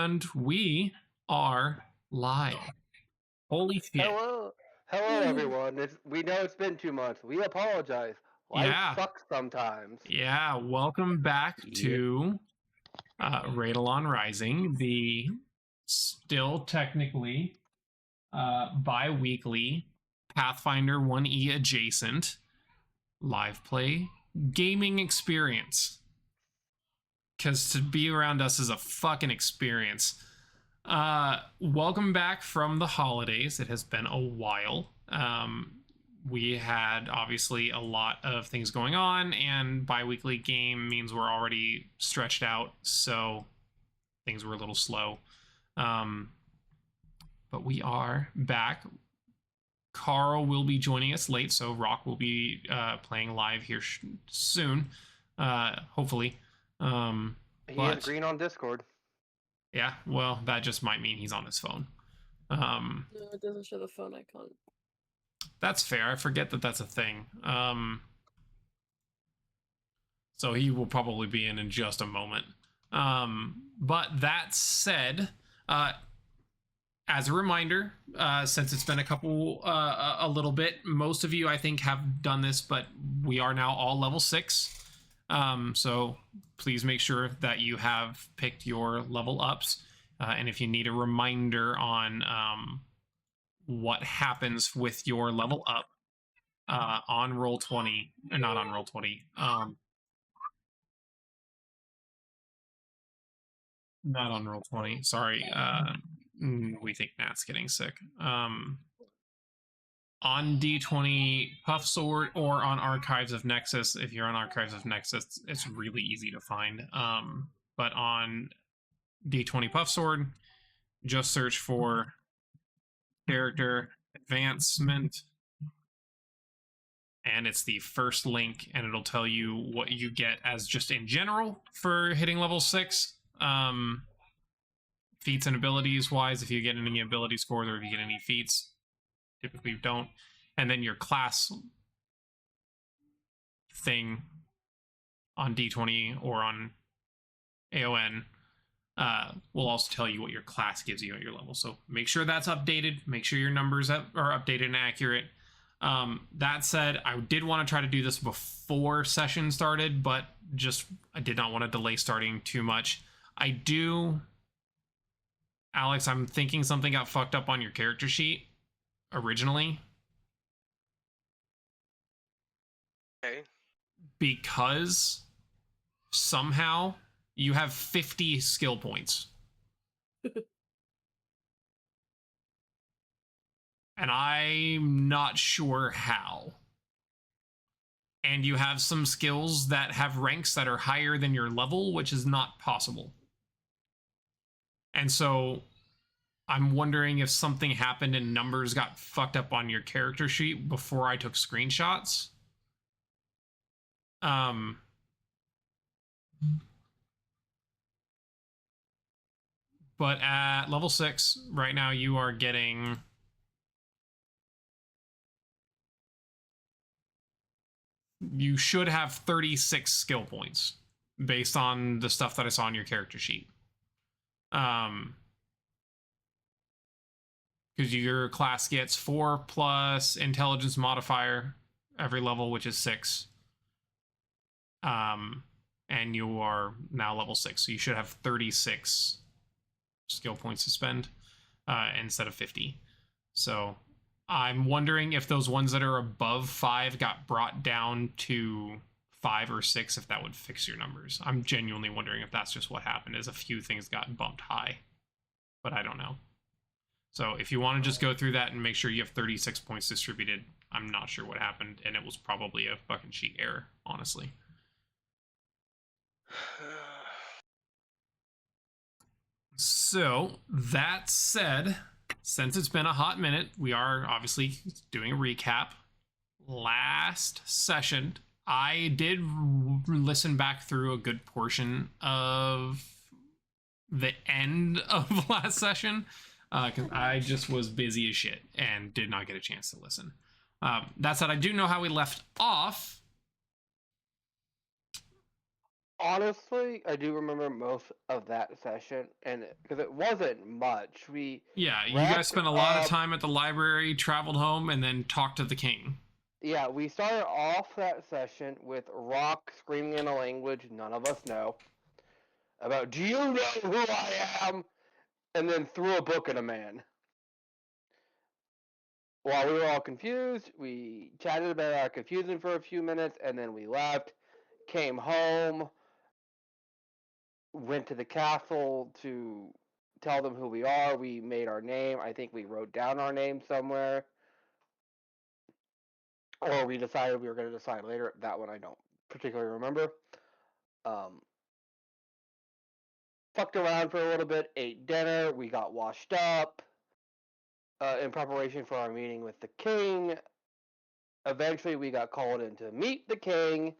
And we are live. Holy shit. Hello, everyone. We know it's been 2 months. We apologize. Life Yeah. sucks sometimes. Yeah. Welcome back to Wraedolan Rising, the still technically bi-weekly Pathfinder 1E adjacent live play gaming experience. Because to be around us is a fucking experience. Welcome back from the holidays. It has been a while. We had obviously a lot of things going on, and bi-weekly game means we're already stretched out, so things were a little slow. But we are back. Carl will be joining us late, so Rock will be playing live here soon, hopefully. He is green on Discord. Yeah, well, that just might mean he's on his phone. No, it doesn't show the phone icon. That's fair. I forget that that's a thing. So he will probably be in just a moment. But that said, as a reminder, since it's been a little bit, most of you I think have done this, but we are now all level 6. So please make sure that you have picked your level ups. And if you need a reminder on what happens with your level up on Roll20, not on Roll20, not on Roll20, sorry. We think Nat's getting sick. On D20 Puff Sword or on Archives of Nexus. If you're on Archives of Nexus, it's really easy to find. But on D20 Puff Sword, just search for character advancement, and it's the first link, and it'll tell you what you get as just in general for hitting level 6. Feats and abilities wise, if you get any ability scores or if you get any feats. Typically you don't. And then your class thing on D20 or on AON will also tell you what your class gives you at your level. So make sure that's updated. Make sure your numbers are updated and accurate. That said, I did want to try to do this before session started, but I did not want to delay starting too much. Alex, I'm thinking something got fucked up on your character sheet originally. Okay. Because somehow you have 50 skill points. And I'm not sure how. And you have some skills that have ranks that are higher than your level, which is not possible. And so I'm wondering if something happened and numbers got fucked up on your character sheet before I took screenshots. But at level 6, right now you are getting... You should have 36 skill points based on the stuff that I saw on your character sheet. Because your class gets 4 plus intelligence modifier every level, which is 6. And you are now level 6, so you should have 36 skill points to spend instead of 50. So I'm wondering if those ones that are above 5 got brought down to 5 or 6, if that would fix your numbers. I'm genuinely wondering if that's just what happened, is a few things got bumped high. But I don't know. So if you want to just go through that and make sure you have 36 points distributed, I'm not sure what happened, and it was probably a fucking sheet error, honestly. So, that said, since it's been a hot minute, we are obviously doing a recap. Last session, I did listen back through a good portion of the end of last session, because I just was busy as shit and did not get a chance to listen. That said, I do know how we left off. Honestly, I do remember most of that session, and because it wasn't much, we Yeah, you guys wrapped spent a lot of up. time at the library, traveled home, and then talked to the king. Yeah, we started off that session with Rock screaming in a language none of us know about "Do you know who I am?" and then threw a book at a man. While we were all confused, we chatted about our confusion for a few minutes, and then we left, came home, went to the castle to tell them who we are. We made our name. I think we wrote down our name somewhere. Or we decided we were going to decide later. That one I don't particularly remember. Um, Fucked around for a little bit, ate dinner, we got washed up in preparation for our meeting with the king. Eventually, we got called in to meet the king.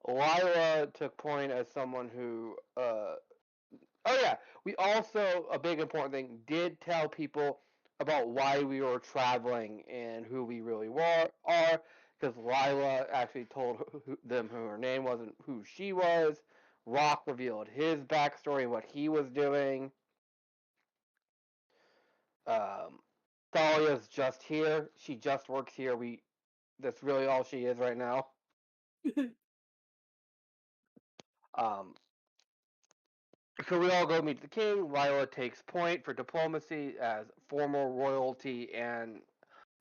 Lila took point as someone who oh yeah, we also, a big important thing, did tell people about why we were traveling and who we really are, because Lila actually told them who her name was and who she was. Rock revealed his backstory and what he was doing. Um, Thalia's just here. She just works here. That's really all she is right now. Um, So we all go meet the king. Lila takes point for diplomacy as former royalty and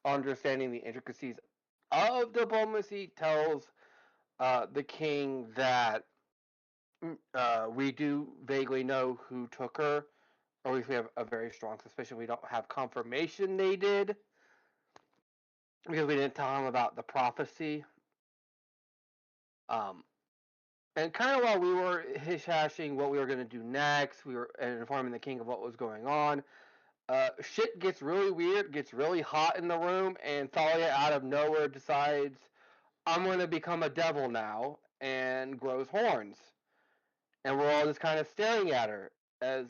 understanding the intricacies of diplomacy. Tells the king that we do vaguely know who took her, or at least we have a very strong suspicion. We don't have confirmation they did because we didn't tell him about the prophecy. Um, and kind of while we were hish-hashing what we were going to do next, we were informing the king of what was going on. Shit gets really weird, gets really hot in the room, and Thalia out of nowhere decides, I'm going to become a devil now, and grows horns. And we're all just kind of staring at her as,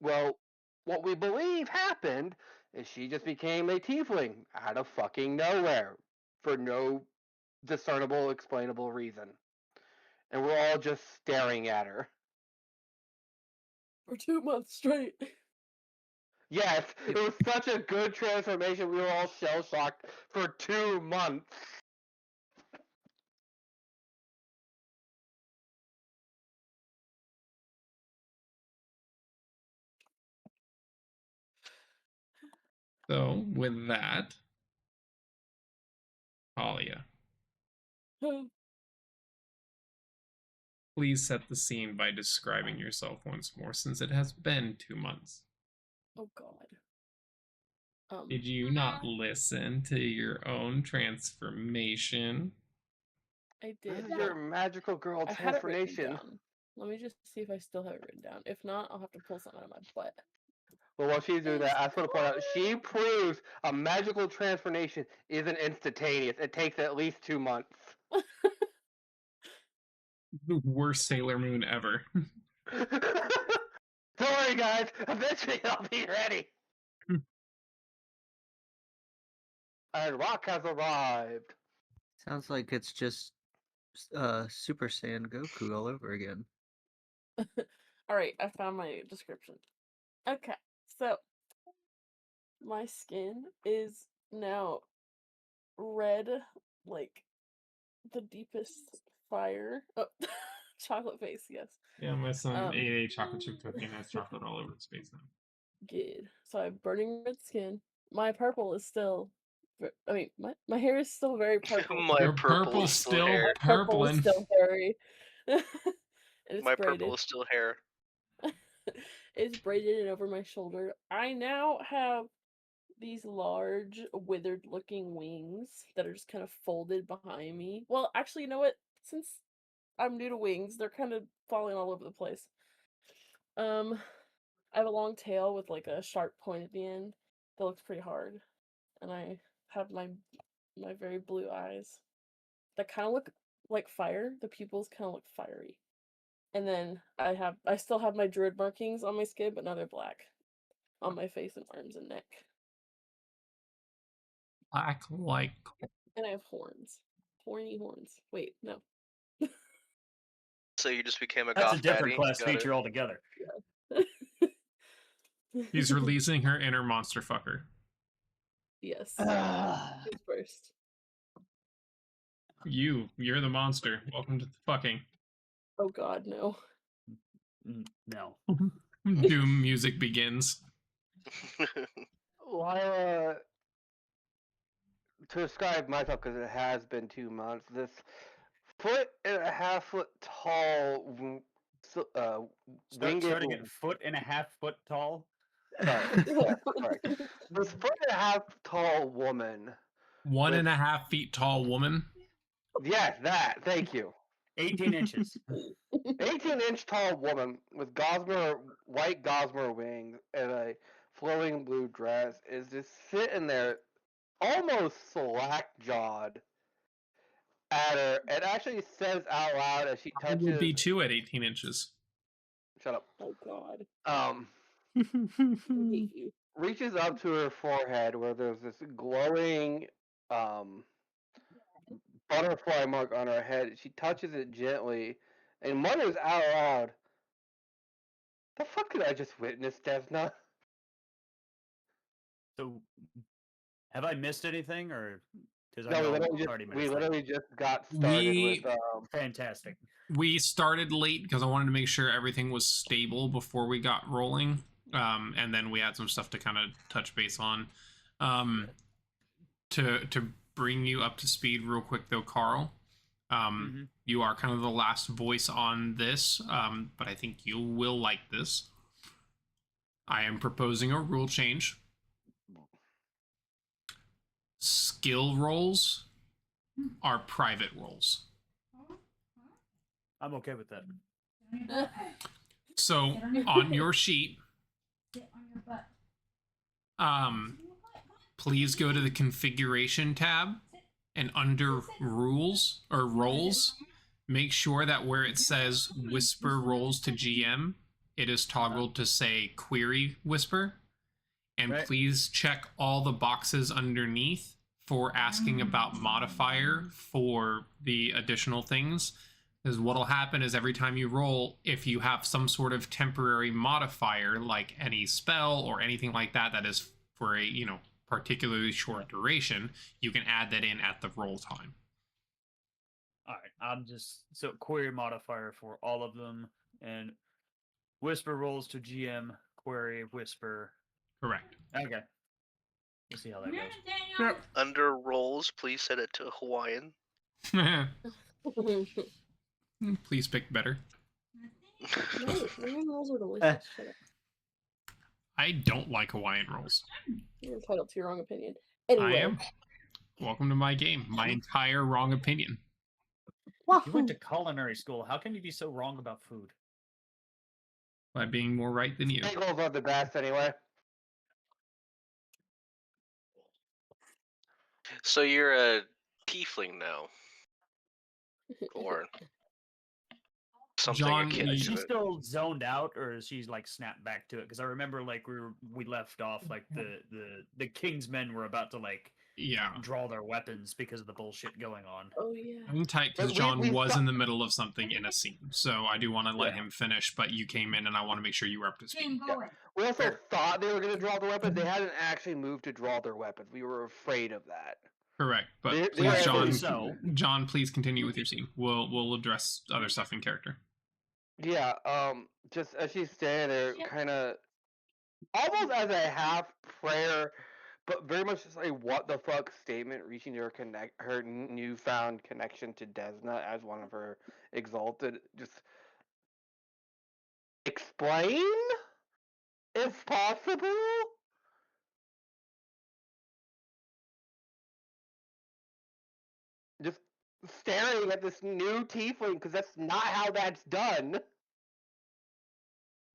well, what we believe happened is she just became a tiefling out of fucking nowhere for no discernible, explainable reason. And we're all just staring at her. For 2 months straight. Yes, it was such a good transformation. We were all shell shocked for 2 months. So, with that, Talia, please set the scene by describing yourself once more, since it has been 2 months. Oh god. Did you not listen to your own transformation? I This did. is your magical girl I had it written transformation. down. Let me just see if I still have it written down. If not, I'll have to pull something out of my butt. But while she's doing that, I just want to point out she proves a magical transformation isn't instantaneous. It takes at least 2 months. The worst Sailor Moon ever. Don't worry, guys. Eventually, I'll be ready. And Rock has arrived. Sounds like it's just Super Saiyan Goku all over again. Alright, I found my description. Okay, so my skin is now red, like the deepest fire. Oh, chocolate face, yes. Yeah, my son Um, ate a chocolate chip cookie and has chocolate all over his face now. Good. So I have burning red skin. My purple is still. I mean, my hair is still very purple. My Your purple purple's is still still hair. My purple is purplin'. still hairy. And it's My braided. purple is still hair. It's braided and over my shoulder. I now have these large, withered looking wings that are just kind of folded behind me. Well, actually, you know what? Since I'm new to wings, they're kind of falling all over the place. I have a long tail with like a sharp point at the end that looks pretty hard. And I have my very blue eyes that kind of look like fire. The pupils kind of look fiery. And then I still have my druid markings on my skin, but now they're black on my face and arms and neck. Black like. And I have horns. Horny horns. Wait, no. So you just became a That's a goth different baddie? class Got it. feature altogether. He's releasing her inner monster fucker. Yes. Ah. Who's first? You're the monster. Welcome to the fucking. Oh God, no. No. Doom music begins. Lyra, to describe myself, because it has been 2 months, this 1.5 foot tall, winged. Starting at 1.5 foot tall. Sorry, yes, correct. This 1.5 tall woman. 1.5 feet tall woman. Yes, that. Thank you. 18 inches. 18-inch tall woman with white gossamer wings and a flowing blue dress is just sitting there, almost slack-jawed at her, and actually says out loud as she I would be touches. too at 18 inches. Shut up. Oh God. Hmm. I hate you. Reaches up to her forehead where there's this glowing butterfly mark on her head. She touches it gently and mutters out loud, "The fuck did I just witness, Desna?" So, have I missed anything, or because I No, know we I'm literally 30 just, minutes late. got started We- with Fantastic. We started late because I wanted to make sure everything was stable before we got rolling. And then we had some stuff to kind of touch base on. To bring you up to speed real quick though, Carl. You are kind of the last voice on this, but I think you will like this. I am proposing a rule change. Skill rolls are private rolls. I'm okay with that. So on your sheet, please go to the configuration tab and under rules or roles, make sure that where it says whisper rolls to GM, it is toggled to say query whisper. And Right. please check all the boxes underneath for asking about modifier for the additional things. Because what'll happen is every time you roll, if you have some sort of temporary modifier, like any spell or anything like that, that is for a particularly short duration, you can add that in at the roll time. All right, I'm just so query modifier for all of them, and whisper rolls to GM query whisper. Correct. Okay, we'll see how that goes. Under roles, please set it to Hawaiian. Please pick better. Lemon rolls are delicious. Shut up. I don't like Hawaiian rolls. You're entitled to your wrong opinion. Anyway. I am. Welcome to my game. My entire wrong opinion. You went to culinary school. How can you be so wrong about food? By being more right than you. Bagels are the best anyway. So you're a tiefling now, or something John, akin Is to she it. still zoned out, or is she like snapped back to it? Because I remember like we left off like the king's men were about to like draw their weapons because of the bullshit going on. Oh yeah. I'm tight because But John we was saw- in the middle of something in a scene, so I do want to let Yeah. him finish. But you came in, and I want to make sure you were up to speed. We also Fair. thought they were going to draw the weapons. They hadn't actually moved to draw their weapons. We were afraid of that. Correct, but They- please, they- John. So- John, please continue with your scene. We'll address other stuff in character. Yeah, just as she's standing there, kind of almost as a half prayer, but very much just a what the fuck statement, reaching to her newfound connection to Desna as one of her exalted. Just explain, if possible. Just staring at this new tiefling because that's not how that's done.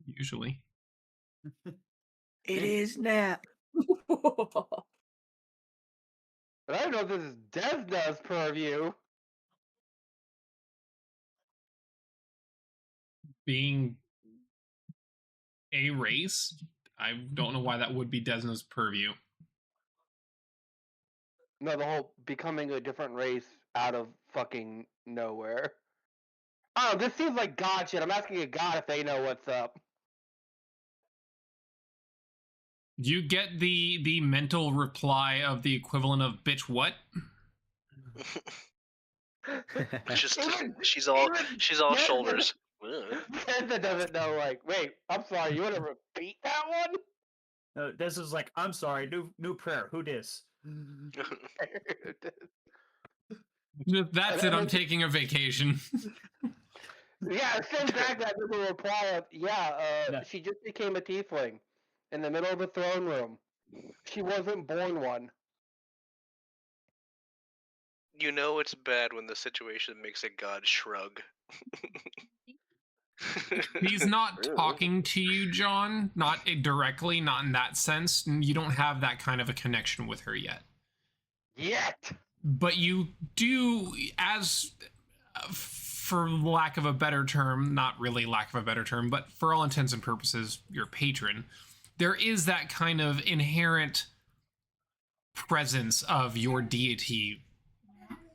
Usually, It is now. But I don't know if this is Desna's purview. being a race, I don't know why that would be Desna's purview. No, the whole becoming a different race out of fucking nowhere. Oh, this seems like God shit. I'm asking a god if they know what's up. You get the mental reply of the equivalent of "bitch what?" Just Even- she's all even Kenza- shoulders. Ugh. Kenza doesn't know. Like, wait, I'm sorry. You want to repeat that one? This is like, I'm sorry, new prayer. Who dis? That's it. I'm taking a vacation. Yeah, send back that little reply of, No. she just became a tiefling in the middle of the throne room. She wasn't born one. You know it's bad when the situation makes a god shrug. He's not talking to you, John. Not directly, not in that sense. You don't have that kind of a connection with her yet. Yet! But you do, as for lack of a better term, not really lack of a better term, but for all intents and purposes, your patron, there is that kind of inherent presence of your deity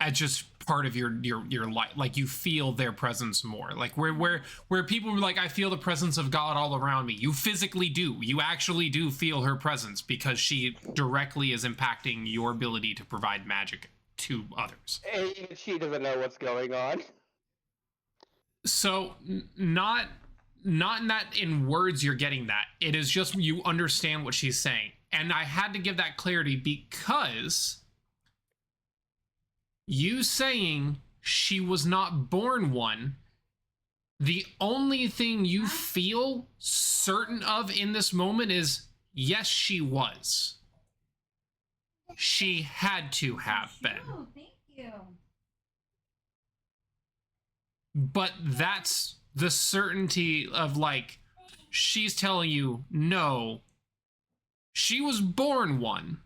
as just part of your life. Like, you feel their presence more. Like where people were like, I feel the presence of God all around me. You physically do. You actually do feel her presence because she directly is impacting your ability to provide magic to others. And she doesn't know what's going on. So not in that in words you're getting that. It is just you understand what she's saying. And I had to give that clarity because you saying she was not born one, the only thing you feel certain of in this moment is, yes, she was. She had to have been. Thank you. But that's the certainty of, like, she's telling you, no, she was born one.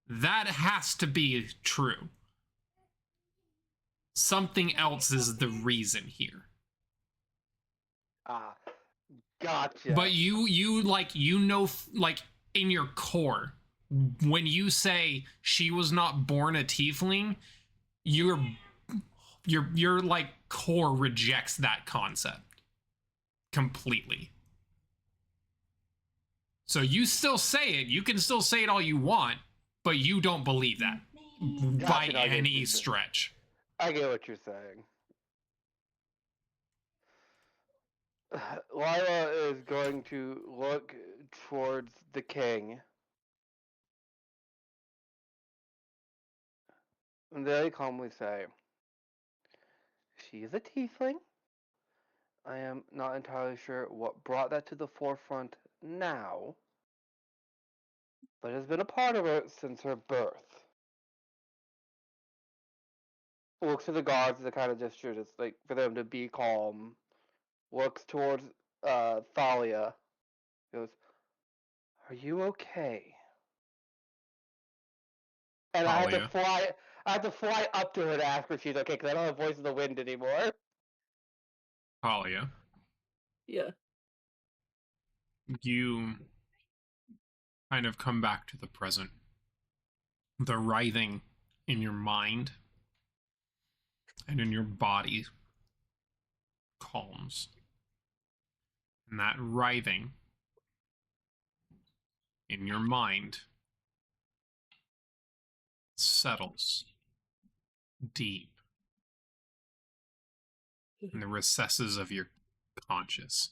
That has to be true. Something else is the reason here. Ah, gotcha. But you like, you know, like, in your core, when you say she was not born a tiefling, your like core rejects that concept completely. So you still say it, you can still say it all you want, but you don't believe that by Gotcha, I get any you. stretch. I get what you're saying. Lila is going to look towards the king and very calmly say, she is a tiefling. I am not entirely sure what brought that to the forefront now, but it has been a part of her since her birth. Looks to the guards as a kind of gesture, just like for them to be calm. Looks towards Thalia. Goes, "Are you okay?" And I Thalia. have to fly up to her to ask her if she's okay, because I don't have voice of the wind anymore. Talia, Yeah. you kind of come back to the present. The writhing in your mind and in your body calms. And that writhing in your mind settles deep in the recesses of your conscious.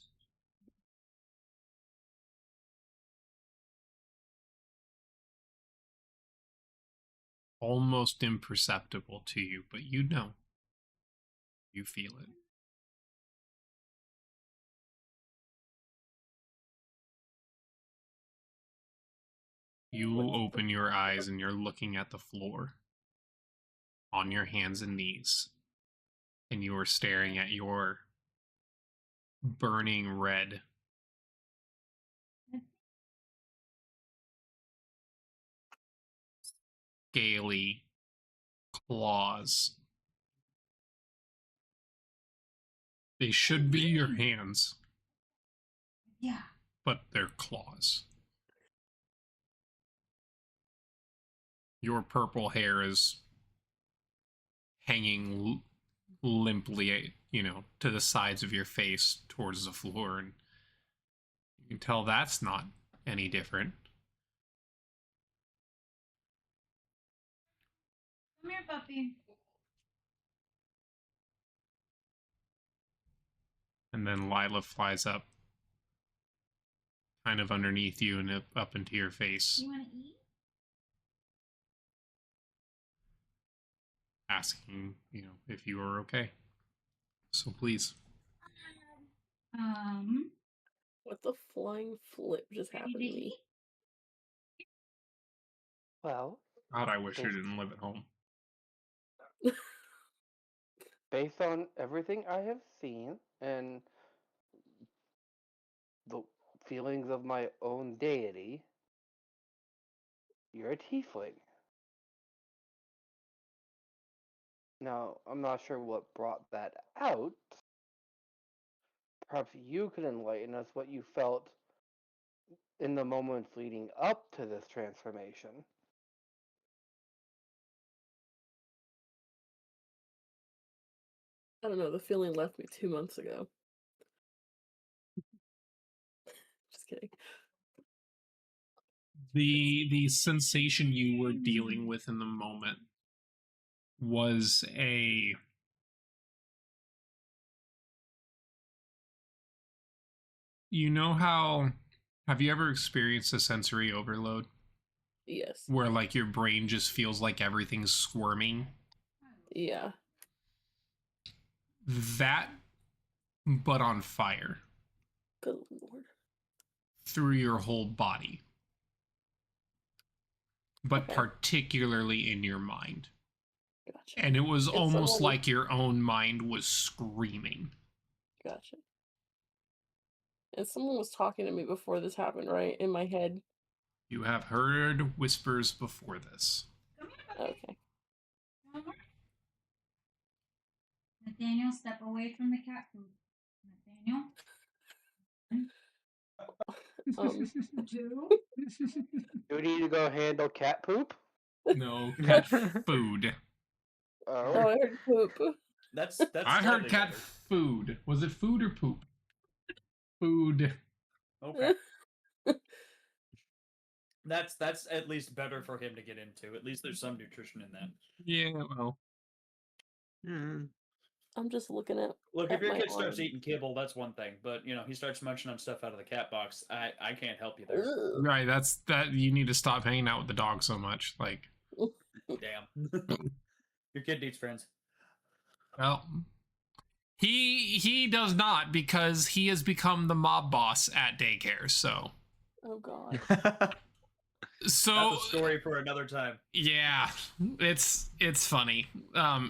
Almost imperceptible to you, but you know. You feel it. You open your eyes and you're looking at the floor on your hands and knees. And you are staring at your burning red scaly claws. They should be your hands, Yeah. but they're claws. Your purple hair is hanging limply, to the sides of your face towards the floor, and you can tell that's not any different. Come here, puppy. And then Lila flies up, kind of underneath you and up into your face, You want to eat? asking, if you are okay. So please. What the flying flip just Ready happened to to me? eat? Well, God, I wish you Based- didn't live at home. based on everything I have seen and the feelings of my own deity, you're a tiefling. Now, I'm not sure what brought that out. Perhaps you could enlighten us what you felt in the moments leading up to this transformation. I don't know. The feeling left me 2 months ago. Just kidding. The sensation you were dealing with in the moment was how, have you ever experienced a sensory overload Yes. where like your brain just feels like everything's squirming? Yeah. That, but on fire Good lord. through your whole body, but Okay. particularly in your mind. Gotcha. And it was And almost someone- like your own mind was screaming. Gotcha. And someone was talking to me before this happened, right? In my head. You have heard whispers before this. Come here, puppy. Okay. Come on. Nathaniel, step away from the cat food. Nathaniel. Two. Do we need to go handle cat poop? No, cat food. Oh, Oh, I heard poop. That's I heard slightly cat better. food. Was it food or poop? Food. Okay. That's at least better for him to get into. At least there's some nutrition in that. Yeah, well. I'm just looking at. Look, if at your my kid starts arm. eating kibble, that's one thing. But he starts munching on stuff out of the cat box. I can't help you there. Ugh. Right, that you need to stop hanging out with the dog so much. Like, Damn. Your kid needs friends. well, he does not, because he has become the mob boss at daycare. So Oh god. That's a story for another time. yeah, it's funny.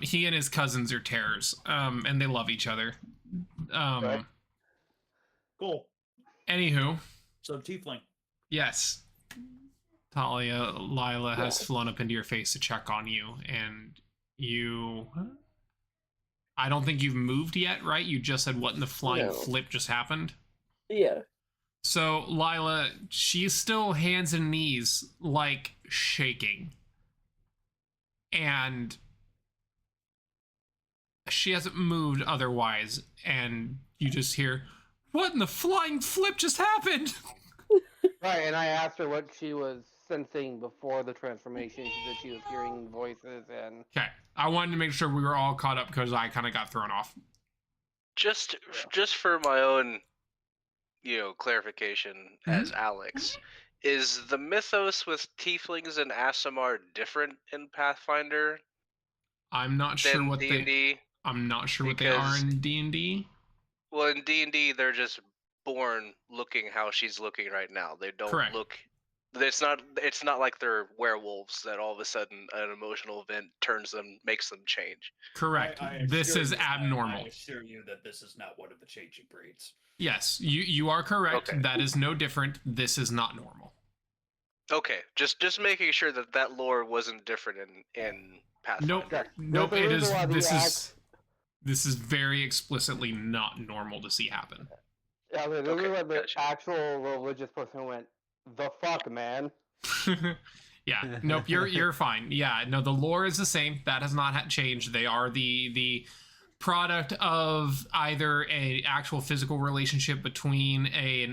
He and his cousins are terrors. And they love each other. Right. Cool. Anywho, So tiefling. yes. Talia, Lila has Yeah. flown up into your face to check on you, and you. I don't think you've moved yet, right? You just said what in the flying No. flip just happened? Yeah. So, Lila, she's still hands and knees, like, shaking. And she hasn't moved otherwise, and you just hear, what in the flying flip just happened? right. And I asked her what she was sensing before the transformation. She said she was hearing voices and. Okay, I wanted to make sure we were all caught up because I kind of got thrown off. Just for my own, clarification as Alex, is the mythos with tieflings and Aasimar different in Pathfinder I'm not sure than what D&D? I'm not sure what they are Because- in D&D. Well, in D&D, they're just born looking how she's looking right now. They don't Correct. look. It's not like they're werewolves that all of a sudden an emotional event makes them change. Correct. This assure is you- abnormal. I assure you that this is not one of the changing breeds. Yes, you are correct. Okay. That is no different. This is not normal. Okay, just making sure that lore wasn't different in Pathfinder. Yeah, Nope. there's a It is. reason why the This is very explicitly not normal to see happen. Yeah, this Okay, is like the gotcha. actual religious person went, the fuck, man. Yeah. Nope. You're fine. Yeah. No, the lore is the same. That has not changed. They are the product of either a actual physical relationship between a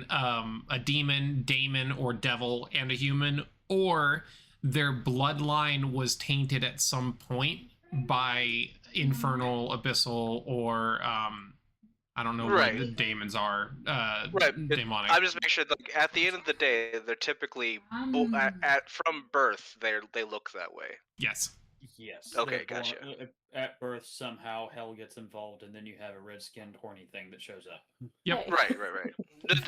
demon, daemon, or devil and a human, or their bloodline was tainted at some point by infernal, abyssal, or I don't know what the daemons are. Right. Demonic. I'm just making sure that at the end of the day, they're typically from birth. They look that way. Yes. Yes. Okay, they're born- gotcha. At birth, somehow hell gets involved, and then you have a red-skinned horny thing that shows up. Yep. Hey. Right.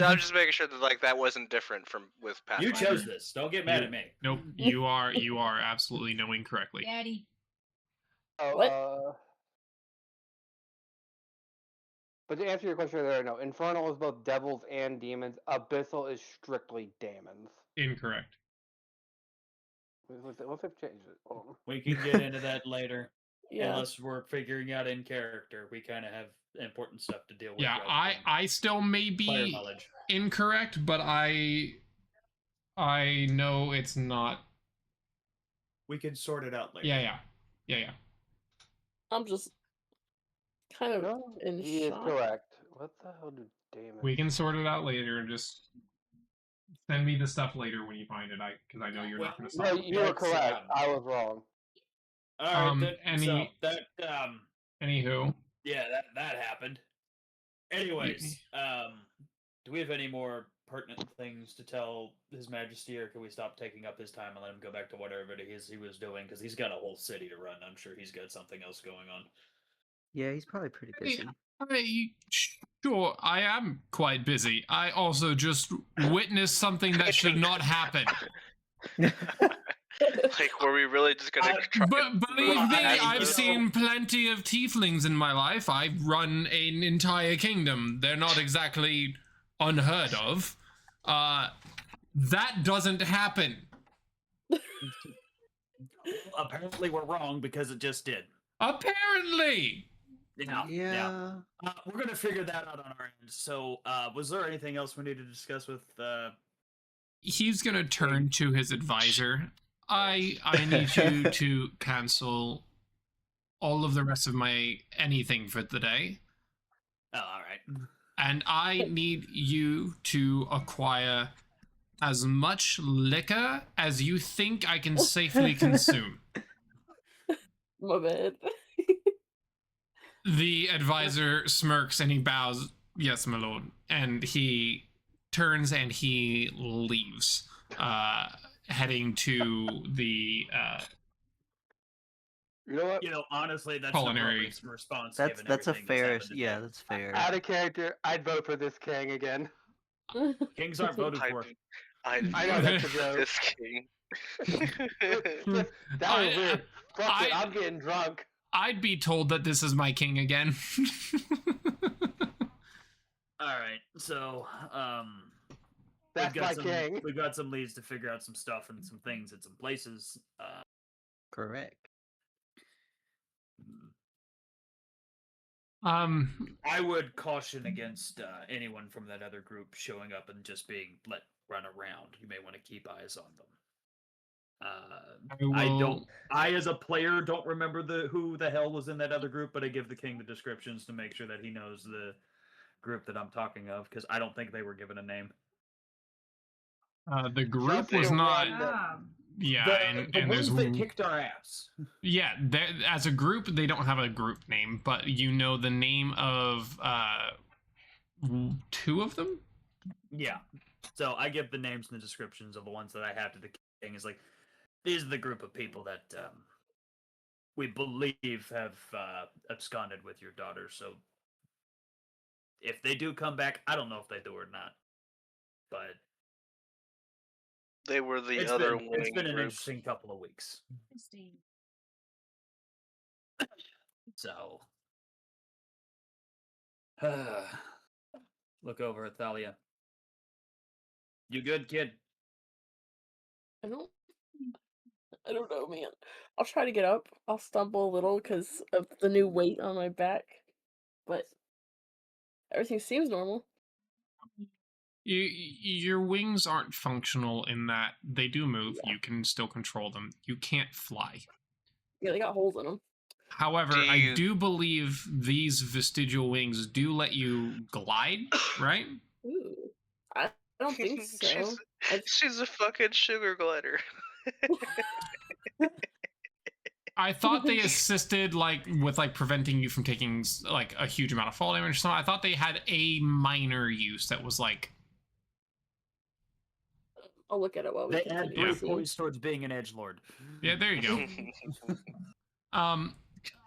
I'm just making sure that like that wasn't different from with You Pathfinder. chose this. Don't get mad at me. Nope. You are absolutely knowing correctly. Daddy. Oh, What? but to answer your question there, no. Infernal is both devils and demons. Abyssal is strictly demons. Incorrect. What's they've changed it? Hold on. We can get into that later. Yeah. Unless we're figuring out in character, we kind of have important stuff to deal with. Yeah, rather than I still may player be knowledge. incorrect, but I know it's not. We can sort it out later. Yeah. I'm just kind of No, in he is shock. correct. What the hell do demons? We can sort it out later. Just send me the stuff later when you find it. Because I know you're not going to No, stop. you were That's, correct. I was wrong. All right. Anywho. Yeah, that happened. Anyways, do we have any more pertinent things to tell His Majesty, or can we stop taking up his time and let him go back to whatever it is he was doing? Because he's got a whole city to run. I'm sure he's got something else going on. Yeah, he's probably pretty busy. Sure, I am quite busy. I also just witnessed something that should not happen. Like, were we really just gonna try? But believe me, I've this? seen plenty of tieflings in my life. I've run an entire kingdom. They're not exactly unheard of. That doesn't happen. Apparently, we're wrong because it just did. Apparently. Yeah. We're gonna figure that out on our end. So, was there anything else we need to discuss with? He's gonna turn to his advisor. I need you to cancel all of the rest of my anything for the day. Oh, all right. And I need you to acquire as much liquor as you think I can safely consume. My bad. The advisor smirks and he bows, "Yes, my lord." And he turns and he leaves, heading to the You know what? Honestly, that's Culinary. an appropriate response. That's given a everything fair. happened Yeah, today. that's fair. Out of character, I'd vote for this king again. Kings aren't voted for. I know that's a joke. This king. That was weird. Fuck it, I'm getting drunk. I'd be told that this is my king again. All right, so That's my king. We've got some leads to figure out some stuff and some things and some places. Correct. I would caution against anyone from that other group showing up and just being let run around. You may want to keep eyes on them. I as a player don't remember who the hell was in that other group, but I give the king the descriptions to make sure that he knows the group that I'm talking of, because I don't think they were given a name. The group was not. Yeah, the and ones there's that kicked our ass. Yeah, as a group, they don't have a group name, but you know the name of two of them. Yeah, so I give the names and the descriptions of the ones that I have to the king. Is like, these are the group of people that we believe have absconded with your daughter. So if they do come back, I don't know if they do or not, but they were the it's other been, it's been an group. interesting couple of weeks. So look over at Thalia. You good, kid? I don't know, man. I'll try to get up. I'll stumble a little because of the new weight on my back, but everything seems normal. Your wings aren't functional in that they do move. Yeah. You can still control them. You can't fly. Yeah, they got holes in them. However, Do I you- do believe these vestigial wings do let you glide, right? Ooh. I don't think so. She's a fucking sugar glider. I thought they assisted like with like preventing you from taking like a huge amount of fall damage or something. I thought they had a minor use that was like I'll look at it while we They continue. add Yeah. brute to see. poise towards being an edgelord. yeah, there you go.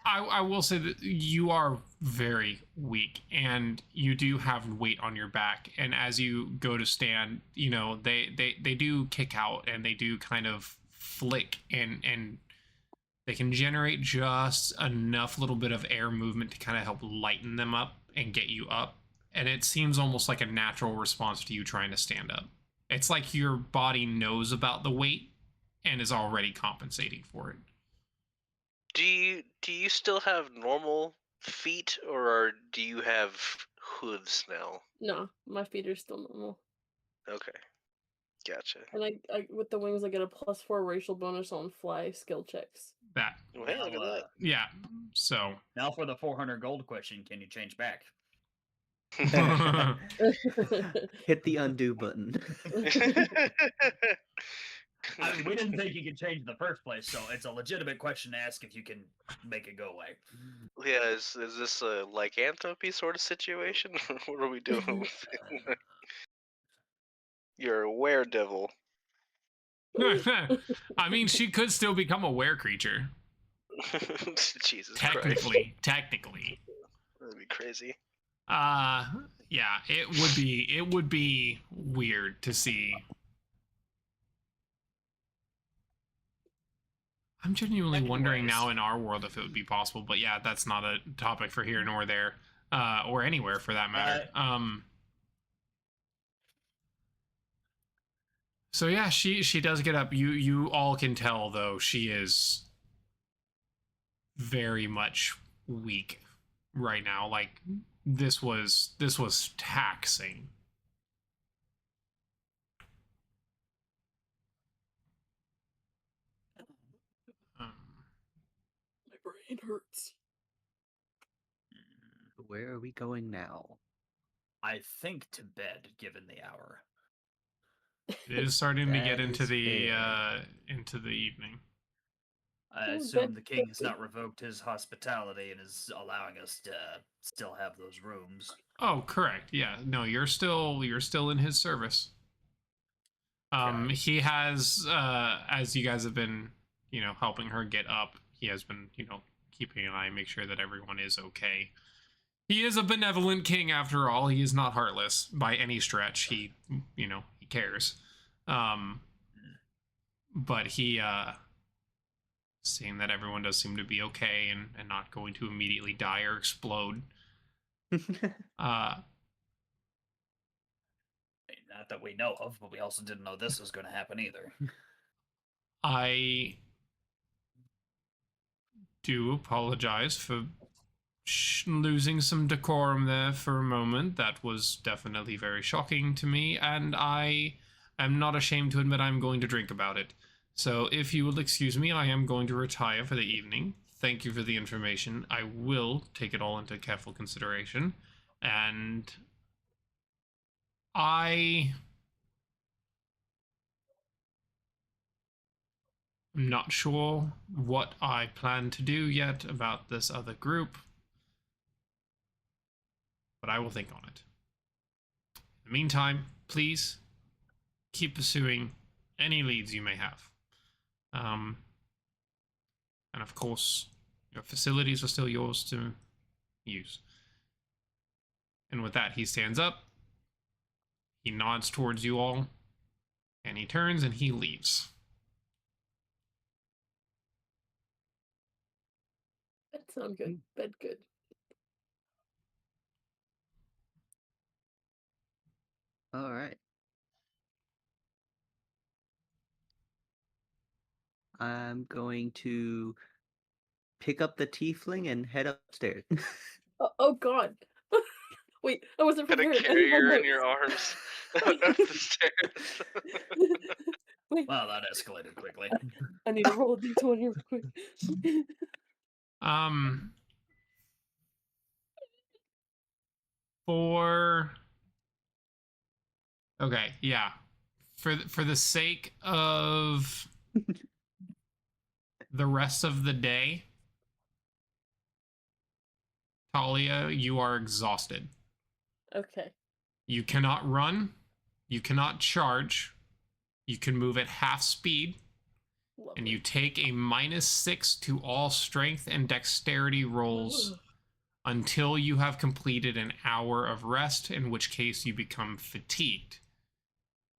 I will say that you are very weak and you do have weight on your back, and as you go to stand, you know, they do kick out and they do kind of flick, and they can generate just enough little bit of air movement to kind of help lighten them up and get you up, and it seems almost like a natural response to you trying to stand up. It's like your body knows about the weight and is already compensating for it. Do you still have normal feet, or do you have hooves now? No, my feet are still normal. Okay, gotcha. And I with the wings, I get a +4 racial bonus on fly skill checks. That, Well, hey, look at that. yeah. So Now for the 400 gold question, can you change back? Hit the undo button. I mean, we didn't think you could change in the first place, so it's a legitimate question to ask if you can make it go away. Yeah, is this a lycanthropy sort of situation? What are we doing with it? You're a weredevil. I mean, she could still become a were creature. Jesus Christ. Technically. That'd be crazy. Yeah, it would be weird to see. I'm genuinely wondering Anyways. now in our world if it would be possible, but yeah, that's not a topic for here nor there, or anywhere for that matter. So yeah, she does get up. You all can tell though she is very much weak right now. Like this was taxing. My brain hurts. Where are we going now? I think to bed, given the hour. It is starting to get That into is the fair. into the evening. I Oh, assume bed the king has cookie. not revoked his hospitality and is allowing us to still have those rooms. Oh, correct. Yeah. No, you're still in his service. Okay. He has as you guys have been, you know, helping her get up, he has been, you know, keeping an eye, make sure that everyone is okay. He is a benevolent king after all. He is not heartless by any stretch. He, you know, he cares. But he seeing that everyone does seem to be okay and not going to immediately die or explode. Not that we know of, but we also didn't know this was going to happen either. I do apologize for losing some decorum there for a moment. That was definitely very shocking to me, and I am not ashamed to admit I'm going to drink about it. So if you will excuse me, I am going to retire for the evening. Thank you for the information. I will take it all into careful consideration, and I'm not sure what I plan to do yet about this other group, but I will think on it. In the meantime, please keep pursuing any leads you may have. And of course, your facilities are still yours to use. And with that, he stands up, he nods towards you all, and he turns and he leaves. Bed sound good. Bed good. All right. I'm going to pick up the tiefling and head upstairs. Oh God. Wait, I wasn't Gonna prepared. I carry need more her in notes. your arms Wait. up the stairs. Wait, Well, that escalated quickly. I need to roll a d20 real quick. For okay, yeah. For the sake of the rest of the day, Talia, you are exhausted. Okay. You cannot run. You cannot charge. You can move at half speed. Lovely. And you take a -6 to all strength and dexterity rolls until you have completed an hour of rest, in which case you become fatigued.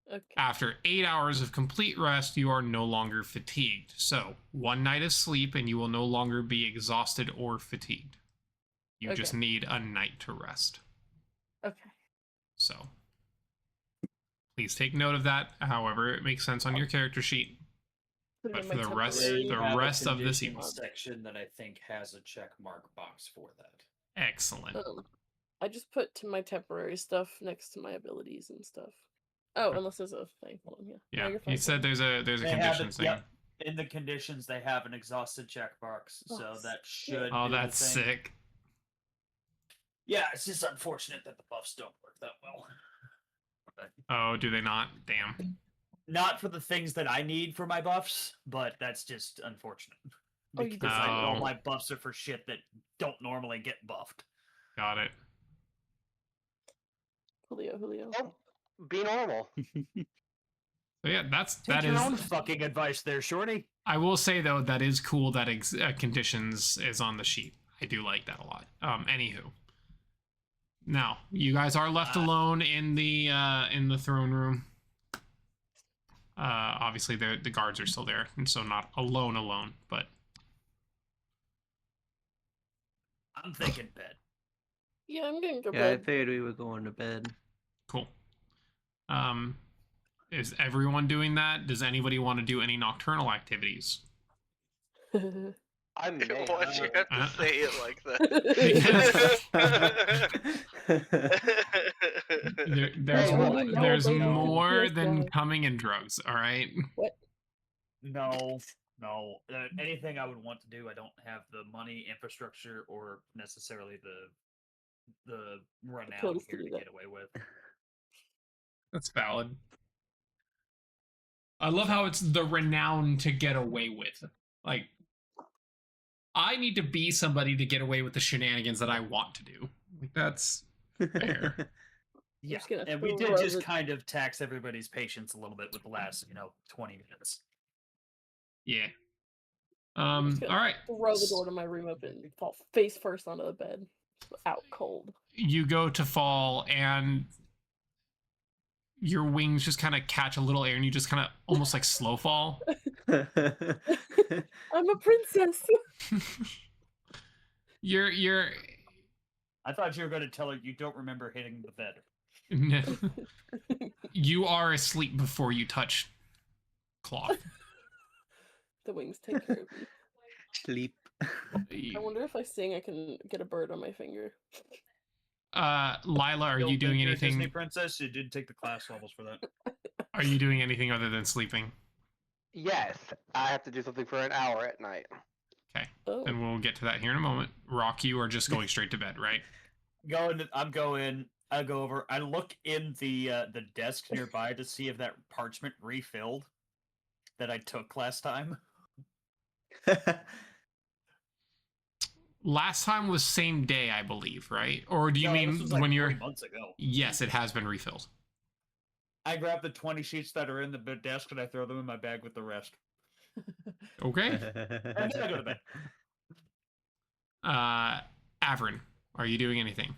Okay. After 8 hours of complete rest, you are no longer fatigued. So, 1 night of sleep and you will no longer be exhausted or fatigued. You just Okay. need a night to rest. Okay. So, please take note of that. However, it makes sense on your character sheet. Put it But in for my the rest, temporary- They the have a rest of this conditions evening. section that I think has a check mark box for that. Excellent. I just put to my temporary stuff next to my abilities and stuff. Oh, unless there's a thing. Hold on, yeah. No, Yeah, you're he fine, said Cody. there's a They have condition it, thing. yep. In the conditions, they have an exhausted checkbox, so Oh, that should. Oh, do the that's thing. sick. Yeah, it's just unfortunate that the buffs don't work that well. But Oh, do they not? Damn. not for the things that I need for my buffs, but that's just unfortunate. Oh, you did Because say all Oh. my buffs are for shit that don't normally get buffed. Got it. Julio. Oh, be normal. So yeah, Take your own fucking advice there, Shorty. I will say though that is cool that conditions is on the sheet. I do like that a lot. Anywho, now you guys are left alone in the throne room. Obviously the guards are still there, and so not alone, but I'm thinking bed. Yeah, I'm gonna go Yeah, I bed. figured we were going to bed. cool. Is everyone doing that? Does anybody want to do any nocturnal activities? I may. Why'd you have to say it like There's Hey, well, there's no, more yes, than God. coming and drugs. All right. No. Anything I would want to do, I don't have the money, infrastructure, or necessarily the renown codes to here do to that. get away with. That's valid. I love how it's the renown to get away with. Like, I need to be somebody to get away with the shenanigans that I want to do. Like, that's fair. Yeah, just gonna and we throw did just it- kind of tax everybody's patience a little bit with the last, 20 minutes. Yeah. I'm just gonna All right. Throw the door to my room open and fall face first onto the bed. Out cold. You go to fall, and your wings just kind of catch a little air, and you just kind of almost like slow fall. I'm a princess. You're I thought you were going to tell her you don't remember hitting the bed. you are asleep before you touch cloth. The wings take care of me. Sleep. I wonder if I sing, I can get a bird on my finger. Lila, are Don't you doing think you're a Disney anything? princess? You did take the class levels for that. Are you doing anything other than sleeping? Yes, I have to do something for an hour at night. Okay, Oh, then we'll get to that here in a moment. Rock, you are just going straight to bed, right? I go over. I look in the desk nearby to see if that parchment refilled that I took last time. Last time was same day, I believe, right? Or do you No, mean this was like when 3 you're? months ago? Yes, it has been refilled. I grab the 20 sheets that are in the desk and I throw them in my bag with the rest. Okay. And then I go to bed. Avrin, are you doing anything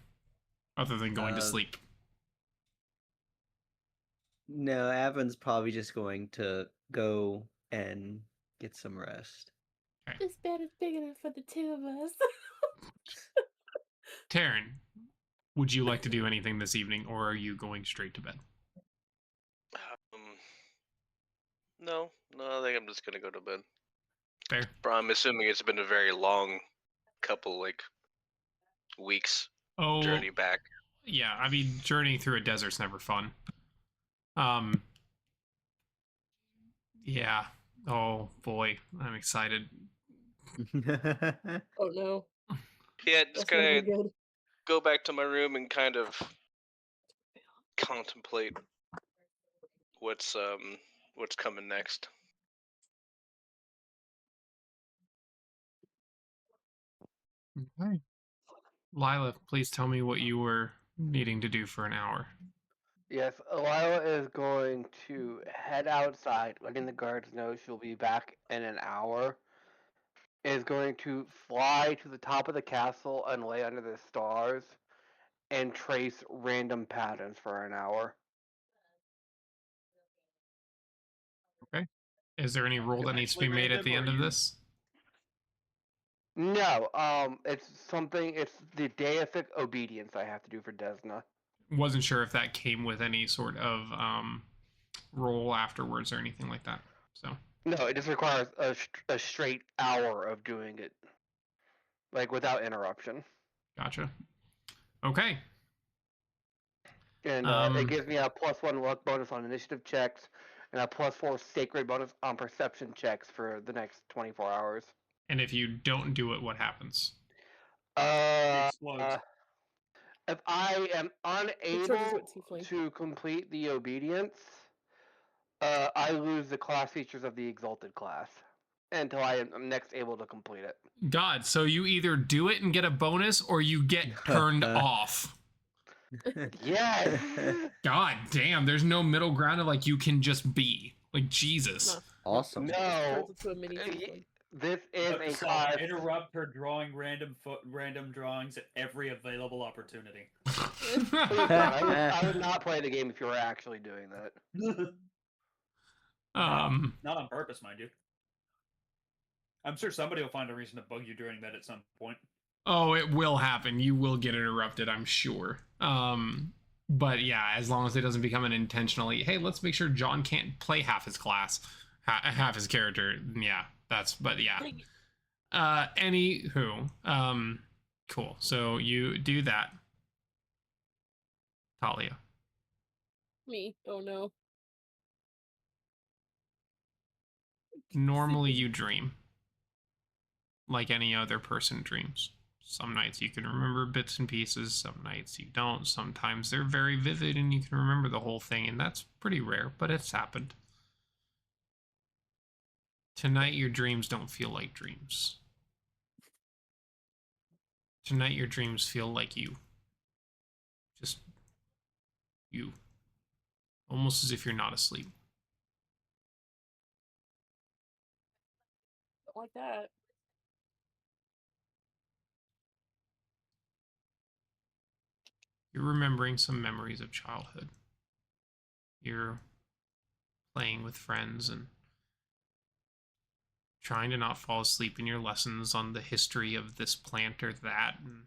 other than going to Uh, sleep? No, Avon's probably just going to go and get some rest. this bed is big enough for the two of us. Taryn, would you like to do anything this evening, or are you going straight to bed? No, I think I'm just gonna go to bed. Fair. But I'm assuming it's been a very long couple weeks Oh, journey back. yeah. I mean, journeying through a desert's never fun. Yeah. Oh boy, I'm excited. Oh no, Yeah, just that's gonna be gonna good. go back to my room and kind of contemplate what's coming next. Okay. Lila, please tell me what you were needing to do for an hour. Yes, Lila is going to head outside, letting the guards know she'll be back in an hour. Is going to fly to the top of the castle and lay under the stars and trace random patterns for an hour. Okay. Is there any roll that needs to be Actually made at random, the or end of you- this? No, it's the deific obedience I have to do for Desna. Wasn't sure if that came with any sort of roll afterwards or anything like that. So No, it just requires a straight hour of doing it, like without interruption. gotcha. Okay. And it gives me a +1 luck bonus on initiative checks and a +4 sacred bonus on perception checks for the next 24 hours. And if you don't do it, what happens? It Uh, explodes. if I am It turns into unable a tiefling. to complete the obedience, I lose the class features of the exalted class until I am next able to complete it. God, so you either do it and get a bonus or you get turned off. Yes. God damn, there's no middle ground of like you can just be. Like Jesus. Nah, Awesome. it just turns No. into a mini tiefling. This is Note to a self, class. interrupt her drawing random drawings at every available opportunity. Please don't. I would not play the game if you were actually doing that. Not on purpose, mind you. I'm sure somebody will find a reason to bug you during that at some point. Oh, it will happen. You will get interrupted, I'm sure. But yeah, as long as it doesn't become an intentionally, hey, let's make sure John can't play half his class, half his character. Yeah, but yeah. Anywho, cool. So you do that, Talia. Me. Oh no. Normally you dream like any other person dreams. Some nights you can remember bits and pieces, some nights you don't. Sometimes they're very vivid and you can remember the whole thing, and that's pretty rare, but it's happened. Tonight your dreams don't feel like dreams. Tonight your dreams feel like you. Just you. Almost as if you're not asleep. Don't like that. You're remembering some memories of childhood. You're playing with friends and trying to not fall asleep in your lessons on the history of this plant or that, and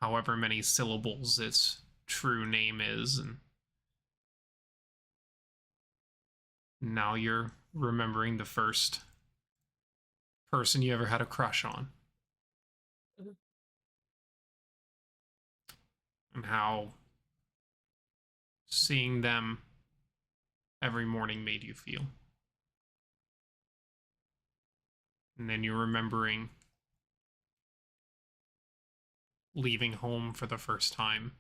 however many syllables its true name is. And now you're remembering the first person you ever had a crush on. Mhm. And how seeing them every morning made you feel. And then you're remembering leaving home for the first time.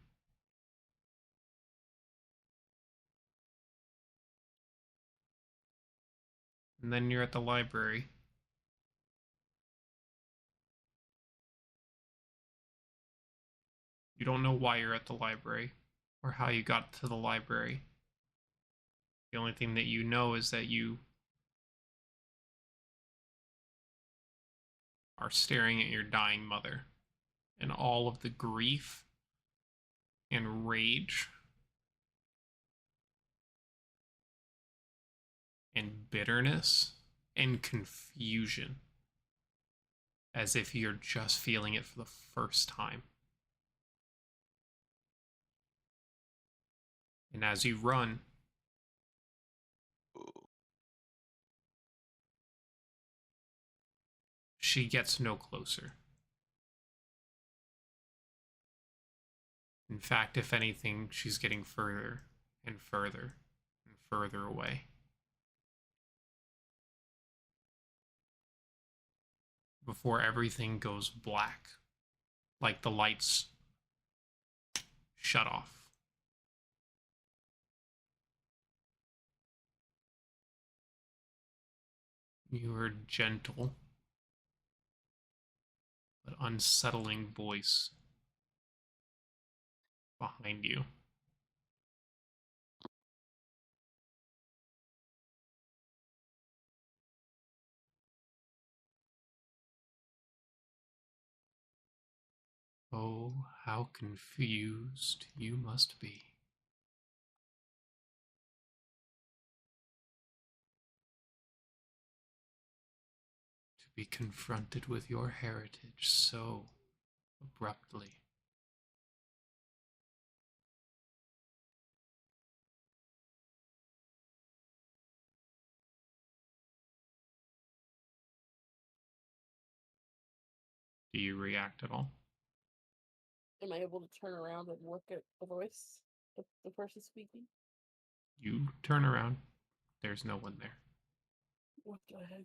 And then you're at the library. You don't know why you're at the library or how you got to the library. The only thing that you know is that you are staring at your dying mother, and all of the grief and rage and bitterness and confusion, as if you're just feeling it for the first time. And as you run, she gets no closer. In fact, if anything, she's getting further and further and further away. before everything goes black, like the lights shut off. Your gentle but unsettling voice behind you. Oh, how confused you must be. To be confronted with your heritage so abruptly. Do you react at all? Am I able to turn around and look at the voice, the person speaking? You turn around. There's no one there. What the heck?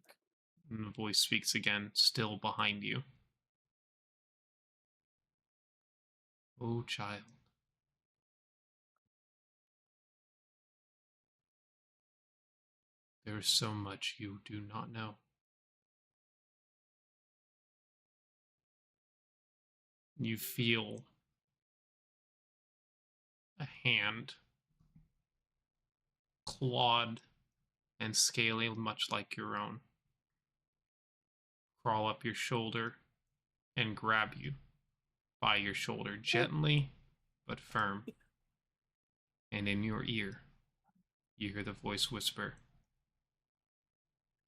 And the voice speaks again, still behind you. Oh, child. There is so much you do not know. You feel a hand, clawed and scaly, much like your own, crawl up your shoulder and grab you by your shoulder, gently but firm. And in your ear, you hear the voice whisper,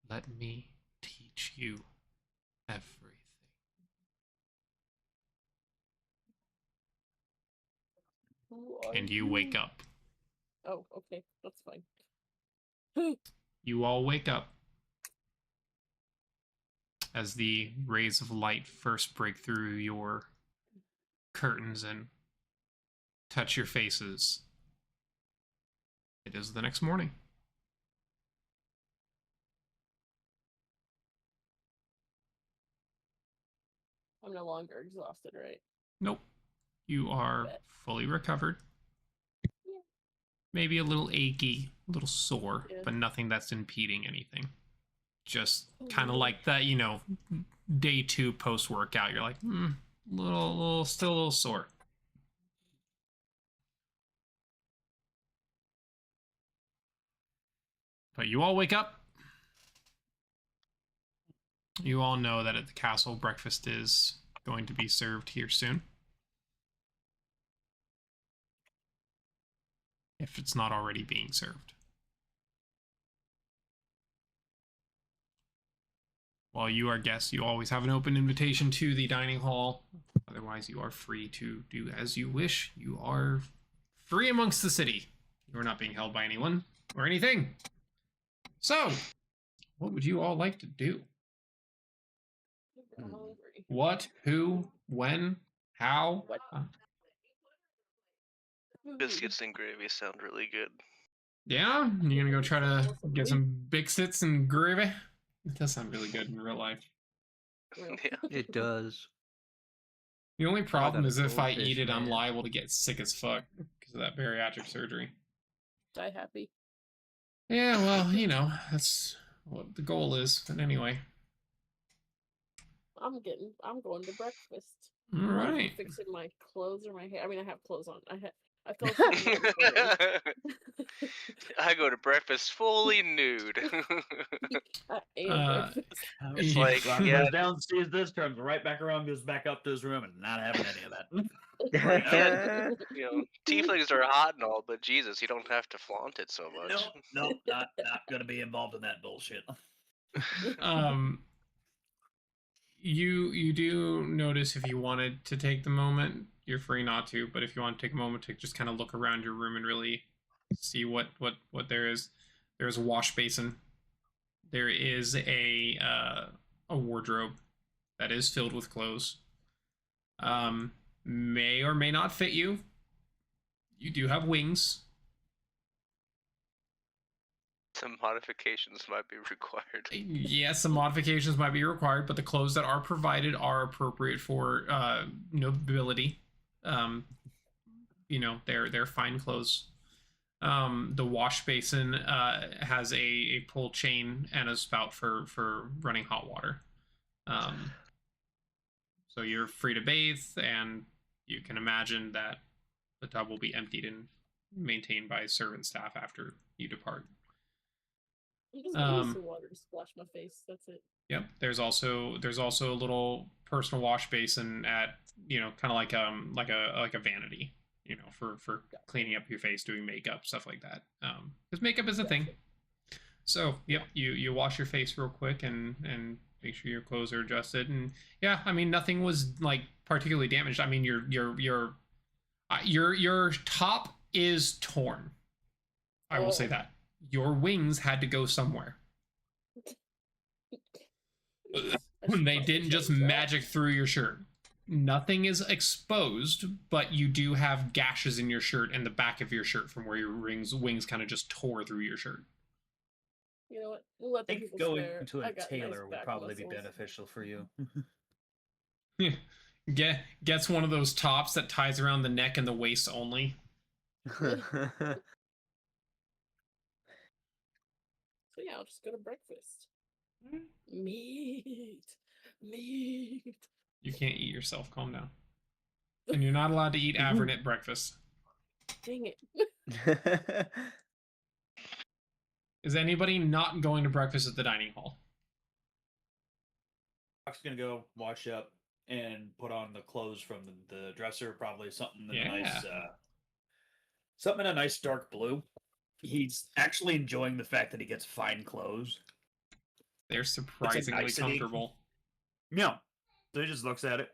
"Let me teach you everything." Who are And you wake up. Oh, okay, that's fine. You all wake up as the rays of light first break through your curtains and touch your faces. It is the next morning. I'm no longer exhausted, right? Nope. You are Bet. fully recovered. Yeah. Maybe a little achy, a little sore, Yeah. but nothing that's impeding anything. Just Oh, kind of really? like that, day 2 post workout. You're like, still a little sore. But you all wake up. You all know that at the castle, breakfast is going to be served here soon. If it's not already being served. While you are guests, you always have an open invitation to the dining hall. Otherwise, you are free to do as you wish. You are free amongst the city. You are not being held by anyone or anything. So, what would you all like to do? I'm hungry. What, who, when, how? What? Biscuits and gravy sound really good. Yeah? You're gonna go try to get some biscuits and gravy? It does sound really good in real life. Real. Yeah. It does. The only problem got is if I goldfish, eat it, I'm man. liable to get sick as fuck because of that bariatric surgery. Die happy. Yeah, well, that's what the goal is. But anyway. I'm going to breakfast. All I'm not even right. fixing my clothes or my hair. I mean, I have clothes on. I fell asleep in my clothes. I go to breakfast fully nude. I ate Uh, breakfast. It's Yeah. like, Ron yeah, goes down, sees this, turns right back around, goes back up to his room, and not having any of that. like, yeah, tieflings are hot and all, but Jesus, you don't have to flaunt it so much. Nope, not gonna be involved in that bullshit. You do notice if you wanted to take the moment, you're free not to, but if you want to take a moment to just kind of look around your room and really see what there is, there's a wash basin. There is a wardrobe that is filled with clothes. May or may not fit you. You do have wings. Some modifications might be required. Yes, some modifications might be required, but the clothes that are provided are appropriate for nobility. They're fine clothes. The wash basin has a pull chain and a spout for running hot water. So you're free to bathe, and you can imagine that the tub will be emptied and maintained by servant staff after you depart. I'm just gonna use some water to splash my face. That's it. Yep. There's also a little personal wash basin at kind of like a vanity, for cleaning up your face, doing makeup, stuff like that. Because makeup is a thing. So yep, you wash your face real quick and make sure your clothes are adjusted, and yeah, I mean nothing was like particularly damaged. I mean your top is torn. I will say that. Your wings had to go somewhere. They didn't just magic through your shirt. Nothing is exposed, but you do have gashes in your shirt and the back of your shirt from where your wings kind of just tore through your shirt. You know what? We'll let I the think people going swear. to I a got tailor nice would back probably be muscles. beneficial for you. Gets one of those tops that ties around the neck and the waist only. So yeah, I'll just go to breakfast. Meat. You can't eat yourself. Calm down. And you're not allowed to eat Avern at breakfast. Dang it. Is anybody not going to breakfast at the dining hall? I'm just gonna go wash up and put on the clothes from the dresser. Probably something in a nice, something in a nice dark blue. He's actually enjoying the fact that he gets fine clothes. They're surprisingly nicety. comfortable. Yeah. So he just looks at it,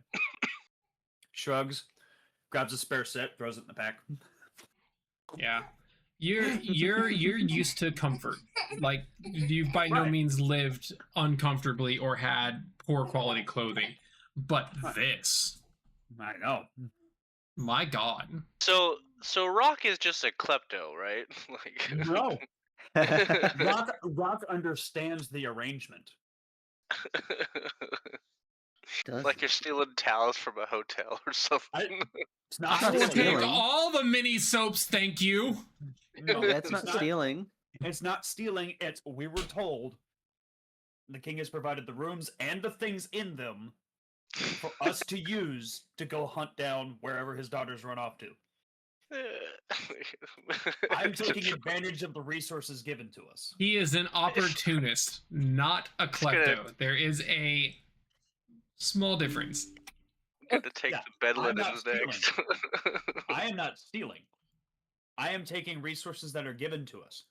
shrugs, grabs a spare set, throws it in the pack. Yeah. You're used to comfort. Like you've by no means lived uncomfortably or had poor quality clothing. But this, I know. my God. So Rock is just a klepto, right? Like No. Rock understands the arrangement. Like you're stealing towels from a hotel or something. It's not I will take stealing. all the mini soaps, thank you. No, That's not stealing. It's not stealing. It's we were told the king has provided the rooms and the things in them for us to use to go hunt down wherever his daughters run off to. I'm taking advantage of the resources given to us. He is an opportunist, not a klepto. There is a small difference. Got to take the bed I'm not linens next. I am not stealing. I am taking resources that are given to us.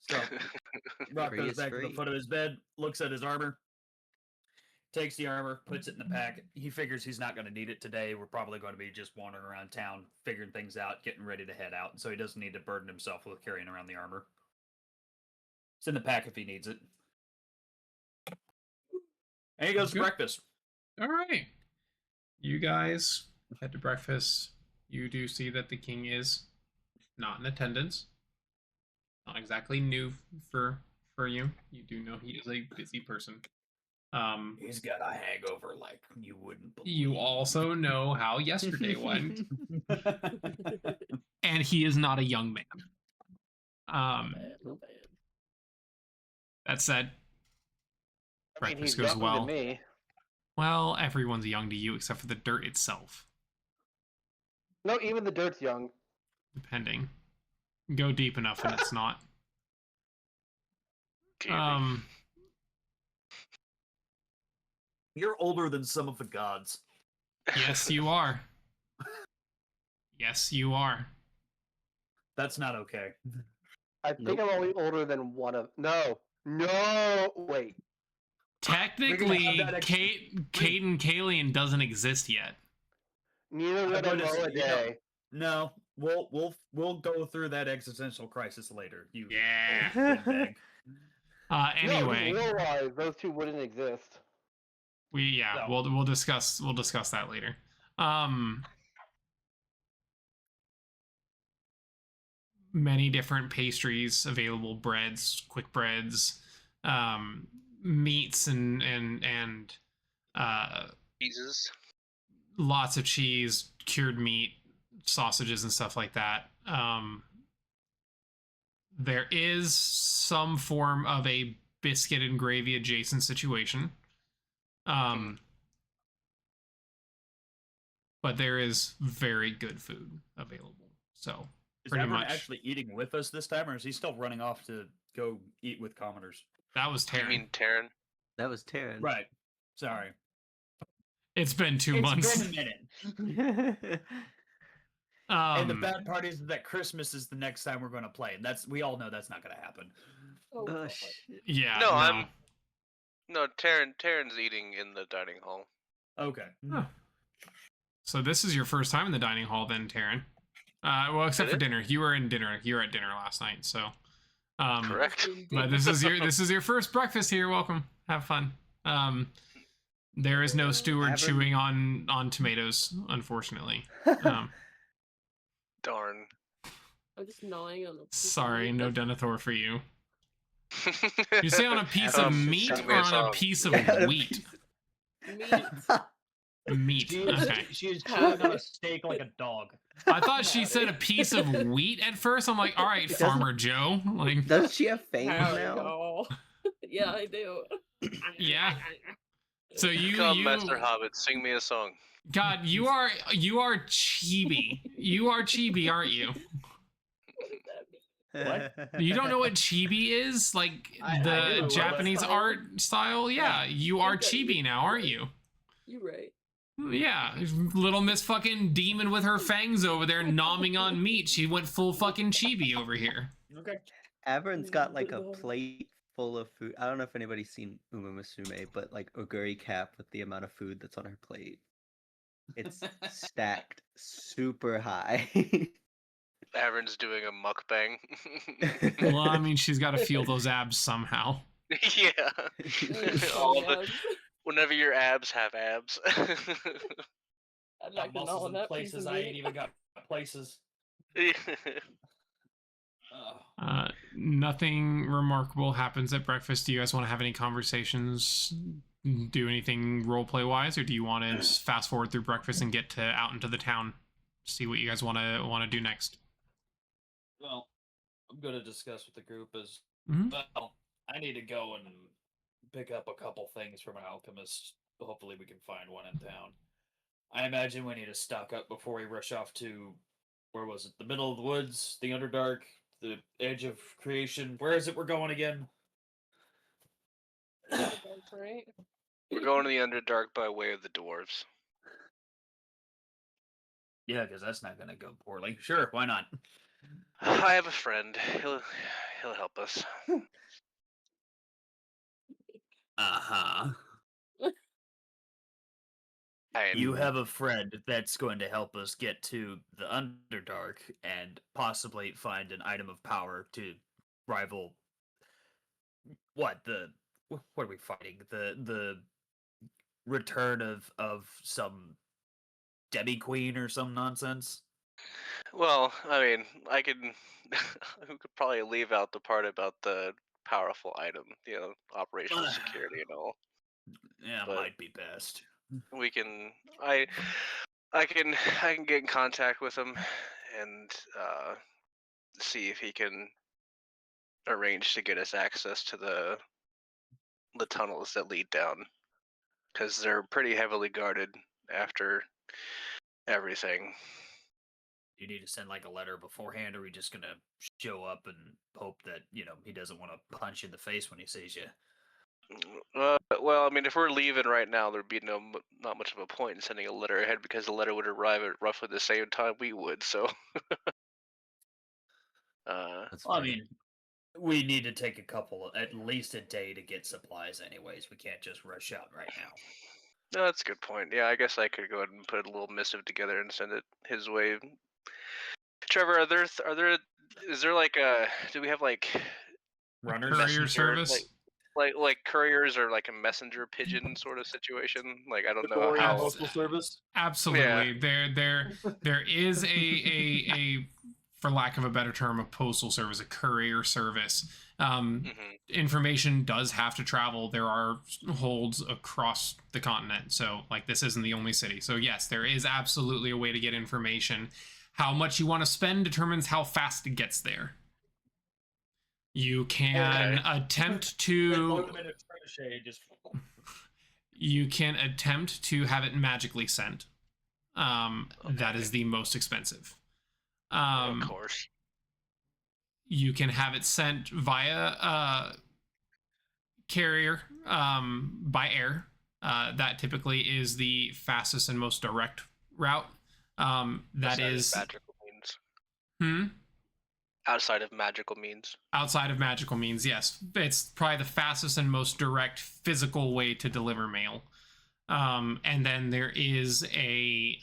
So, Rock Free goes is back to free. the foot of his bed, looks at his armor, takes the armor, puts it in the pack. He figures he's not going to need it today. We're probably going to be just wandering around town, figuring things out, getting ready to head out. So he doesn't need to burden himself with carrying around the armor. It's in the pack if he needs it. And he goes to Good. breakfast. All right. You guys head to breakfast. You do see that the king is not in attendance. Not exactly new for you. You do know he is a busy person. He's got a hangover like you wouldn't believe. You also know how yesterday went. And he is not a young man. Not bad. That said, I mean, he's breakfast goes younger well. than me. Well, everyone's young to you except for the dirt itself. No, even the dirt's young. Depending. Go deep enough and it's not. You're older than some of the gods. Yes, you are. Yes, you are. That's not okay. I think I'm only older than one of. No, wait. Technically, that Kate and Kalian doesn't exist yet. Neither I'm did going to Moa say, Day. No, we'll go through that existential crisis later. You Yeah. old windbag. Anyway, No, realize those two wouldn't exist. we'll discuss that later. many different pastries available, breads, quick breads, meats, and Jesus. lots of cheese, cured meat, sausages, and stuff like that. There is some form of a biscuit and gravy adjacent situation. But there is very good food available. So Is pretty everyone much actually eating with us this time, or is he still running off to go eat with commoners? that was You Taryn. mean Taryn? That was Taryn. Right. Sorry. It's been 2 months. It's been a minute. And the Um, bad part is that Christmas is the next time we're going to play, and we all know that's not going to happen. Oh, God. shit. yeah, No, No, Taryn's eating in the dining hall. Okay. Oh. So this is your first time in the dining hall, then, Taryn. Well, except Is for it? dinner. You were in dinner. You were at dinner last night. So, Correct. but this is your first breakfast here. Welcome. Have fun. There is no steward Avern- chewing on tomatoes, unfortunately. Darn. I'm just gnawing on the. Sorry, no Denethor for you. You say on a piece of Um, meat sing or me a on a song. piece of Yeah, on a wheat? piece Meat. Meat. Okay. She is chewing on a steak like a dog. I thought she said a piece of wheat at first. I'm like, all right, It doesn't- Farmer Joe. Like, Doesn't she have fangs Howdy, now? y'all. Yeah, I do. yeah. So Come, Master Hobbit, sing me a song. God, you are chibi. You are chibi, aren't you? What? You don't know what chibi is? Like I do, the well, Japanese that's- art style? Yeah, you are Okay. chibi now, aren't you? You're right. Yeah, little Miss fucking demon with her fangs over there nomming on meat. She went full fucking chibi over here. Okay. Avern's got like a No. plate full of food. I don't know if anybody's seen Uma Musume, but like Oguri Cap with the amount of food that's on her plate. It's stacked super high. Avern's doing a mukbang. Well, I mean, she's got to feel those abs somehow. Yeah. All Yeah, the, whenever your abs have abs. I'd Got like to know muscles on in that piece places of I ain't meat. even got places. Nothing remarkable happens at breakfast. Do you guys want to have any conversations? Do anything roleplay wise, or do you want to fast forward through breakfast and get to out into the town? See what you guys want to do next. Well, I'm going to discuss with the group as Mhm. well. I need to go and pick up a couple things from an alchemist. Hopefully, we can find one in town. I imagine we need to stock up before we rush off to, where was it? The middle of the woods, the Underdark, the edge of creation. Where is it we're going again? Right? We're going to the Underdark by way of the dwarves. Yeah, because that's not going to go poorly. Sure, why not? I have a friend. He'll help us. Uh-huh. And You have a friend that's going to help us get to the Underdark and possibly find an item of power to rival what are we fighting? The return of some demi queen or some nonsense? well, I mean, I could probably leave out the part about the powerful item, operational security and all. Yeah, But- might be best. We can I can get in contact with him and see if he can arrange to get us access to the tunnels that lead down, because they're pretty heavily guarded after everything. You need to send like a letter beforehand, or are we just gonna show up and hope that he doesn't want to punch you in the face when he sees you? Well, I mean, if we're leaving right now, there'd be not much of a point in sending a letter ahead, because the letter would arrive at roughly the same time we would. So, That's Well, I fair. mean, we need to take at least a day to get supplies. Anyways, we can't just rush out right now. no, that's a good point. Yeah, I guess I could go ahead and put a little missive together and send it his way. Trevor, is there like do we have like Runners. Courier messenger, service. like couriers or like a messenger pigeon sort of situation? Like, I don't know Courier how. postal service. Absolutely. There is a for lack of a better term, a postal service, a courier service. Mm-hmm. Information does have to travel. There are holds across the continent, so like this isn't the only city. So yes, there is absolutely a way to get information. How much you want to spend determines how fast it gets there. You can attempt to you can attempt to have it magically sent. That is the most expensive. Of course. You can have it sent via carrier by air. That typically is the fastest and most direct route. That is magical means. Hmm? Outside of magical means. Outside of magical means, yes. It's probably the fastest and most direct physical way to deliver mail. And then there is a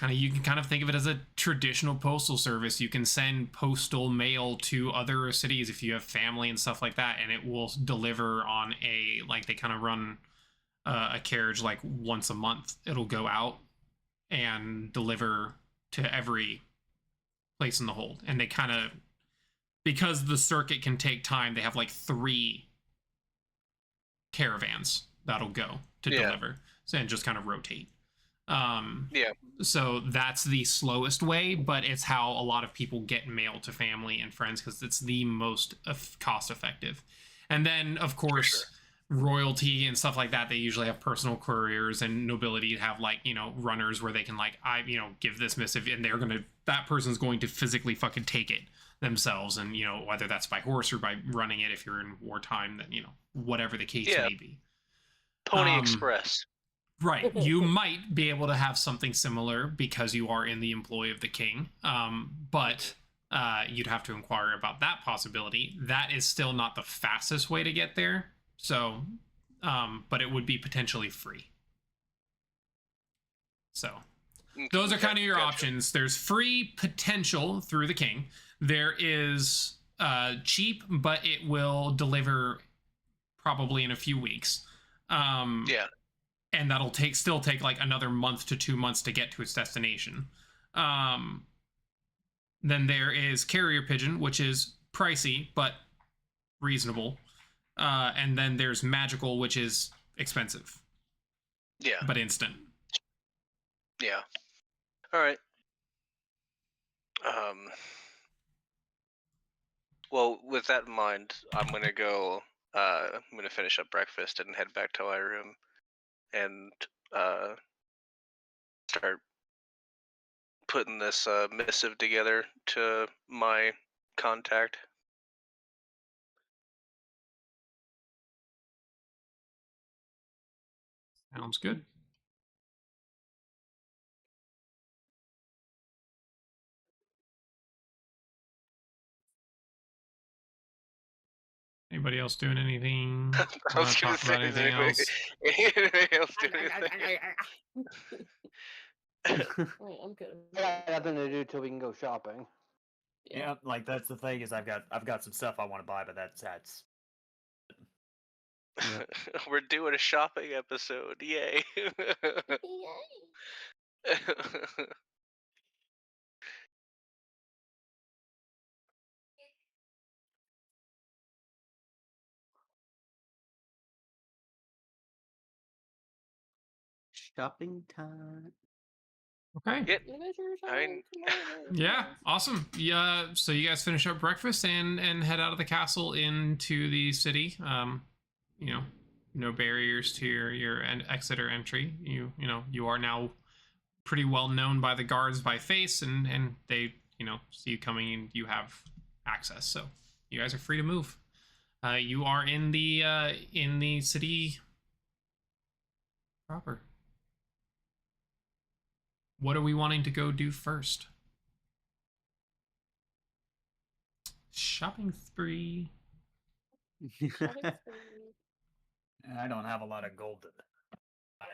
you can kind of think of it as a traditional postal service. You can send postal mail to other cities if you have family and stuff like that, and it will deliver on they kind of run a carriage like once a month. It'll go out and deliver to every place in the hold, and they kind of, because the circuit can take time, they have like 3 caravans that'll go to deliver, and just kind of rotate. So that's the slowest way, but it's how a lot of people get mail to family and friends because it's the most cost effective. And then of course royalty and stuff like that, they usually have personal couriers, and nobility have runners where they can give this missive, and that person's going to physically fucking take it themselves, and whether that's by horse or by running it if you're in wartime, then whatever the case may be. Pony Express. Right. You might be able to have something similar because you are in the employ of the king. But you'd have to inquire about that possibility. That is still not the fastest way to get there. So, but it would be potentially free. So, those are kind of your options. There's free potential through the king. There is cheap, but it will deliver probably in a few weeks. And that'll still take like another month to 2 months to get to its destination. Then there is carrier pigeon, which is pricey but reasonable. And then there's magical, which is expensive. Yeah. But instant. Yeah. All right. Well, with that in mind, I'm gonna go. I'm gonna finish up breakfast and head back to my room, and start putting this missive together to my contact. Sounds good. Anybody else doing anything? I was gonna Talk say, about anything else? anybody else doing anything? Right, I'm good. I got nothing to do till we can go shopping. Yeah, like that's the thing is I've got some stuff I want to buy, but that's We're doing a shopping episode. Yay. Shopping time. Okay. Yep. I Yeah, awesome. Yeah, so you guys finish up breakfast and head out of the castle into the city. No barriers to your exit or entry. You are now pretty well known by the guards by face, and they see you coming and you have access. So you guys are free to move. You are in the city proper. What are we wanting to go do first? Shopping spree. I don't have a lot of gold to buy,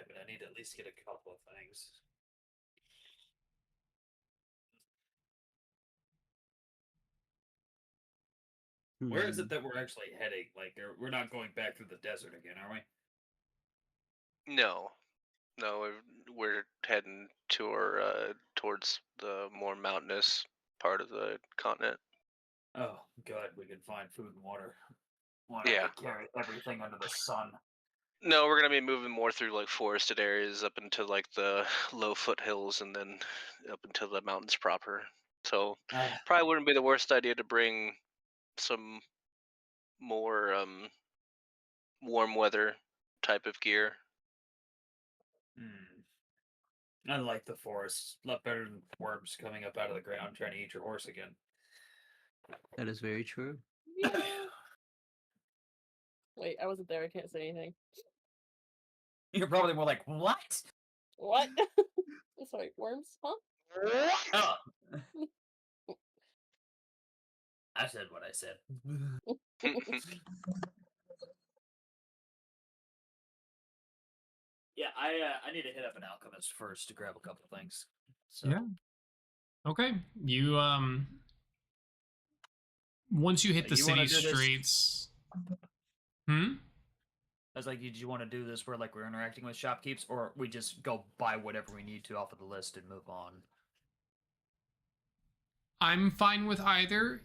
but I need to at least get a couple of things. Where is it that we're actually heading? Like, we're not going back through the desert again, are we? No. No, we're heading towards the more mountainous part of the continent. Oh, good. We can find food and water. Why Yeah. don't we carry everything under the sun? No, we're gonna be moving more through like forested areas up into like the low foothills and then up into the mountains proper. So Ah, probably wouldn't be the worst idea to bring some more warm weather type of gear. I like the forest. A lot better than worms coming up out of the ground trying to eat your horse again. That is very true. Yeah. Wait, I wasn't there. I can't say anything. You're probably more like, what? What? I'm sorry, worms? Huh? Oh. I said what I said. Yeah, I need to hit up an alchemist first to grab a couple things. So Yeah. Okay. You once you hit the You wanna city do this? streets. Hmm? I was like, did you want to do this where like we're interacting with shopkeepers, or we just go buy whatever we need to off of the list and move on? I'm fine with either.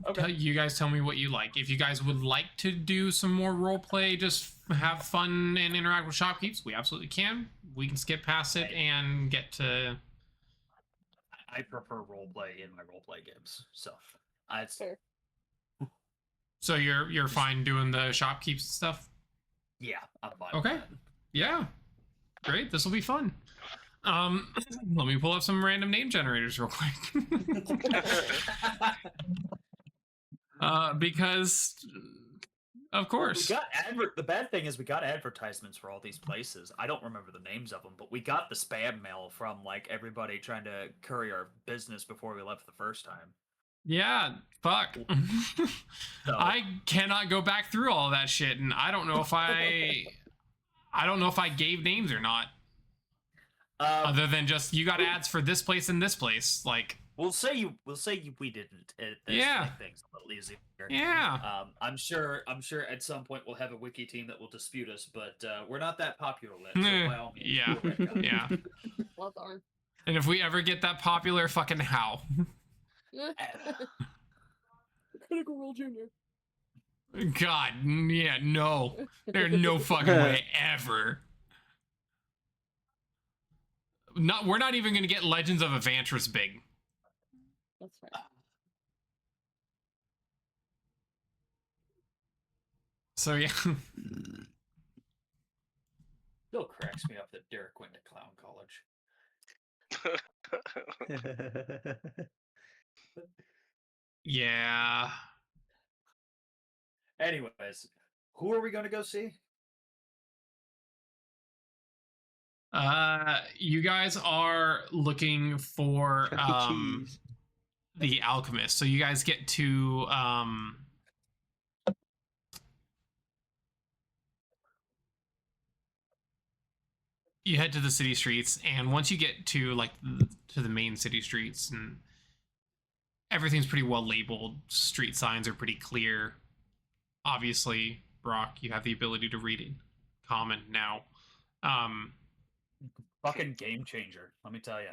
Okay. You guys tell me what you like. If you guys would like to do some more role play, just have fun and interact with shopkeepers, we absolutely can. We can skip past it Right. and get to. I prefer roleplay in my roleplay games, so I Fair. So you're fine doing the shopkeepers stuff. yeah, I'm fine. Okay. With Yeah. Great. This will be fun. Let me pull up some random name generators real quick. that. Because of course. We got the bad thing is we got advertisements for all these places. I don't remember the names of them, but we got the spam mail from like everybody trying to curry our business before we left the first time. Yeah, fuck. So, I cannot go back through all that shit, and I don't know if I gave names or not. Other than just you got ads for this place and this place, like. we'll say we didn't. This Yeah. make things a little easier. Yeah. I'm sure at some point we'll have a wiki team that will dispute us, but we're not that popular yet. So by all means, Yeah. we'll retcon. Yeah. Well darn. And if we ever get that popular, fucking how? Critical Role Junior. God, yeah, no. There's no fucking way ever. We're not even gonna get Legends of Evantris big. That's right. So yeah. Still cracks me up that Derek went to clown college. Yeah. Anyways, who are we going to go see? You guys are looking for Jeez. the alchemist. So you guys get to you head to the city streets, and once you get to like to the main city streets, and everything's pretty well labeled, street signs are pretty clear. Obviously, Brock, you have the ability to read it common now. Fucking game changer, let me tell you.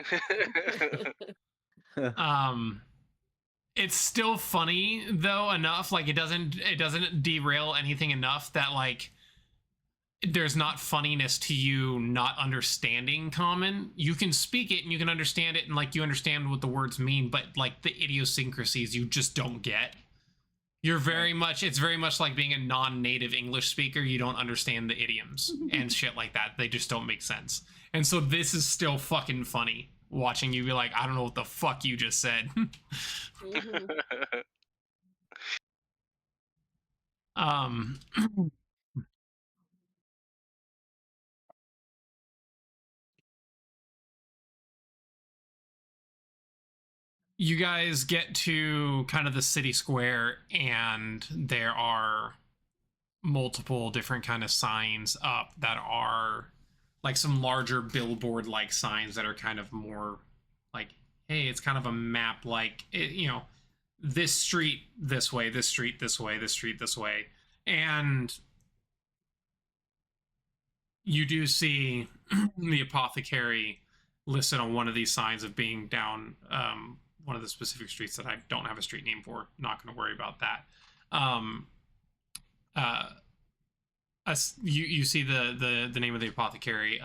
It's still funny though enough, like it doesn't derail anything enough that like there's not funniness to you not understanding common. You can speak it and you can understand it, and like you understand what the words mean, but like the idiosyncrasies you just don't get. You're very much, it's very much like being a non-native English speaker. You don't understand the idioms and shit like that. They just don't make sense. And so this is still fucking funny watching you be like, I don't know what the fuck you just said. You guys get to kind of the city square, and there are multiple different kind of signs up that are like some larger billboard like signs that are kind of more like, hey, it's kind of a map, like this street this way, this street this way, this street this way. And you do see the apothecary listed on one of these signs of being down one of the specific streets that I don't have a street name for. Not going to worry about that. You see the name of the apothecary,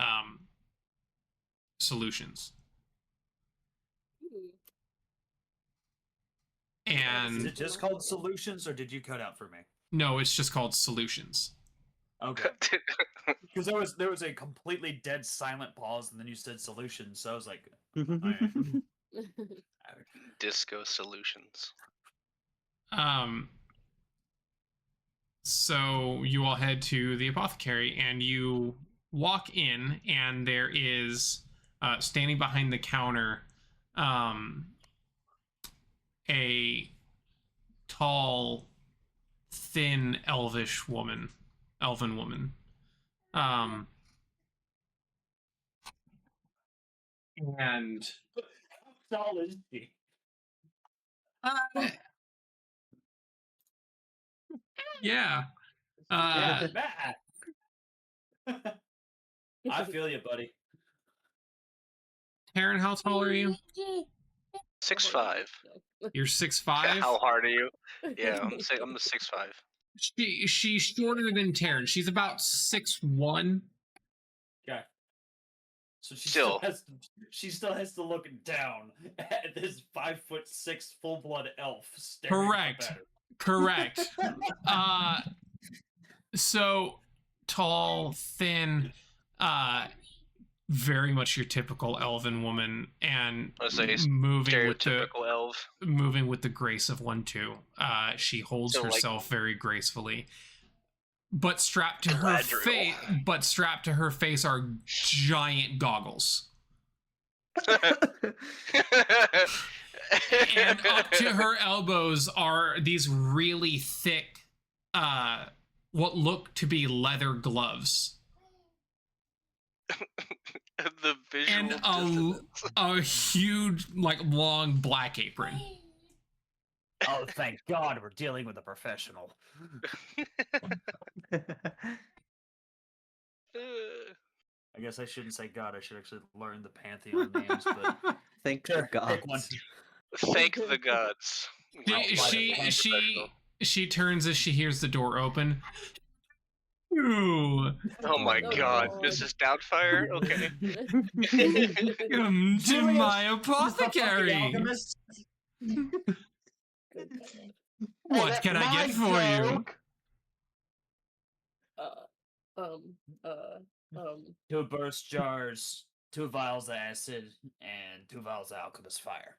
Solutions. Ooh. And Is it just called Solutions, or did you cut out for me? no, it's just called Solutions. Okay. Because there was a completely dead silent pause, and then you said Solutions, so I was like, alright. Disco Solutions. So you all head to the apothecary and you walk in, and there is standing behind the counter a tall, thin, elven woman. And How tall is she? yeah. Matt. I feel you, buddy. Taryn, how tall are you? 6'5". You're 6'5". How hard are you? Yeah, I'm a 6'5". She's shorter than Taryn. She's about 6'1". Okay. So Still. she still has to look down at this 5'6" full-blood elf staring Correct. up at her. Correct. So tall, thin, very much your typical elven woman, and I was like, moving with the stereotypical elf. moving with the grace of one too. She holds So, like- herself very gracefully. But strapped to her Galadriel. face are giant goggles. And up to her elbows are these really thick what look to be leather gloves. The visual And dissonance. a huge, like, long black apron. Oh, thank God we're dealing with a professional. I guess I shouldn't say God. I should actually learn the pantheon names. But Thank sure, God. pick one. Thank the gods. She turns as she hears the door open. Ooh, Oh my Oh, God, God. Mrs. Doubtfire. Okay. come to my apothecary. Alchemist? Good God. What can I get for you? you? 2 burst jars, 2 vials of acid, and 2 vials of alchemist fire.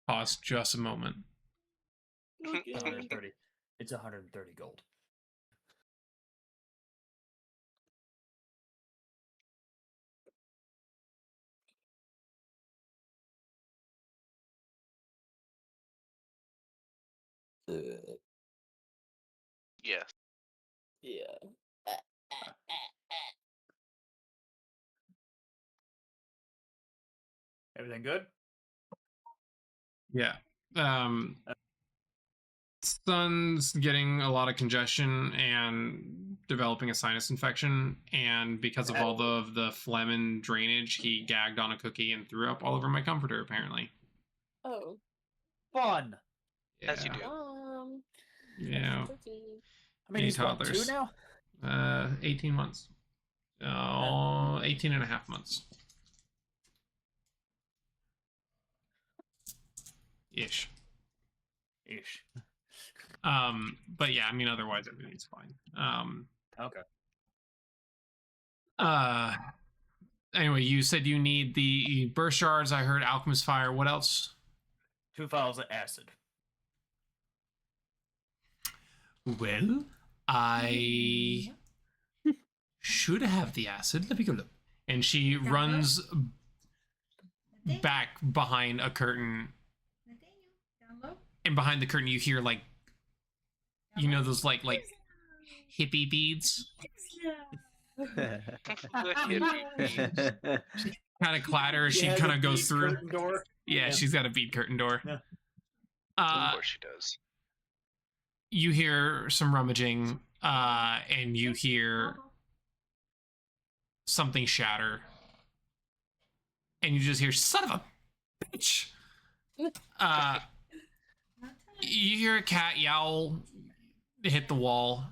Pause just a moment. 130. It's 130 gold. Yes. Yeah. Everything good? Yeah. Son's getting a lot of congestion and developing a sinus infection, and because of all the phlegm and drainage, he gagged on a cookie and threw up all over my comforter, apparently. Oh. Fun! As you do. Yeah. I mean, Hey, he's what, 2 toddlers. now? 18 months. 18 and a half months. Ish. Ish. But yeah, I mean, otherwise everything's fine. Okay. Anyway, you said you need the burst shards. I heard alchemist fire. What else? 2 vials of acid. Well, I should have the acid. Let me go look. And she runs back behind a curtain. And behind the curtain, you hear, like, you know, those like hippie beads The hippie. kind of clatter as she has kind a of goes bead through. curtain door. Yeah, Yeah. she's got a bead curtain door. Yeah. Of course she does. You hear some rummaging, and you hear something shatter, and you just hear "son of a bitch." You hear a cat yowl hit the wall.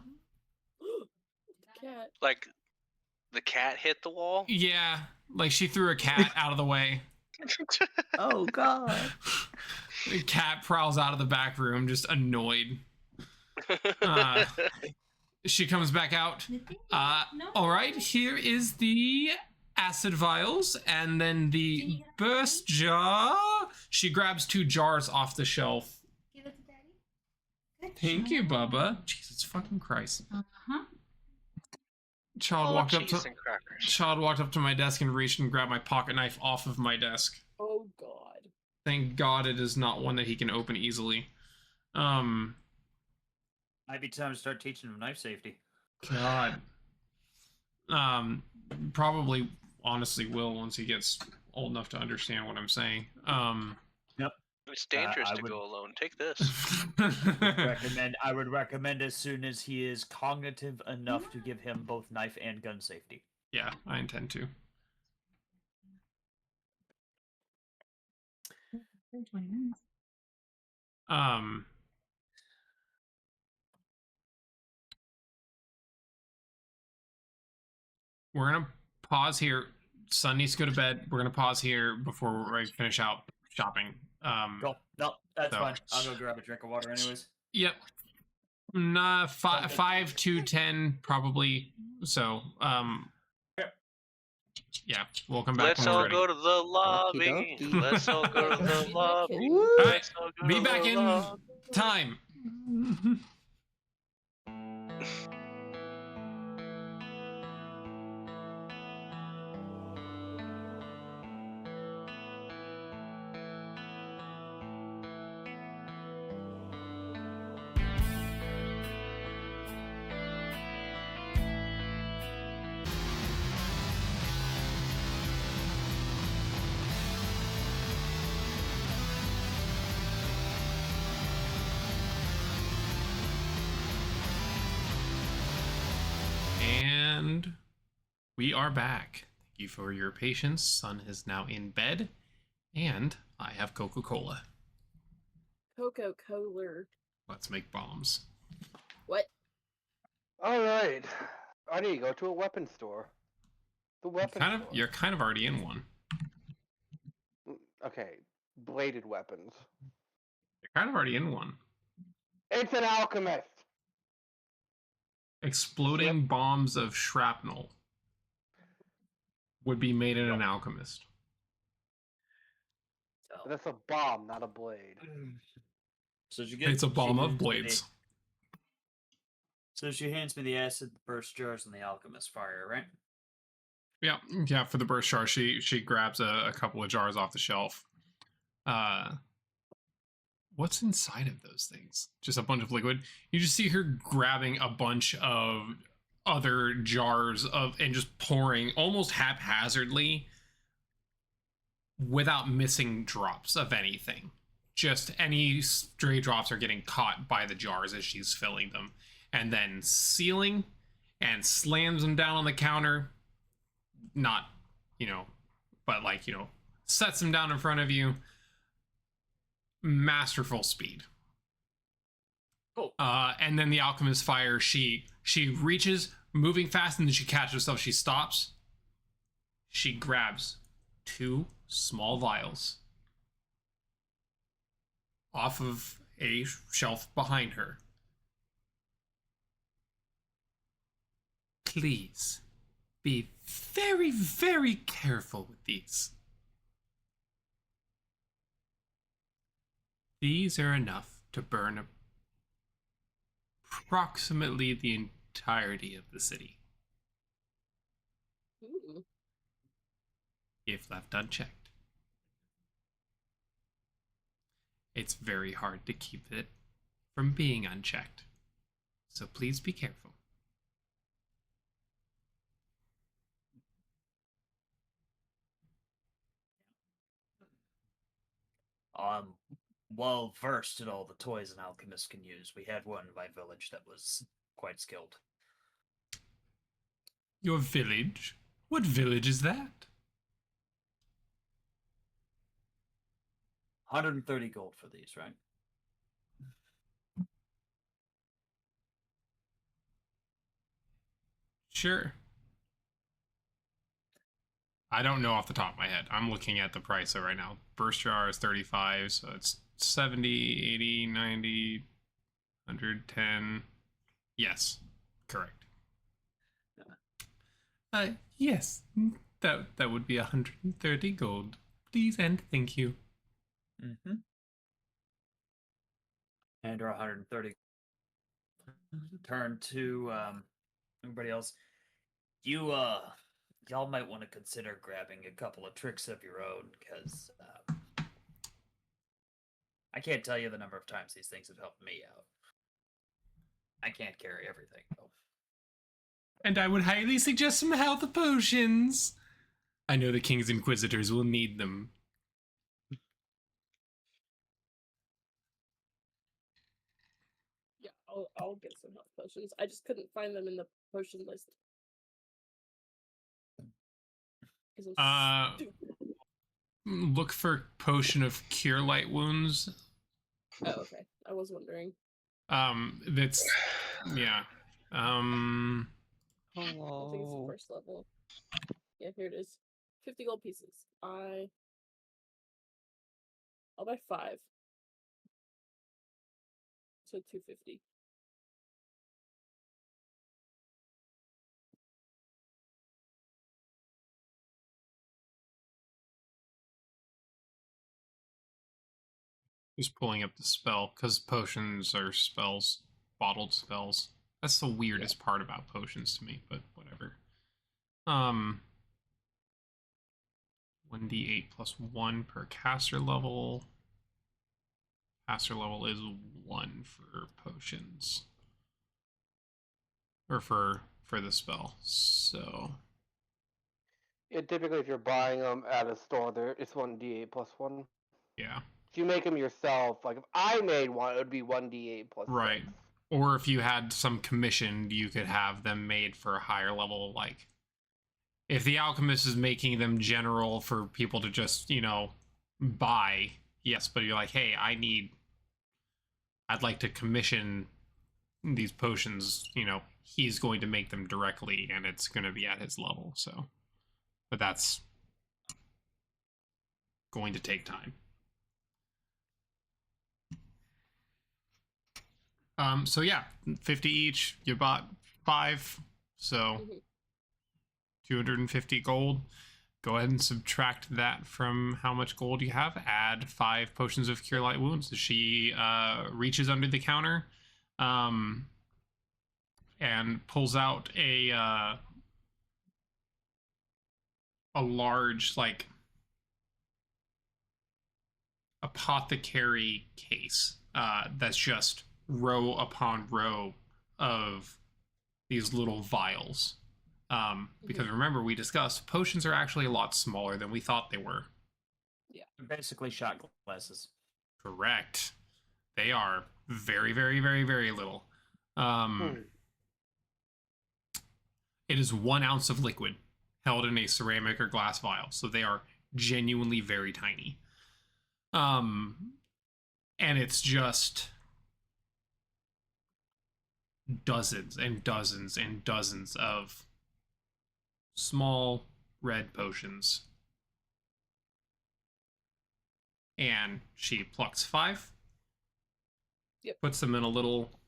Cat. Like the cat hit the wall. Yeah, like she threw a cat out of the way. Oh God. The cat prowls out of the back room, just annoyed. She comes back out. All right, here is the acid vials, and then the burst jar. She grabs 2 jars off the shelf. Give it to Daddy. Good Thank you, job. Bubba. Jesus fucking Christ. Uh-huh. Child Oh, walked up cheese to and crackers. Child walked up to my desk and reached and grabbed my pocket knife off of my desk. Oh God. Thank God it is not one that he can open easily. Might be time to start teaching him knife safety. God. Probably honestly will once he gets old enough to understand what I'm saying. It's dangerous I to would- go alone. Take this. I would recommend as soon as he is cognitive enough to give him both knife and gun safety. Yeah, I intend to. 20 minutes. We're gonna pause here. Son needs to go to bed. We're gonna pause here before we finish out shopping. Cool. No, that's So- fine. I'll go grab a drink of water anyways. Yep. Nah, 5 to 10 probably. So, yeah, we'll come back Let's when we're all ready. go to the lobby. Dokey. Let's all go to the lobby. All right, Let's all go be to back the in lobby. time. And we are back. Thank you for your patience. Son is now in bed, and I have Coca-Cola. Coca-Cola. Let's make bombs. What? All right. I need to go to a weapon store. The weapon store. You're kind of already in one. Okay, bladed weapons. You're kind of already in one. It's an alchemist. Exploding bombs of shrapnel would be made in an alchemist. So, That's a bomb, not a blade. so she gets, It's a bomb she of hands me blades. So she hands me the acid burst jars and the alchemist fire, right? Yeah. For the burst jar, she grabs a couple of jars off the shelf. What's inside of those things? Just a bunch of liquid. You just see her grabbing a bunch of other jars and just pouring almost haphazardly without missing drops of anything. Just any stray drops are getting caught by the jars as she's filling them, and then sealing and slams them down on the counter. Not, but sets them down in front of you. Masterful speed. Cool. And then the alchemist fire, she reaches, moving fast, and then she catches herself. She stops. She grabs 2 small vials off of a shelf behind her. Please be very, very careful with these. These are enough to burn approximately the entirety of the city, Ooh. if left unchecked. It's very hard to keep it from being unchecked, so please be careful. Well versed in all the toys an alchemist can use. We had one in my village that was quite skilled. Your village? What village is that? 130 gold for these, right? Sure. I don't know off the top of my head. I'm looking at the price right now. Burst jar is 35, so it's 70, 80, 90, 110. Yes, correct. Yes, that would be 130 gold. Please and thank you. Mm-hmm. And our 130. Turn to everybody else. Y'all might want to consider grabbing a couple of tricks of your own, because I can't tell you the number of times these things have helped me out. I can't carry everything, though. And I would highly suggest some health potions. I know the King's Inquisitors will need them. Yeah, I'll get some health potions. I just couldn't find them in the potion list. 'Cause I'm stupid. Look for potion of cure light wounds. Oh, okay. I was wondering. That's yeah. I think it's Hello. first level. Yeah, here it is. 50 gold pieces. I'll buy 5. So 250. Just pulling up the spell because potions are spells, bottled spells. That's the weirdest part about potions to me, but whatever. 1d8 plus 1 per caster level. Caster level is 1 for potions. Or for the spell. So Yeah, typically, if you're buying them at a store, it's 1d8 plus 1. yeah. If you make them yourself, like if I made one, it would be 1d8 plus Right. 6. Or if you had some commissioned, you could have them made for a higher level. Like, if the alchemist is making them general for people to just, buy, yes, but you're like, hey, I'd like to commission these potions, he's going to make them directly and it's going to be at his level. So, but that's going to take time. So yeah, 50 each. You bought 5, so 250 gold. Go ahead and subtract that from how much gold you have. Add 5 potions of cure light wounds. She reaches under the counter, and pulls out a large apothecary case that's just row upon row of these little vials. Because remember, we discussed potions are actually a lot smaller than we thought they were. Yeah. Basically shot glasses. Correct. They are very, very, very, very little. It is 1 ounce of liquid held in a ceramic or glass vial, so they are genuinely very tiny. And it's just dozens and dozens and dozens of small red potions. And she plucks 5. Yep. Puts them in a little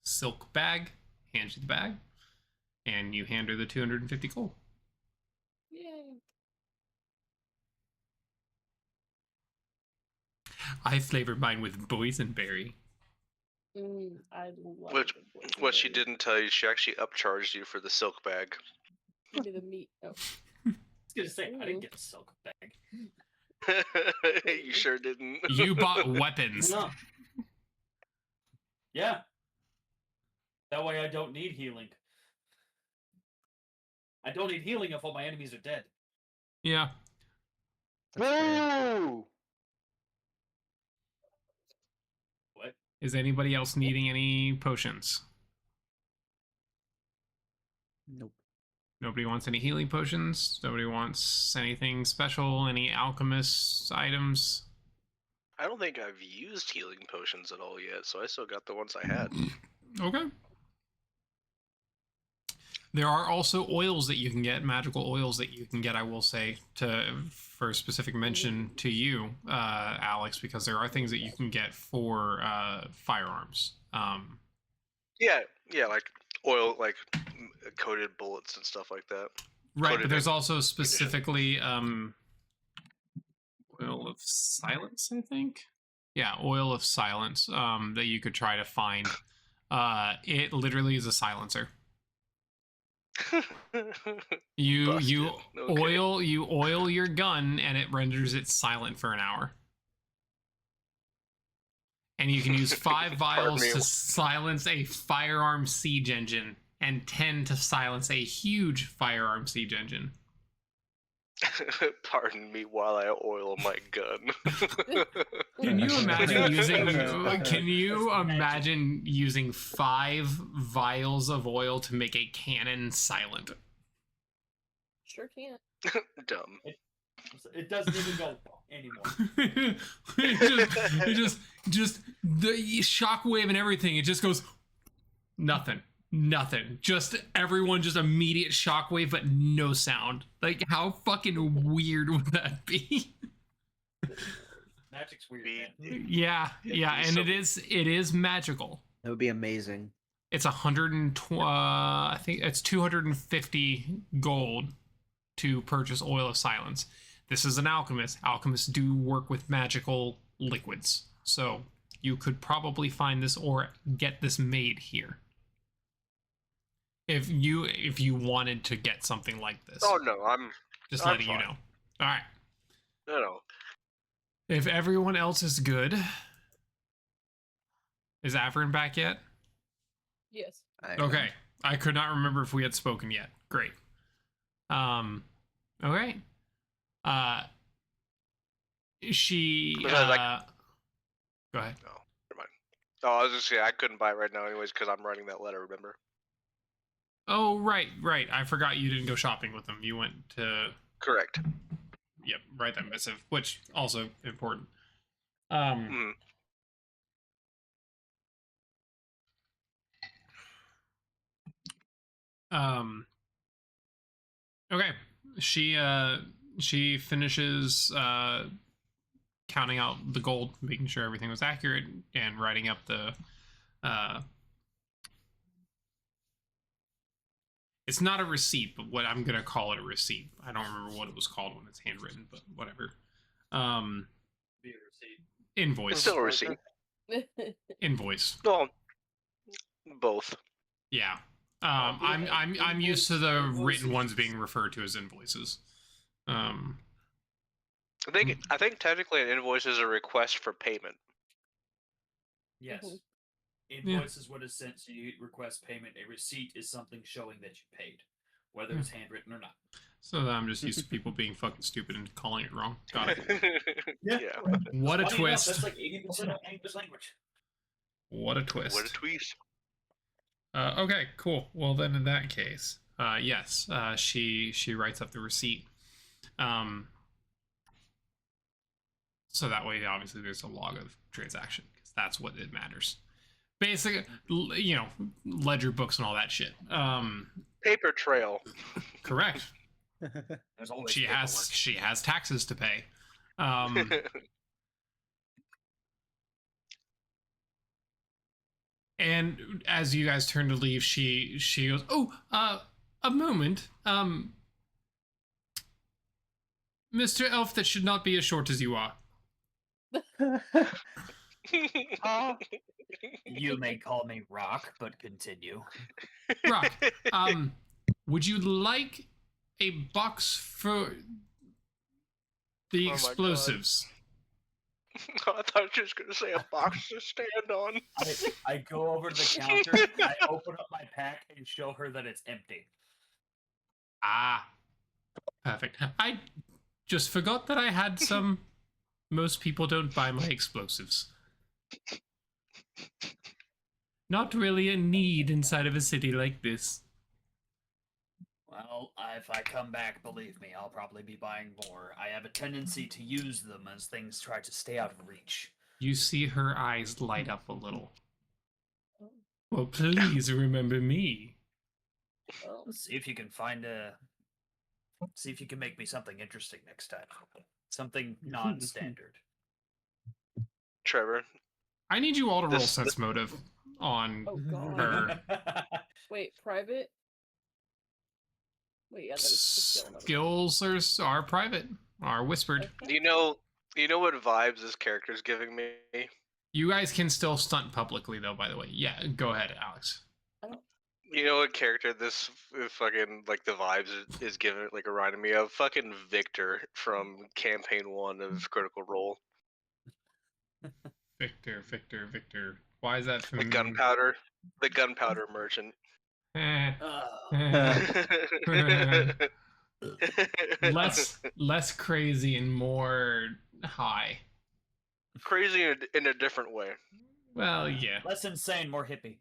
silk bag, hands you the bag, and you hand her the 250 gold. Yay. I flavored mine with boysenberry. I love Which, the boysenberry. what she didn't tell you, she actually upcharged you for the silk bag. Give me the meat. Oh. I was gonna say, I didn't get a silk bag. You sure didn't. You bought weapons. No. Yeah. That way I don't need healing. I don't need healing if all my enemies are dead. Yeah. Boo! What? Is anybody else needing any potions? Nope. Nobody wants any healing potions. Nobody wants anything special. Any alchemist items. I don't think I've used healing potions at all yet, so I still got the ones I had. Okay. There are also oils that you can get, magical oils that you can get, I will say, for specific mention to you, Alex, because there are things that you can get for firearms. Yeah, like oil, like coated bullets and stuff like that. Right, Coated but there's in also specifically oil of silence, I think. Yeah, oil of silence that you could try to find. It literally is a silencer. You Busted. Okay. oil your gun and it renders it silent for an hour. And you can use 5 vials me. to silence a firearm siege engine and 10 to silence a huge firearm siege engine. Pardon me while I oil my gun. Can you imagine using 5 vials of oil to make a cannon silent? Sure can't. Dumb. It doesn't even go anymore. it just the shockwave and everything. It just goes nothing. Just everyone just immediate shockwave, but no sound. Like how fucking weird would that be? Magic's weird, man. Yeah, and it is magical. That would be amazing. It's 120. I think it's 250 gold to purchase oil of silence. This is an alchemist. Alchemists do work with magical liquids, so you could probably find this or get this made here. If you wanted to get something like this. Oh no, I'm letting fine. you know. All right. No. If everyone else is good, is Averin back yet? Yes. Okay. I could not remember if we had spoken yet. Great. Okay. She Go ahead. Go ahead. No, never mind. Oh, I was just saying I couldn't buy it right now anyways because I'm writing that letter, remember? Oh, right. I forgot you didn't go shopping with them. You went to... Correct. Yep, write that missive, which also important. Okay. She finishes counting out the gold, making sure everything was accurate, and writing up the it's not a receipt, but what I'm gonna call it a receipt. I don't remember what it was called when it's handwritten, but whatever. Be a receipt. Invoice. It's still a receipt. Invoice. Well, both. Yeah. I'm used to the written ones being referred to as invoices. I think technically an invoice is a request for payment. Yes. Mhm. Invoice is what is sent, so you request payment. A receipt is something showing that you paid, whether it's handwritten or not. So I'm just used to people being fucking stupid and calling it wrong. Got it. Yeah. What a Funny enough, twist. that's like 80% of English language. What a twist. What a twist. Okay, cool. Well, then in that case, yes, she writes up the receipt. So that way, obviously, there's a log of transaction because that's what it matters. Basically, ledger books and all that shit. Paper trail. Correct. There's always She has taxes to pay. And as you guys turn to leave, she goes, "Oh, a moment, Mr. Elf, that should not be as short as you are. You may call me Rock, but continue. Rock, would you like a box for the Oh my God. explosives?" I thought you were just going to say a box to stand on. I go over to the counter, I open up my pack, and show her that it's empty. Ah, perfect. I just forgot that I had some. Most people don't buy my explosives. Not really a need inside of a city like this. Well, if I come back, believe me, I'll probably be buying more. I have a tendency to use them as things try to stay out of reach. You see her eyes light up a little. Oh, Well, please remember me. well, See if you can find a. See if you can make me something interesting next time. Something non-standard. Trevor, I need you all to roll This- sense motive on oh god. her. Wait, private? Wait, yeah, that is the skill. never mind. Skills are private, are whispered. Okay. you know what vibes this character's giving me? You guys can still stunt publicly, though, by the way. Yeah, go ahead, Alex. I don't. You know what character this fucking like the vibes is giving like reminding me of? Fucking Victor from campaign 1 of Critical Role. Victor. Why is that The familiar? gunpowder merchant. Eh, less crazy and more high. Crazy in a different way. Well, yeah. Less insane, more hippie.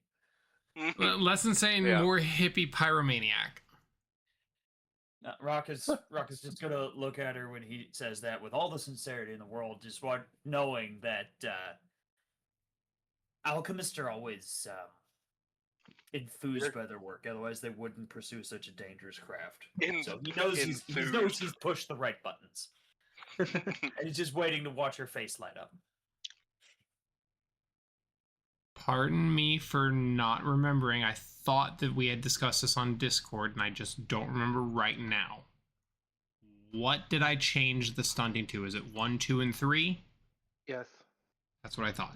Less insane, Yeah. more hippie pyromaniac. Rock is just gonna look at her when he says that with all the sincerity in the world, just knowing that alchemists are always enthused by their work. Otherwise, they wouldn't pursue such a dangerous craft. So he knows he's pushed the right buttons, and he's just waiting to watch her face light up. Pardon me for not remembering. I thought that we had discussed this on Discord, and I just don't remember right now. What did I change the stunting to? Is it 1, 2, and 3? Yes. That's what I thought.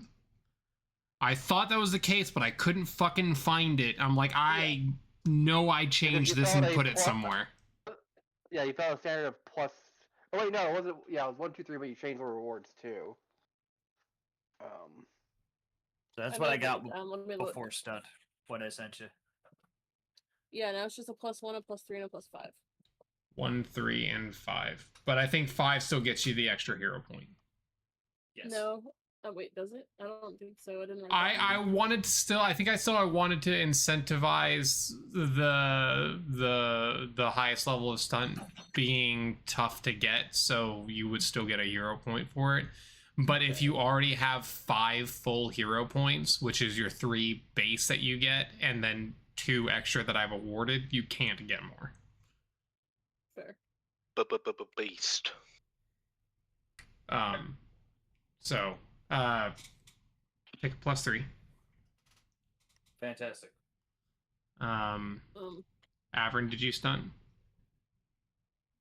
I thought that was the case, but I couldn't fucking find it. I'm like, I know I changed this and put it somewhere. Yeah, you found a standard of plus. Oh wait, no, it wasn't. Yeah, it was 1, 2, 3, but you changed the rewards too. So that's I what I know, got but, let me look. before stunt. What I sent you. Yeah, now it's just a +1, a +3, and a +5. 1, 3, and 5. But I think 5 still gets you the extra hero point. Yes. No. Oh wait, does it? I don't think so. I didn't. write that I down. wanted to still. I think I wanted to incentivize the highest level of stunt being tough to get, so you would still get a hero point for it. But if you already have 5 full hero points, which is your 3 base that you get, and then 2 extra that I've awarded, you can't get more. Fair. Beast. So take a +3. Fantastic. Avern, did you stunt?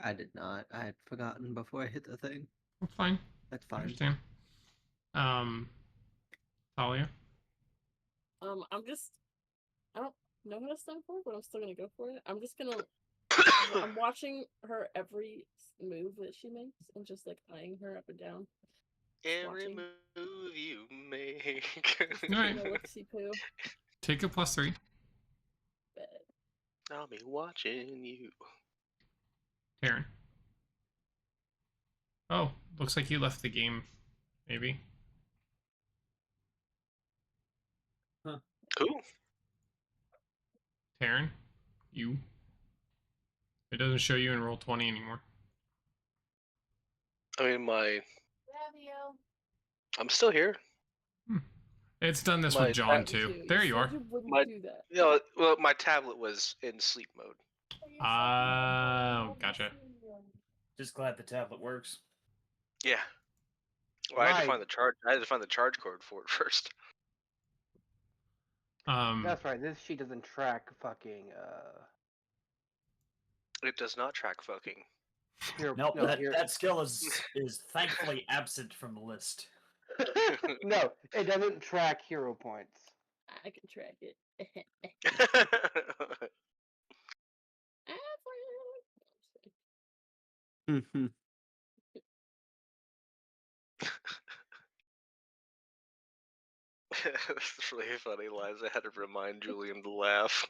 I did not. I had forgotten before I hit the thing. That's fine. That's I fine. understand. Talia? I'm just. I don't know how to stun for it, but I'm still gonna go for it. I'm just gonna. I'm watching her every move that she makes and just like eyeing her up and down. Every watching. move you make. Alright. Look-see poo. Take a +3. Bet. I'll be watching you. Karen. Oh, looks like you left the game. Maybe. Cool. Taryn, you. It doesn't show you in Roll20 anymore. I mean, I'm still here. It's done this My with John tab- too. There you said are. You wouldn't My- do that. No, well, my tablet was in sleep mode. Oh, gotcha. Just glad the tablet works. Yeah. Well, I had to Right. find the charge. I had to find the charge cord for it first. That's right. This sheet doesn't track fucking. It does not track fucking. Hero, Nope, no, that skill is thankfully absent from the list. no, it doesn't track hero points. I can track it. That's really funny, Liza. I had to remind Julian to laugh.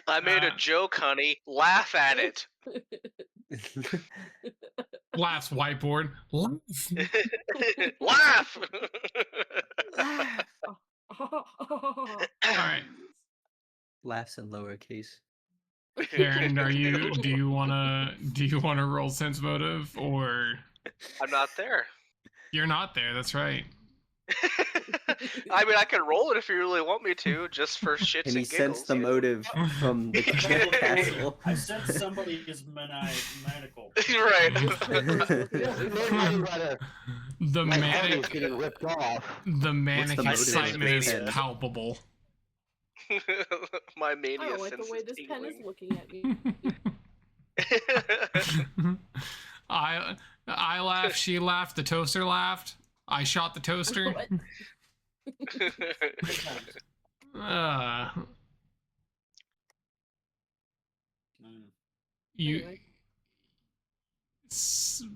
I made a joke, honey. Laugh at it. Laughs whiteboard. Laugh. Laugh. All right. Laughs in lowercase. Karen, do you wanna roll sense motive, or I'm not there. you're not there? That's right. I mean, I can roll it if you really want me to, just for shits And he and sensed giggles. the motive from the castle. I sense somebody is maniacal. Right. Maybe by The my head manic is getting ripped off. the manic the motive? excitement is Mania. palpable. My I mania don't like the sense way is this pen is tingling. looking at me. I laughed, she laughed, the toaster laughed. I shot the toaster. What? Uh, you Anyway.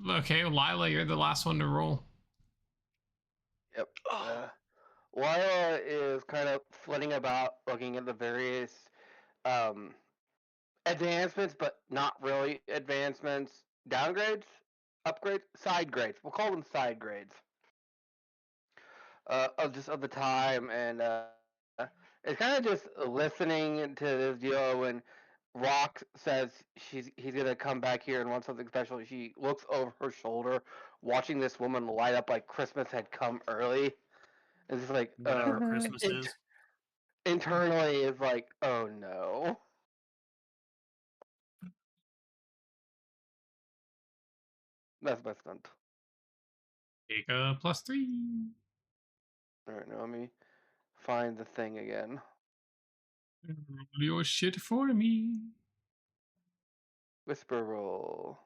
okay, Lila, you're the last one to roll. Yep. Oh. Lila is kind of flitting about, looking at the various advancements, but not really advancements. Downgrades, upgrades, side grades. We'll call them side grades. Of the time, and it's kind of just listening to this deal when Rock says he's gonna come back here and want something special. She looks over her shoulder, watching this woman light up like Christmas had come early. It's just like Whatever Christmas is. internally is like, oh no. That's my stunt. Take a +3. Alright, now let me find the thing again. Roll your shit for me. Whisper roll.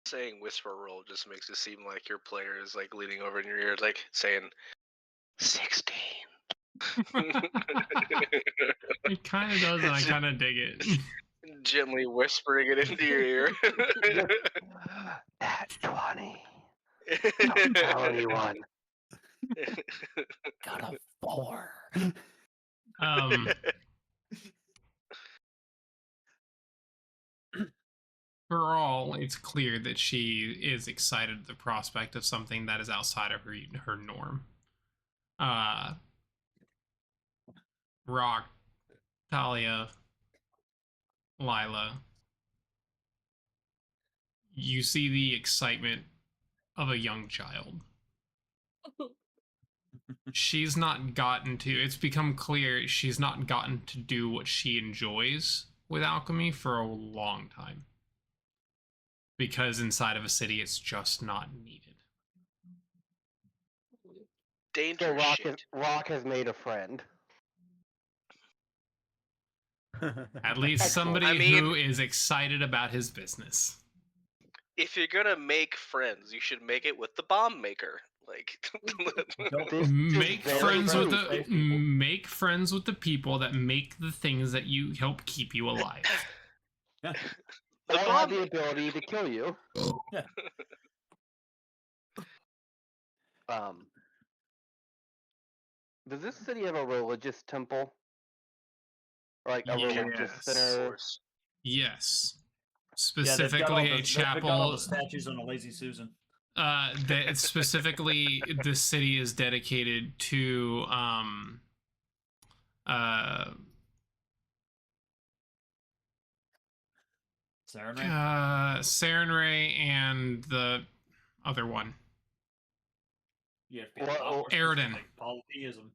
Saying whisper roll just makes it seem like your player is like leaning over in your ear, like saying 16. It kind of does, and I kind of dig it. Gently whispering it into your ear. That 20. Don't tell anyone. Got a 4. For all, it's clear that she is excited at the prospect of something that is outside of her norm. Rock, Talia, Lila, you see the excitement of a young child. She's not gotten to, it's become clear she's not gotten to do what she enjoys with alchemy for a long time. Because inside of a city, it's just not needed. So Dangerous shit. Rock has made a friend. At least Excellent. somebody I mean- who is excited about his business. If you're gonna make friends, you should make it with the bomb maker. Like, This Make is very friends with true. the make friends with the people that make the things that you help keep you alive. the Or have bomb the maker. ability to kill you. Yeah. Does this city have a religious temple? Or like a religious Yes. center? Course. Yes. Yeah, they've got all Specifically a the, they've got all chapel. the statues on a Lazy Susan. That specifically the city is dedicated to Sarenrae? Sarenrae and the other one. You have to be Well, a lot more Aridin. specific. Polytheism.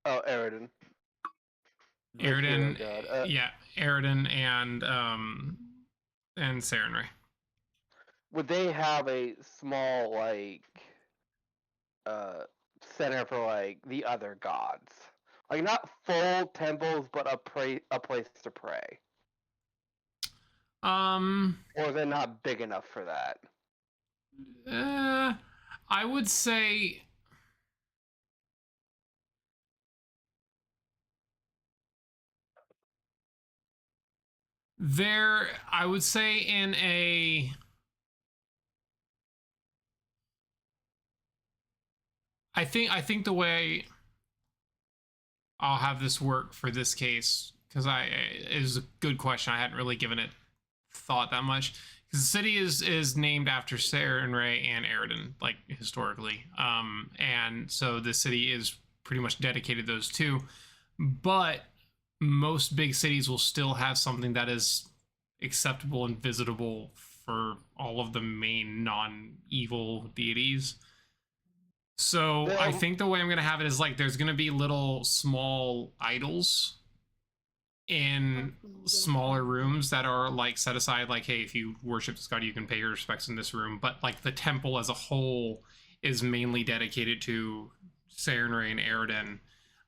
Oh, Aridin. Aridin, God. yeah, Aridin and Sarenrae. Would they have a small like center for like the other gods? Like not full temples, but a place to pray. Or is it not big enough for that? I would say I would say in a I think the way I'll have this work for this case, because it was a good question. I hadn't really given it thought that much. Because the city is named after Sarenrae and Eridan, like historically. And so the city is pretty much dedicated to those two. But most big cities will still have something that is acceptable and visitable for all of the main non-evil deities. So I think the way I'm gonna have it is like there's gonna be little small idols in smaller rooms that are like set aside, like, hey, if you worship this god, you can pay your respects in this room. But like the temple as a whole is mainly dedicated to Sarenrae and Eridan.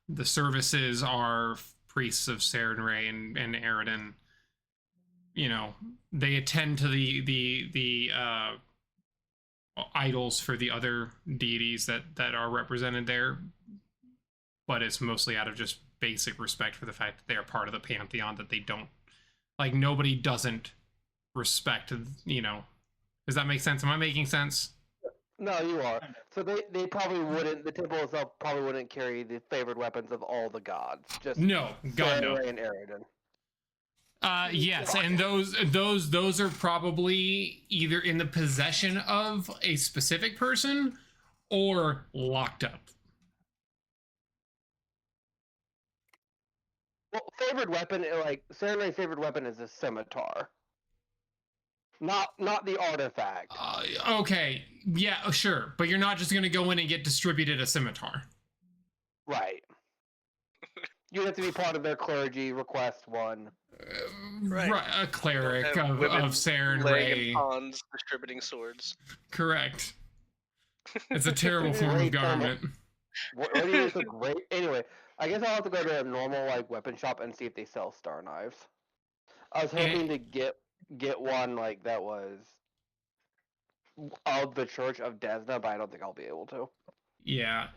The services are priests of Sarenrae and Eridan. You know, they attend to the idols for the other deities that are represented there, but it's mostly out of just basic respect for the fact that they are part of the pantheon, that they don't, like, nobody doesn't respect, you know. Does that make sense? Am I making sense? No, you are. So they probably wouldn't. The temple itself probably wouldn't carry the favored weapons of all the gods. Just No, God, no. Sarenrae and Eridan. Yes, and those are probably either in the possession of a specific person or locked up. Well, favored weapon, like Sarenrae's favored weapon is a scimitar. Not the artifact. Okay, yeah, sure, but you're not just gonna go in and get distributed a scimitar. Right. You have to be part of their clergy, request one. Right. A cleric of laying Sarenrae. in ponds, distributing swords. Correct. It's a terrible form of government. What do you think? Great. Anyway, I guess I'll have to go to a normal like weapon shop and see if they sell star knives. I was hoping to get one like that was of the Church of Desna, but I don't think I'll be able to. Yeah.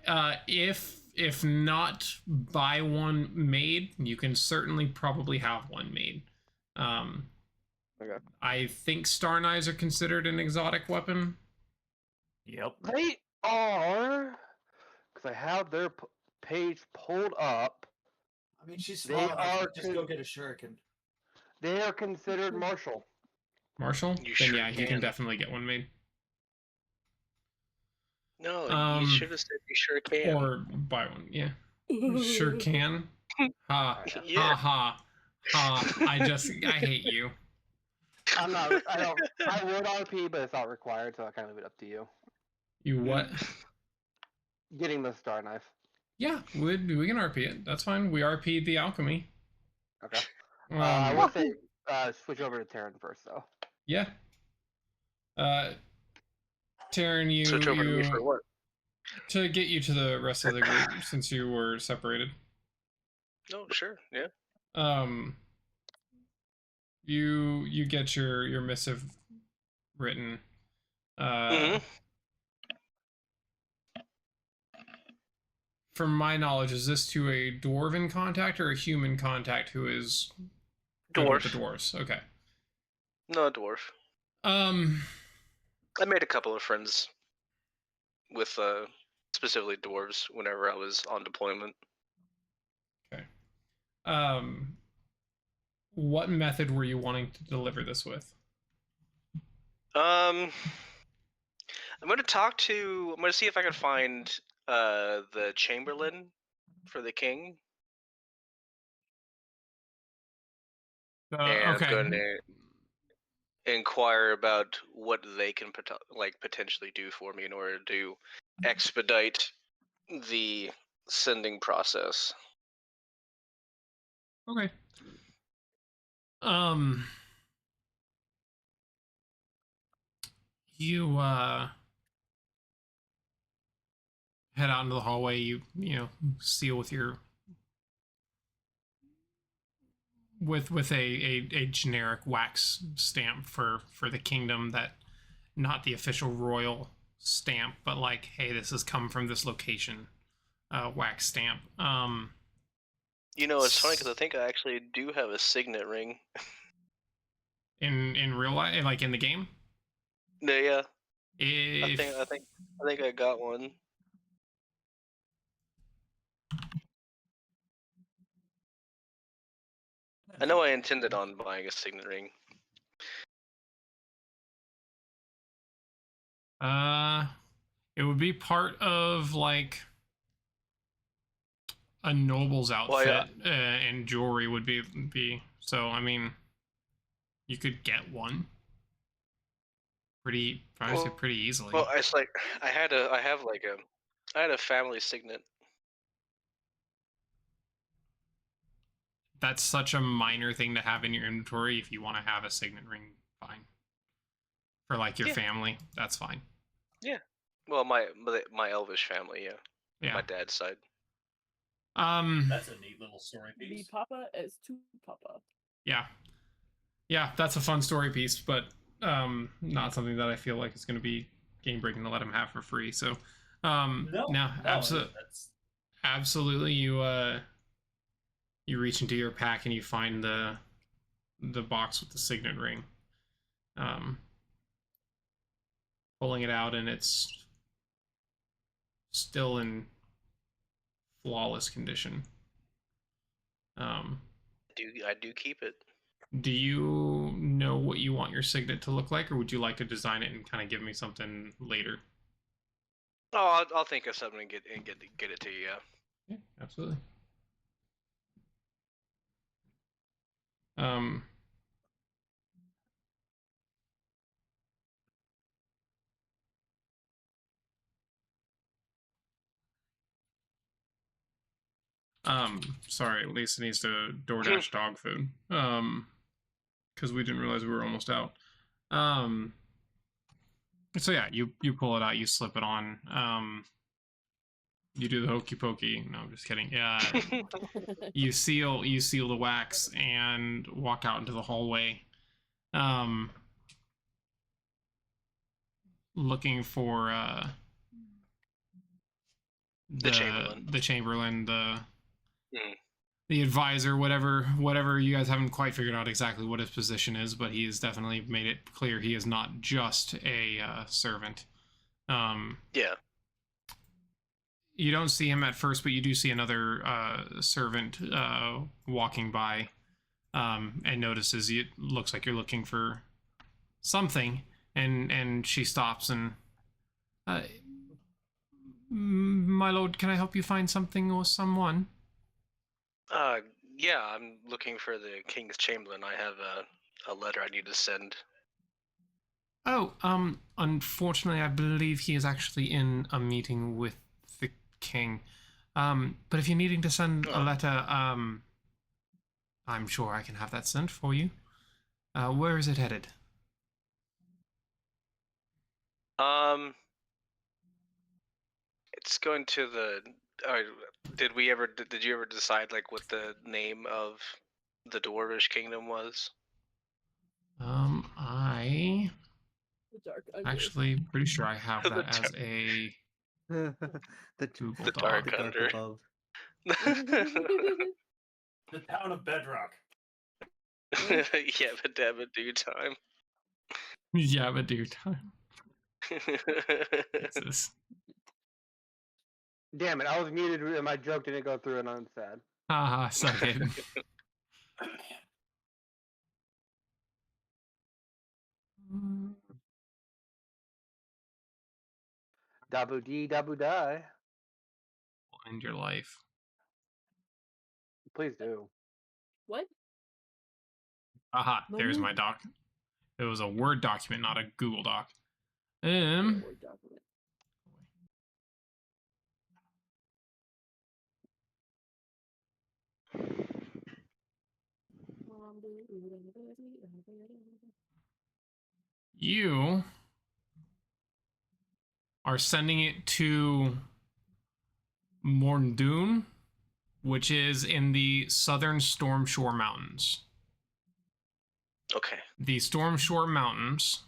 If not buy one made, you can certainly probably have one made. Okay. I think star knives are considered an exotic weapon. Yep. They are, because I have their page pulled up. I mean, she's They small enough. are Just go get a shuriken. They are considered martial. Martial? You Then sure yeah, you can can. definitely get one made. No, you should have said you sure can. Or buy one, yeah. Sure can. Ha. Yeah. Ha ha. I hate you. I would RP, but it's not required, so I kind of leave it up to you. You what? Getting the star knife. Yeah, we can RP it. That's fine. We RP'd the alchemy. Okay. I Um, will say switch over to Terran first, though. yeah. Taryn, Switch over to me for what? to get you to the rest of the group since you were separated. No, sure, yeah. You get your missive written. From my knowledge, is this to a dwarven contact or a human contact who is good with Dwarf. the dwarves? Okay. No, dwarf. I made a couple of friends with specifically dwarves whenever I was on deployment. Okay. What method were you wanting to deliver this with? I'm gonna see if I can find the Chamberlain for the king. And Okay. I'm going to inquire about what they can potentially do for me in order to expedite the sending process. Okay. You head out into the hallway. You know, seal with your with a generic wax stamp for the kingdom, that not the official royal stamp, but like, hey, this has come from this location, wax stamp. You know, it's funny because I think I actually do have a signet ring. In real life, like in the game. Yeah. If, I think I got one. I know I intended on buying a signet ring. It would be part of like a noble's outfit, and jewelry would be. So I mean, you could get one pretty easily. Well, it's like I had a family signet. That's such a minor thing to have in your inventory. If you want to have a signet ring, fine. For like your family, that's fine. Yeah. Well, my elvish family, yeah. Yeah. My dad's side. That's a neat little story The piece. papa is to papa. Yeah. Yeah, that's a fun story piece, but not something that I feel like is going to be game breaking to let him have for free. So, absolutely, you reach into your pack and you find the box with the signet ring. Pulling it out, and it's still in flawless condition. I do keep it. Do you know what you want your signet to look like, or would you like to design it and kind of give me something later? Oh, I'll think of something and get it to you. Yeah. Yeah, absolutely. Sorry, Lisa needs to DoorDash dog food. Because we didn't realize we were almost out. So yeah, you pull it out, you slip it on. You do the hokey pokey. No, I'm just kidding. Yeah. you seal the wax and walk out into the hallway. Looking for the Chamberlain. The Chamberlain, the advisor, whatever. You guys haven't quite figured out exactly what his position is, but he has definitely made it clear he is not just a servant. Yeah. You don't see him at first, but you do see another servant walking by, and notices it looks like you're looking for something, and she stops and, my lord, can I help you find something or someone? Yeah, I'm looking for the King's Chamberlain. I have a letter I need to send. Oh, unfortunately, I believe he is actually in a meeting with the king. But if you're needing to send a letter, I'm sure I can have that sent for you. Where is it headed? It's going to the. Did you ever decide like what the name of the Dwarvish kingdom was? I actually pretty sure I have The that as a Google the Doc. Dark Under. above. The town of Bedrock. Yeah, but damn it, due time. Yeah, but due time. Jesus. Damn it! I was muted and my joke didn't go through, and I'm sad. Haha, suck it. Dabu dee dabu die. End your life. Please do. What? Aha, there's my doc. It was a Word document, not a Google Doc. Word document. You are sending it to Morndoon, which is in the southern Storm Shore Mountains. Okay. The Storm Shore Mountains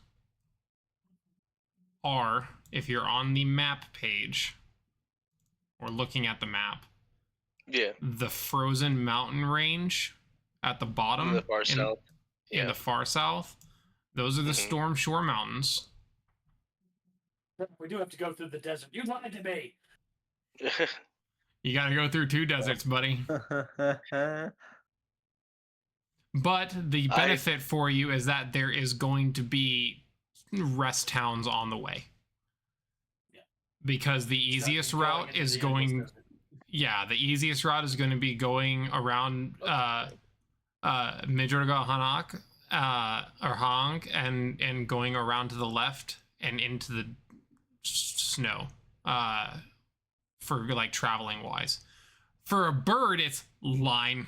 are, if you're on the map page or looking at the map, Yeah. the frozen mountain range at the bottom In the far south. In the far south. Those are the Storm Shore Mountains. We do have to go through the desert. You lied to me. You gotta go through 2 deserts, buddy. But the I- benefit for you is that there is going to be rest towns on the way. Yeah. Because the easiest route is going. Yeah, the easiest route is going to be going around Midroga Hanak or Hank and going around to the left and into the snow for like traveling wise. For a bird, it's line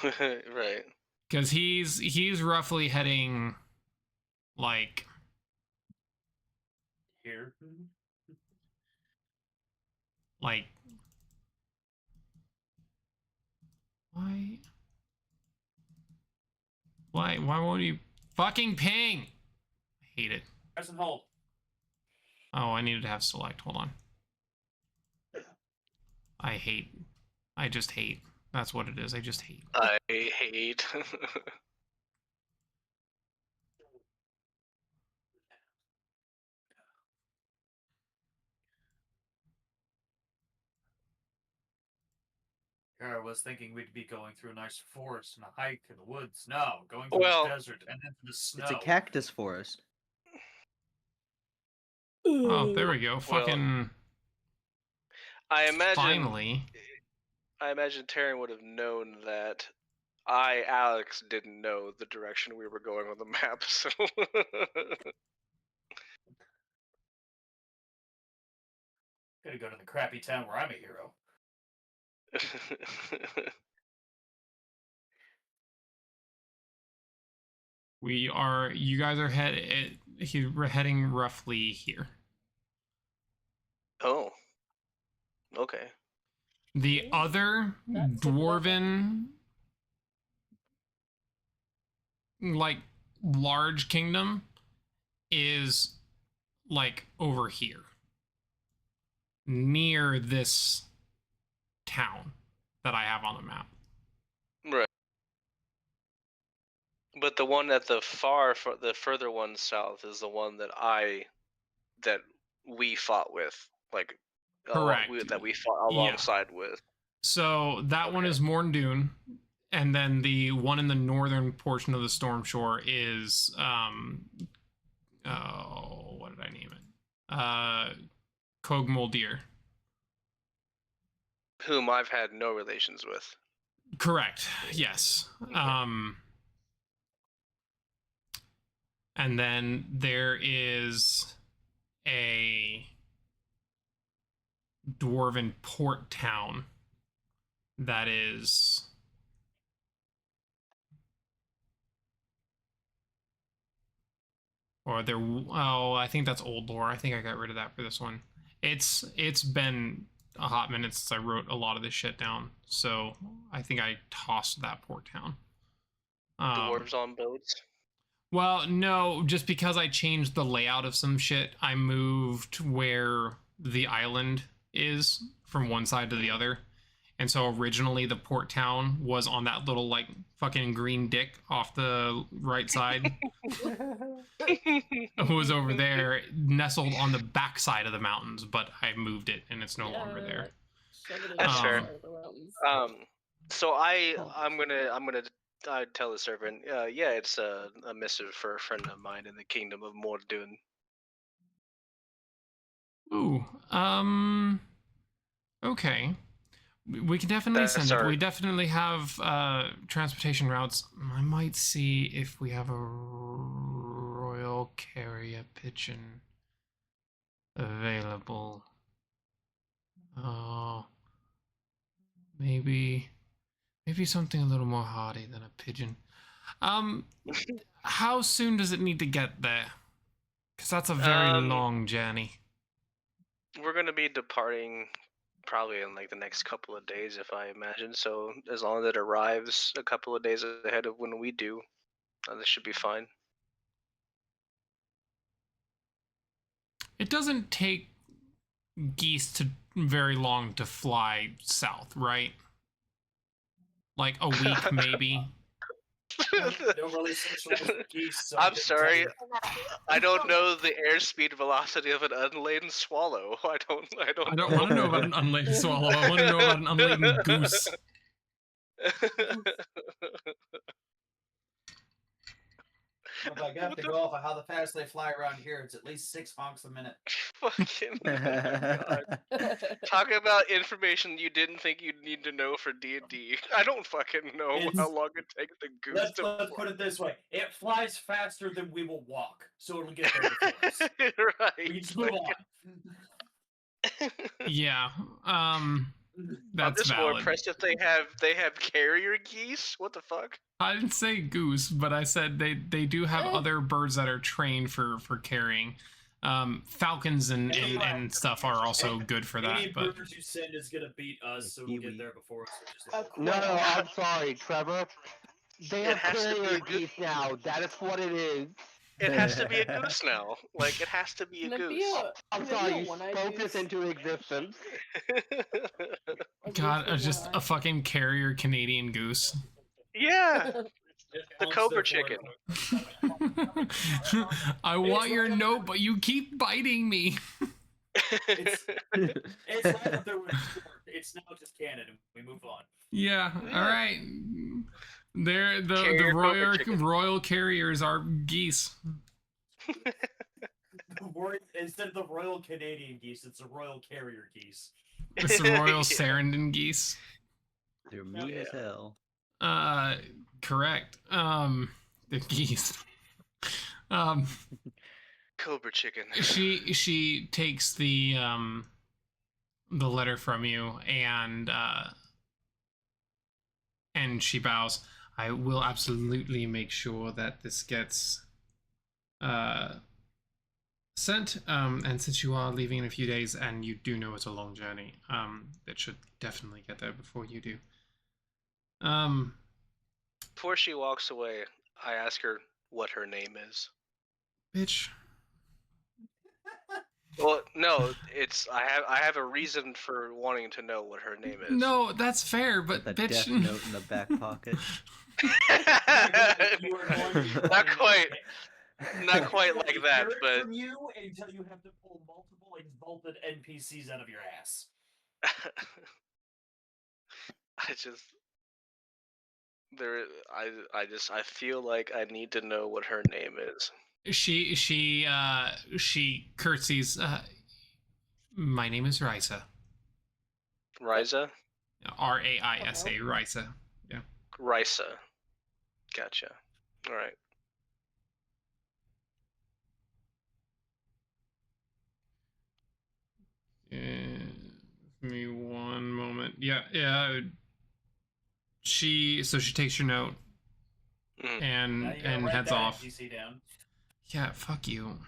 Right. because he's roughly heading like Here. like why won't you fucking ping? I hate it. Press and hold. Oh, I needed to have select. Hold on. I just hate. That's what it is. I just hate. I hate. I was thinking we'd be going through a nice forest and a hike in the woods. No, going through Well, the desert and into the snow. It's a cactus forest. Oh, there we go. Fucking I imagine. finally. I imagine Taryn would have known that Alex, didn't know the direction we were going on the map. So. Gotta go to the crappy town where I'm a hero. You guys are we're heading roughly here. Oh. Okay. The other That's dwarven like large kingdom is like over here near this town that I have on the map. Right. But the one at the the further one south is the one that we fought with, like Correct. that we fought alongside with. So that one Okay. is Morndoon, and then the one in the northern portion of the Storm Shore is what did I name it? Kogmoldir. Whom I've had no relations with. Correct. Yes. And then there is a dwarven port town that is I think that's old lore. I think I got rid of that for this one. It's been a hot minute since I wrote a lot of this shit down, so I think I tossed that port town. Dwarves on boats. Well, no, just because I changed the layout of some shit, I moved where the island is from one side to the other. And so originally the port town was on that little like fucking green dick off the right side. It was over there, nestled on the back side of the mountains, but I moved it and it's no longer there. That's fair. Um, So I'm gonna tell the servant. Yeah, it's a missive for a friend of mine in the kingdom of Mordoon. Ooh, okay. We can definitely That's send it. our- We definitely have transportation routes. I might see if we have a royal carrier pigeon available. Oh, maybe something a little more hardy than a pigeon. How soon does it need to get there? Because that's a very long journey. We're gonna be departing probably in like the next couple of days, if I imagine. So as long as it arrives a couple of days ahead of when we do, this should be fine. It doesn't take geese to very long to fly south, right? Like a week, maybe. Don't really socialize with geese. So I I'm couldn't tell sorry. you. I don't know the airspeed velocity of an unladen swallow. I don't I don't want to know about an unladen swallow. I want to know about an unladen goose. If I have to go off of how fast they fly around here, it's at least 6 honks a minute. Fucking oh my god. Talk about information you didn't think you'd need to know for D&D. I don't fucking know It's- how long it takes the goose Let's to put it this way: it flies faster than we will walk, so it'll get there before us. right. We just move on. Yeah. I'm That's just more valid. impressed if they have carrier geese. What the fuck? I didn't say goose, but I said they do have other birds that are trained for carrying. Falcons and stuff are also good for Any that. But birds you send is gonna beat us, so we'll get there before us. Which is A No, quail. I'm sorry, Trevor. They It have has to be carrier a goose. geese now. That is what it is. It has to be a goose now. Like it has to be a Can it be goose. I'm Can it be sorry, a you one-eyed spoke this goose? into existence. A goose God, with just one a eye? fucking carrier Canadian goose. yeah, Just the bounce cobra there for chicken. it. I want your note, but you keep biting me. It's right up there with sport. It's now just canon, and we move on. Yeah. Yeah. All right. They're the Carrier cobra royal chicken. royal carriers are geese. Instead of the Royal Canadian geese, it's the Royal Carrier geese. It's the royal Yeah. Sarandon geese. They're mean as Yeah. hell. Correct. The geese. Cobra chicken. She takes the letter from you and she bows. I will absolutely make sure that this gets sent. And since you are leaving in a few days and you do know it's a long journey, it should definitely get there before you do. Before she walks away, I ask her what her name is. Bitch. Well, no, it's I have a reason for wanting to know what her name is. No, that's fair, but That bitch. death note in the back pocket. You are going to Not quite. Not You quite won't like hear that, it but from you until you have to pull multiple exalted NPCs out of your ass. I feel like I need to know what her name is. She curtsies. My name is Risa. Riza? Raisa. Risa. Yeah. Risa. Gotcha. All right. Give me one moment. Yeah. She takes your note Mhm. and Now you gotta write heads that off. NPC down. Yeah, fuck you.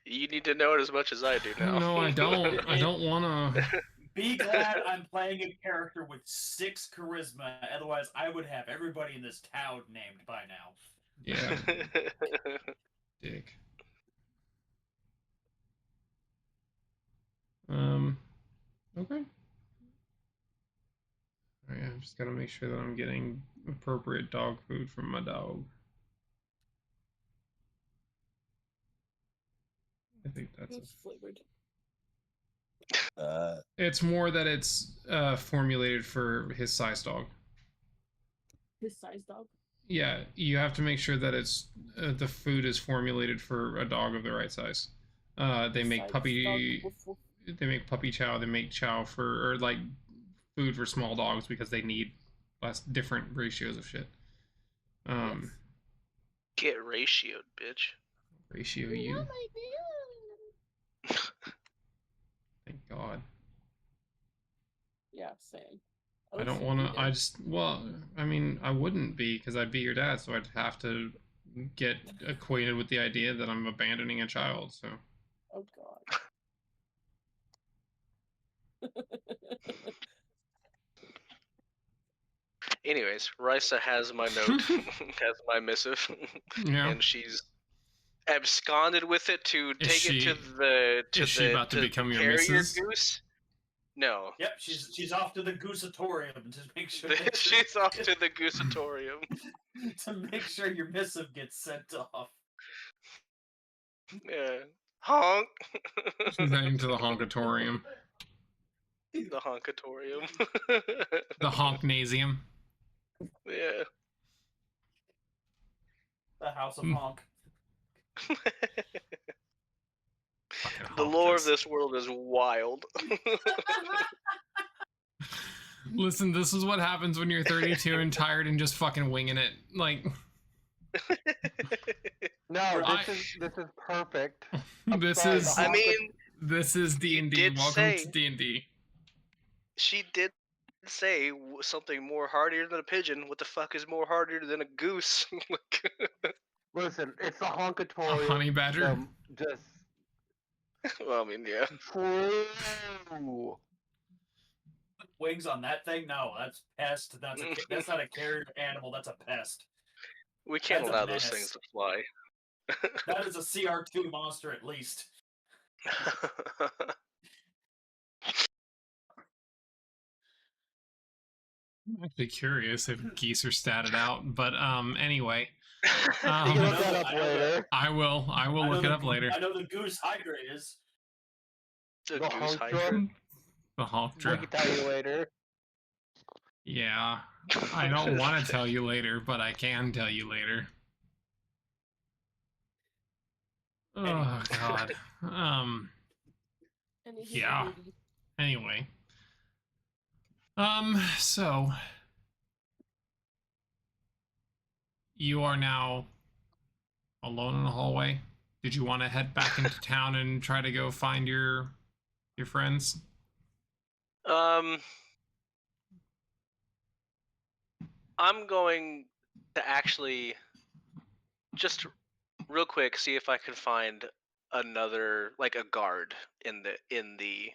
You need to know it as much as I do now. No, I don't. I don't wanna. Be glad I'm playing a character with 6 charisma, otherwise I would have everybody in this town named by now. Yeah, dick. Okay. Alright, I just gotta make sure that I'm getting appropriate dog food from my dog. I think that's It's flavored. It's more that it's formulated for his size dog. His size dog. Yeah, you have to make sure that it's the food is formulated for a dog of the right size. They make Size puppy. dog with- They make puppy chow. They make chow for or like food for small dogs because they need less different ratios of shit. Yes. Get ratioed, bitch. Ratio you. Thank God. Yeah, same. I don't want to. I just. Well, I mean, I wouldn't be because I'd be your dad, so I'd have to get acquainted with the idea that I'm abandoning a child. So. Oh God. Anyways, Risa has my note, has my missive, Yeah. and she's absconded with it to Is take it she- to the is she about to the become your carrier missus? goose. No, Yep, she's off to the goosatorium to make sure she's off to the goosatorium. to make sure your missive gets sent off. Yeah, honk. She's heading to the honkatorium. The honkatorium. The Honknasium. Yeah. The House of Hmm. Honk. Fucking The honk lore of this. this world is wild. Listen, this is what happens when you're 32 and tired and just fucking winging it. Like, No, I- this is perfect. I'm this sorry, is the I Honka- mean, this is You D&D. did Welcome say- to D&D. she did say something more hardier than a pigeon. What the fuck is more harder than a goose? listen, it's the A honkatorium. honey badger. Just Well, I mean, yeah. true. Wings on that thing? No, that's pest. That's not a carrier animal. That's a pest. We can't That's a allow those menace. things to fly. That is a CR2 monster at least. I'm actually curious if geese are statted out, but anyway. You can Um, look that up later. I will look it up later. I know the goose hydra is. The The goose Honkdra. hydra. The We Honkdra. can tell you later. Yeah. I don't want to tell you later, but I can tell you later. Oh god. And he's Yeah. a baby. Anyway. So you are now alone in the hallway. Did you want to head back into town and try to go find your friends? I'm going to actually just real quick see if I can find another, like, a guard in the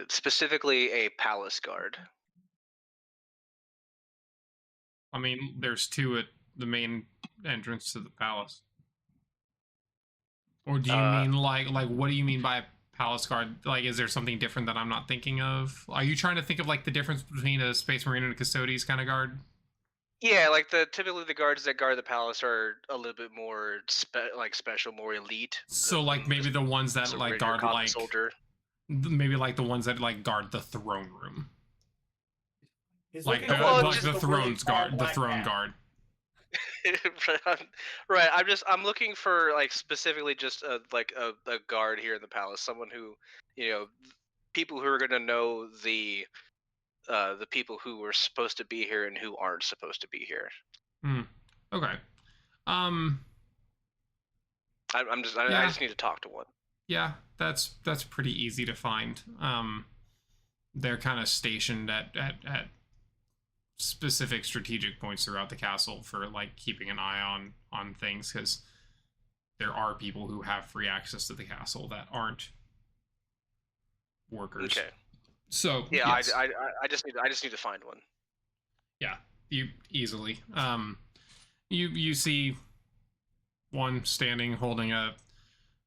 specifically a palace guard. I mean, there's two at the main entrance to the palace. Or do you mean like what do you mean by palace guard? Like, is there something different that I'm not thinking of? Are you trying to think of like the difference between a Space Marine and a Custodes kind of guard? Yeah, like typically the guards that guard the palace are a little bit more special, more elite. So like maybe the ones that a like regular guard common like soldier. maybe like the ones that like guard the throne room. He's Like looking the, for like just the a really thrones tall guard, the black throne cat. guard. Right. I'm looking for like specifically just a guard here in the palace, someone who, people who are gonna know the people who were supposed to be here and who aren't supposed to be here. Okay. I just need to talk to one. Yeah, that's pretty easy to find. They're kind of stationed at specific strategic points throughout the castle for like keeping an eye on things, because there are people who have free access to the castle that aren't workers. Okay. So Yeah, yes. I just need to find one. Yeah, you easily. You see one standing holding a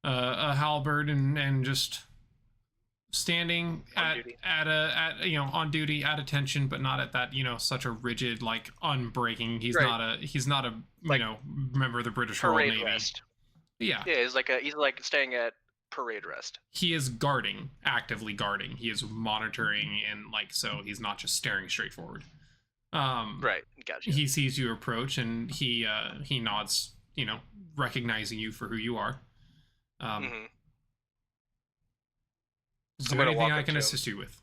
halberd and just standing On duty. on duty, at attention, but not at that such a rigid, like, unbreaking. He's Right. not a Like, member of the British Royal Parade Navy. rest. Yeah, Yeah, he's like staying at parade rest. he is actively guarding. He is monitoring, and like, so he's not just staring straight forward. Right, gotcha. He sees you approach, and he nods, recognizing you for who you are. Mhm. Is I'm there gonna anything walk I up can to him. assist you with?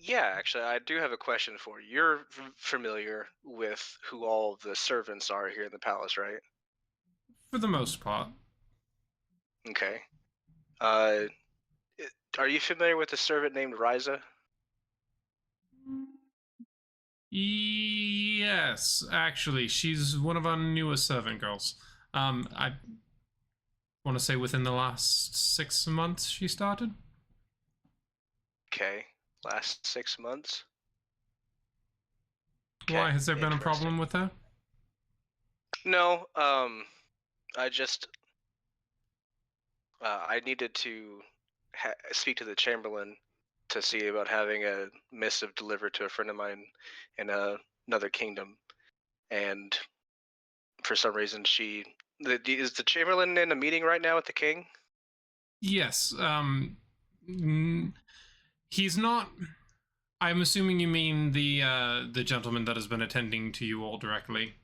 Yeah, actually, I do have a question for you. You're familiar with who all of the servants are here in the palace, right? For the most part. Okay. Are you familiar with a servant named Ryza? Yes, actually, she's one of our newest servant girls. I want to say within the last 6 months she started. Okay. Last 6 months? Why, Okay, has there been a interesting. problem with her? No, I just I needed to speak to the Chamberlain to see about having a missive delivered to a friend of mine in another kingdom, and for some reason is the Chamberlain in a meeting right now with the king? Yes. He's not. I'm assuming you mean the gentleman that has been attending to you all directly.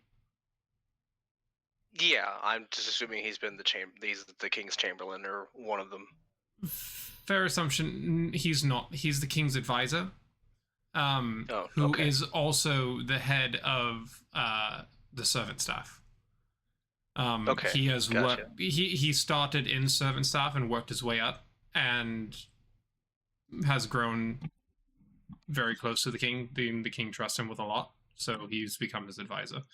Yeah, I'm just assuming he's been he's the king's chamberlain or one of them. Fair assumption. He's not. He's the king's advisor. Oh, Who okay. is also the head of the servant staff. Okay, He has gotcha. worked. He started in servant staff and worked his way up, and has grown very close to the king. The king trusts him with a lot, so he's become his advisor.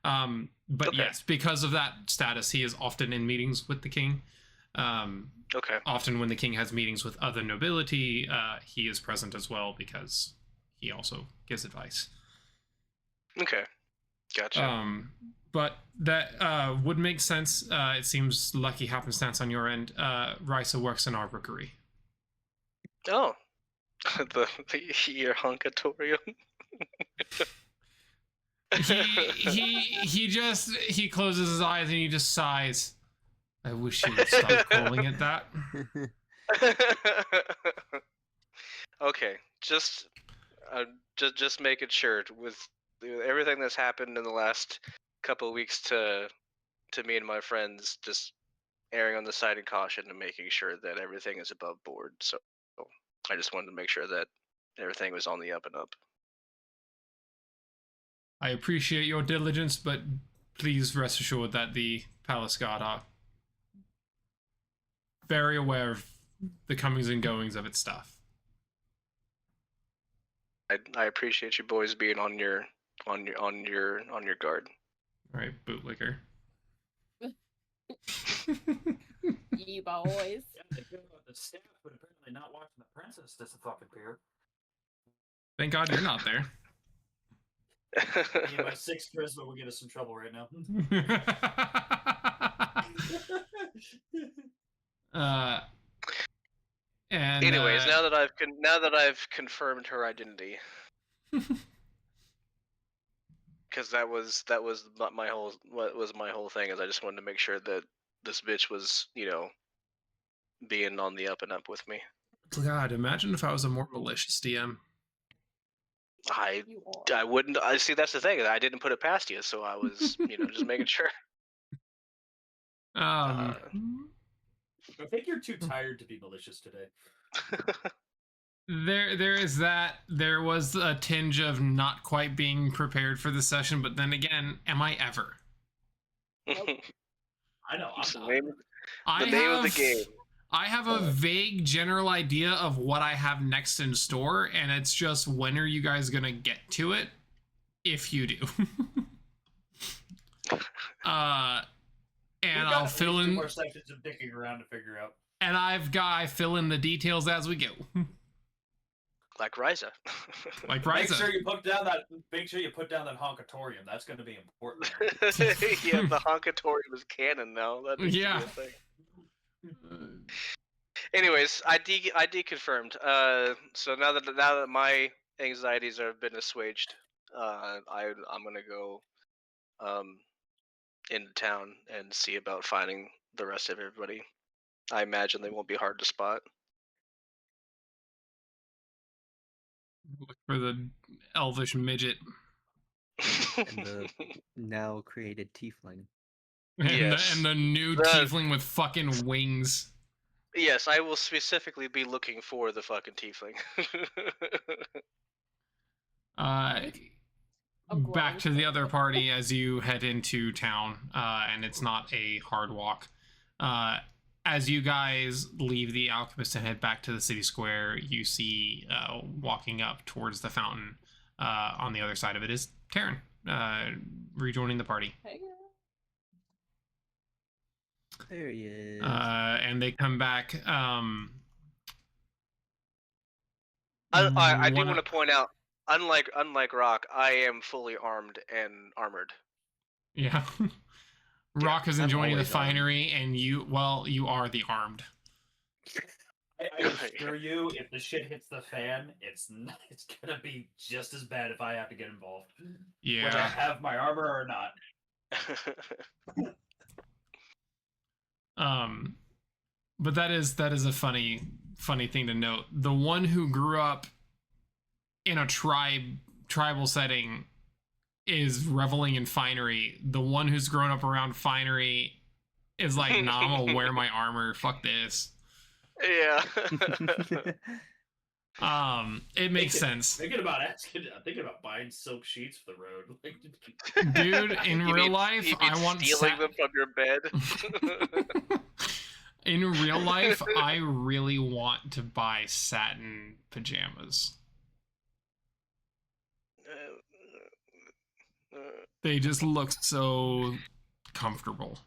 But Okay. yes, because of that status, he is often in meetings with the king. Okay. Often when the king has meetings with other nobility, he is present as well because he also gives advice. Okay. Gotcha. But that would make sense. It seems lucky happenstance on your end. Risa works in our rookery. Oh, your honkatorium. He closes his eyes and he just sighs. I wish you would stop calling it that. Okay, just making sure with everything that's happened in the last couple of weeks to me and my friends, just erring on the side of caution and making sure that everything is above board. So I just wanted to make sure that everything was on the up and up. I appreciate your diligence, but please rest assured that the Palace Guard are very aware of the comings and goings of its staff. I appreciate you boys being on your guard. All right, bootlicker. You boys. Yeah, they go with the staff, but apparently not watching the princess disappear. Thank God you're not there. My 6 charisma will get us in trouble right now. And anyways, now that I've confirmed her identity, because that was my whole thing, is I just wanted to make sure that this bitch was, being on the up and up with me. God, imagine if I was a more malicious DM. I wouldn't. I see. That's the thing. I didn't put it past you, so I was, just making sure. I think you're too tired to be malicious today. There is that. There was a tinge of not quite being prepared for the session, but then again, am I ever? I know. The name of the game. I have a vague general idea of what I have next in store, and it's just when are you guys gonna get to it? If you do. And I'll fill in 2 more sections of dicking around to figure out. And I fill in the details as we go. Like Risa. Like Risa. Make sure you put down that honkatorium. That's going to be important. Yeah, the honkatorium is canon now. That needs to be a thing. Anyways, I deconfirmed. So now that my anxieties have been assuaged, I'm gonna go into town and see about finding the rest of everybody. I imagine they won't be hard to spot. Look for the elvish midget. And the now created tiefling. And the new tiefling with fucking wings. Yes, I will specifically be looking for the fucking tiefling. Back to the other party as you head into town, and it's not a hard walk. As you guys leave the Alchemist and head back to the city square, you see walking up towards the fountain on the other side of it is Taryn, rejoining the party. Hey. There he is. And they come back. I do want to point out, unlike Rock, I am fully armed and armored. Yeah. Rock is enjoying the finery, and you are the armed. I assure you, if the shit hits the fan, it's gonna be just as bad if I have to get involved. Yeah. Whether I have my armor or not. But that is a funny thing to note. The one who grew up in a tribal setting is reveling in finery. The one who's grown up around finery is like, nah, I'm gonna wear my armor. Fuck this. Yeah. It makes sense. Thinking about buying silk sheets for the road. Dude, in You real mean- life, you mean I want stealing them from your bed. In real life, I really want to buy satin pajamas. They just look so comfortable.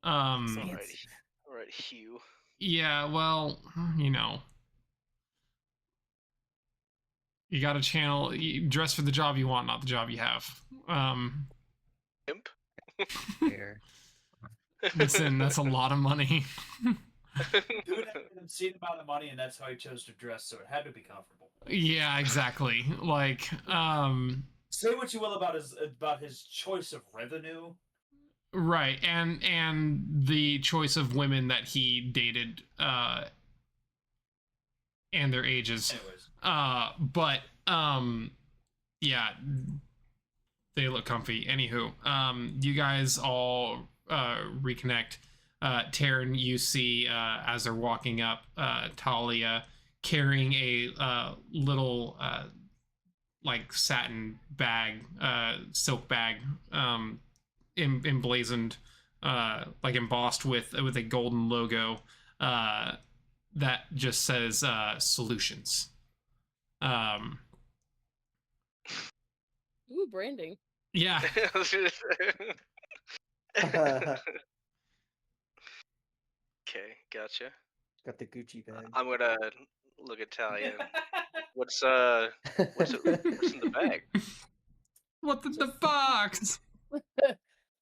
Alright, Hugh. Yeah, well, you know. You gotta dress for the job you want, not the job you have. Imp? Fair. Listen, that's a lot of money. Dude had an obscene amount of money, and that's how he chose to dress, so it had to be comfortable. Yeah, exactly. Like, Say what you will about his choice of revenue. right, and the choice of women that he dated, and their ages. Anyways, But yeah, they look comfy. Anywho, you guys all reconnect. Taryn, you see as they're walking up, Talia carrying a little like satin bag, silk bag, emblazoned, like embossed with a golden logo that just says solutions. Ooh, branding. Yeah. Okay, gotcha. Got the Gucci bag. I'm gonna look at Talia. What's in the bag? What's in the box?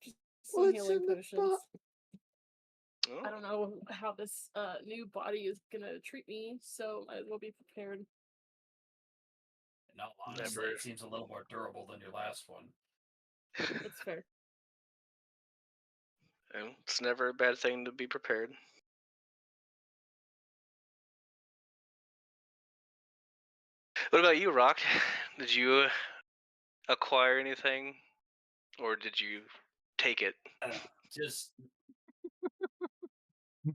Just some What's healing in the potions. box? Oh, I don't know how this new body is gonna treat me, so might as well be prepared. no, honestly, Never. it seems a little more durable than your last one. That's fair. It's never a bad thing to be prepared. What about you, Rock? Did you acquire anything, or did you take it? Just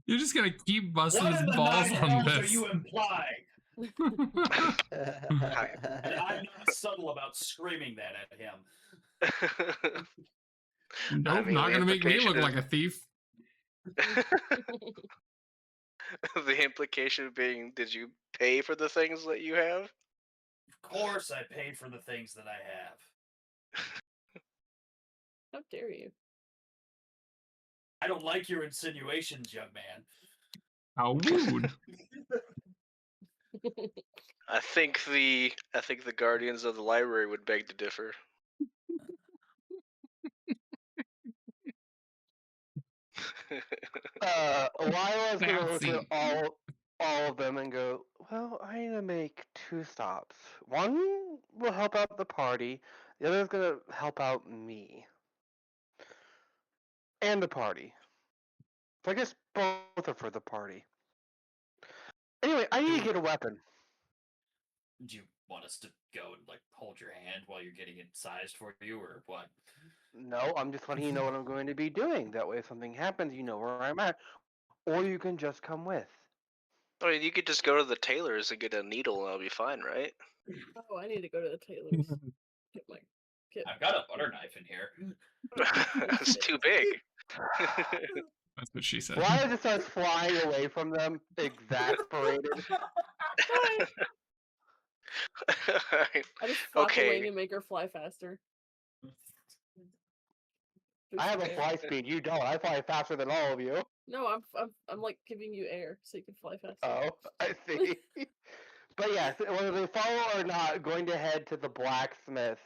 You're just gonna keep busting what his in the balls nine on hells this. are you implying? And I'm not subtle about screaming that at him. Nope, mean, not the gonna make me implication look like a thief. The implication being, did you pay for the things that you have? Of course, I paid for the things that I have. How dare you? I don't like your insinuations, young man. How rude. I think the guardians of the library would beg to differ. Lila's gonna look Fancy. at all of them and go, well, I need to make 2 stops. One will help out the party, the other is gonna help out me. And the party. So I guess both are for the party. Anyway, I need to get a weapon. Do you want us to go and like hold your hand while you're getting it sized for you, or what? No, I'm just letting you know what I'm going to be doing. That way if something happens, you know where I'm at. Or you can just come with. I mean, you could just go to the tailor's and get a needle and that'll be fine, right? Oh, I need to go to the tailor's. Get I've got a butter knife in here. It's too big. That's what she said. Lila just starts flying away from them, exasperated. Alright. I just flap a wing Okay. and make her fly faster. I have a Boost fly air. speed, you don't. I fly faster than all of you. No, I'm like giving you air so you can fly faster. Oh, I see. But yes, whether they follow or not, going to head to the blacksmith.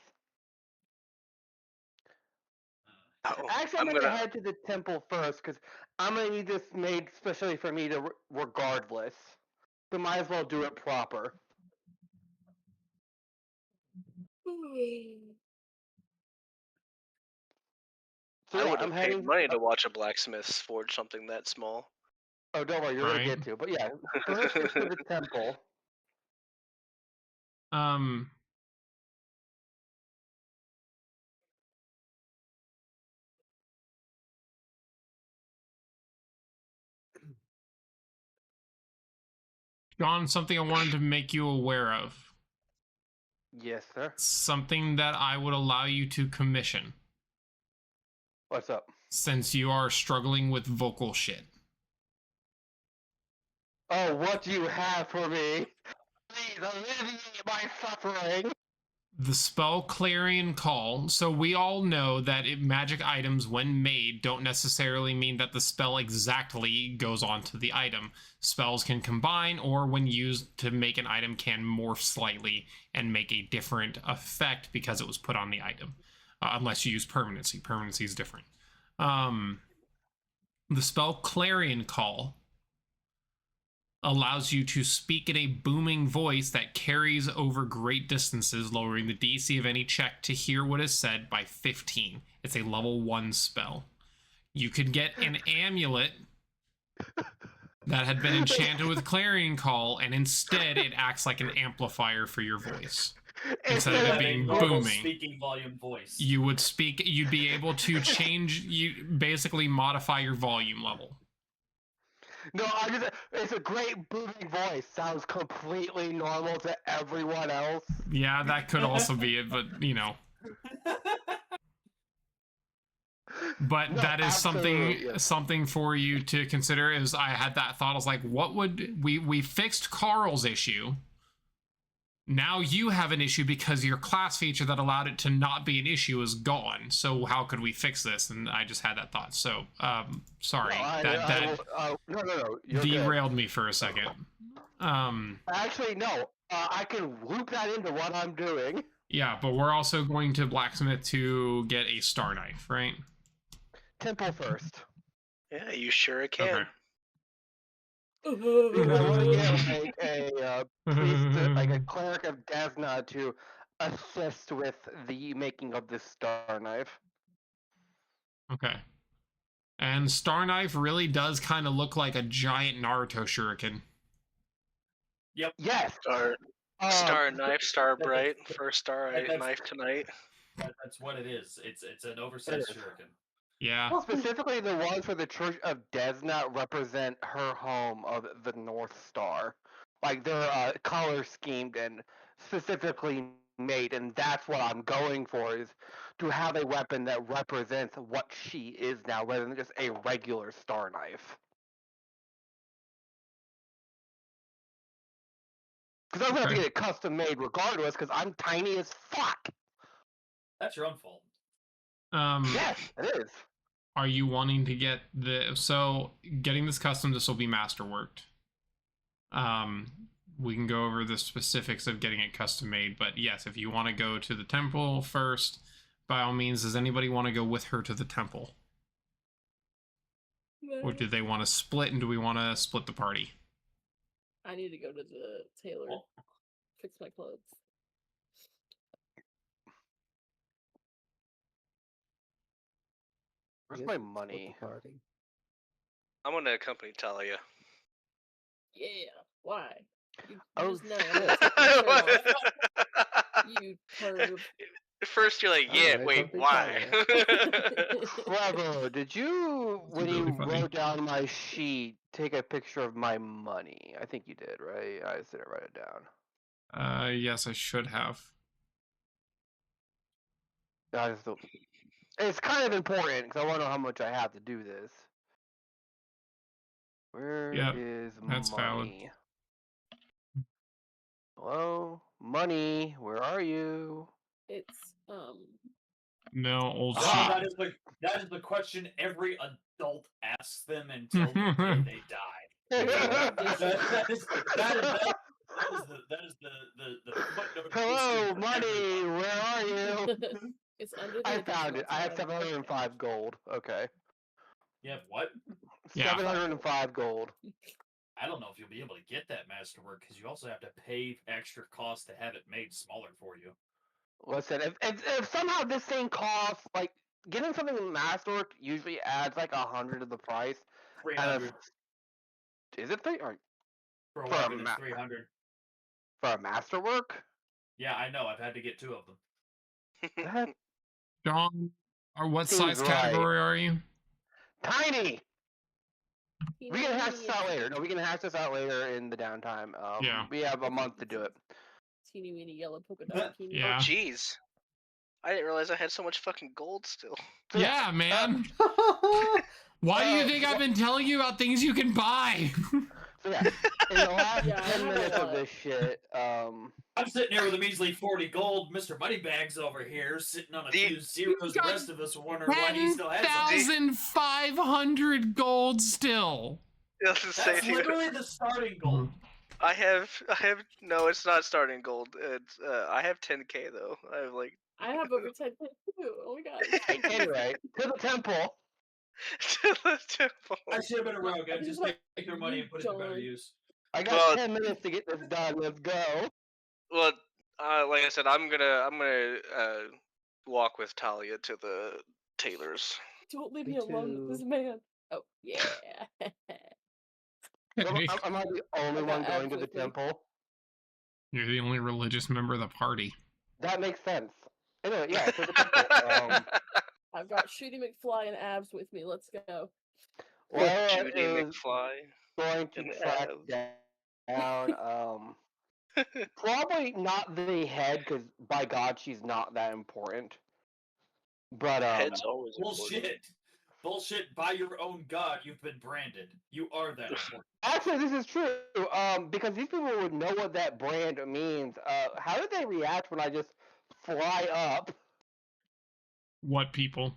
Oh, Actually, I'm gonna head to the temple first because I'm gonna need this made especially for me to regardless. So might as well do it proper. So I yeah, would I'm have paid heading. money to watch a blacksmith forge something that small. Oh, don't worry, you're Right. gonna get to. But yeah, first is to the temple. John, something I wanted to make you aware of. Yes, sir. Something that I would allow you to commission. What's up? Since you are struggling with vocal shit. Oh, what do you have for me? Please alleviate my suffering. The spell Clarion Call. So we all know that magic items, when made, don't necessarily mean that the spell exactly goes onto the item. Spells can combine, or when used to make an item, can morph slightly and make a different effect because it was put on the item. Unless you use permanency. Permanency is different. The spell Clarion Call allows you to speak in a booming voice that carries over great distances, lowering the DC of any check to hear what is said by 15. It's a level 1 spell. You could get an amulet that had been enchanted with Clarion Call, and instead it acts like an amplifier for your voice. Instead of it Have a being normal booming, speaking volume voice. you would speak, you'd be able to change, you basically modify your volume level. No, it's a great booming voice. Sounds completely normal to everyone else. Yeah, that could also be it, but you know. But No, that is absolutely, yes. something for you to consider. Is I had that thought. I was like, what would we fixed Carl's issue? Now you have an issue because your class feature that allowed it to not be an issue is gone. So how could we fix this? And I just had that thought. So sorry, No, no. You're derailed me for a second. Actually, no. I can loop that into what I'm doing. Yeah, but we're also going to blacksmith to get a star knife, right? Temple first. Yeah, you sure can. Okay. I want to get a priest, like a cleric of Desna, to assist with the making of this star knife. Okay. And star knife really does kind of look like a giant Naruto shuriken. Yep. Yes. Star knife, star bright. First star knife tonight. That's what it is. It's an oversized shuriken. Yeah. Specifically, the ones for the Church of Desna represent her home of the North Star. Like they're color schemed and specifically made, and that's what I'm going for, is to have a weapon that represents what she is now, rather than just a regular star knife. Because I'm gonna have to get it custom made regardless, because I'm tiny as fuck. That's your own fault. Yes, it is. Are you wanting to get so getting this custom, this will be masterworked. We can go over the specifics of getting it custom made, but yes, if you want to go to the temple first, by all means. Does anybody want to go with her to the temple? No. Or do they want to split, and do we want to split the party? I need to go to the tailor, fix my clothes. Where's my money? I'm gonna accompany Talia. Yeah, why? You Oh, just know I'm gonna take my shirt off. You perv. First you're like, yeah, wait, why? Trevor, did you, when really you funny. wrote down my sheet, take a picture of my money? I think you did, right? I just didn't write it down. Yes, I should have. It's kind of important because I want to know how much I have to do this. Where is that's valid. money? Hello? Money, where are you? It's No, old Oh, sheet. that is the question every adult asks them until the day they die. That is the footnote. Hello, money, where are you? it's under the I found additional it. I have tab. 705 gold. Okay. You have what? Yeah. 705 gold. I don't know if you'll be able to get that masterwork because you also have to pay extra cost to have it made smaller for you. Listen, if somehow this thing costs, like, getting something masterwork usually adds like 100 to the price. 300. Is it 3 or For a For a weapon, it's ma- 300. for a masterwork? Yeah, I know. I've had to get 2 of them. That John, or what seems size right. category are you? Tiny. Teeny We can hash weeny this out and later. No, we can hash this out later in the downtime. Yeah. We have a month to do it. teeny weeny yellow polka dot bikini. Yeah. Oh, jeez. I didn't realize I had so much fucking gold still. So, Yeah, man. Why do you think I've been telling you about things you can buy? So yeah, in the last Yeah, I 10 have a minutes of lot. this shit, I'm sitting here with a measly 40 gold. Mr. Moneybags over here sitting on a Do you- few zeros. The got rest of us are wondering why he still has them. 10,500 gold still. I was just saying That's to you, literally the starting gold. I have no, it's not starting gold. It's I have 10k though. I have like I have over 10k too. Oh my god. anyway, to the temple. to the temple. I should have been a rogue. I'd just Like, take your money and put it to better John. use. I got Well- 10 minutes to get this done. Let's go. Well, like I said, I'm gonna walk with Talia to the tailor's. Don't leave Me me alone with this too. man. Oh yeah. Am I the only I got one going abs to the with me. temple? You're the only religious member of the party. That makes sense. Anyway, yeah, to the temple. I've got Shooty McFly and abs with me. Let's go. Laura Judy is McFly. going to and track abs. down, probably not the head, because by God, she's not that important. But, Head's always important. Bullshit. Bullshit. By your own god, you've been branded. You are that important. actually, this is true, because these people would know what that brand means. How did they react when I just fly up? What people?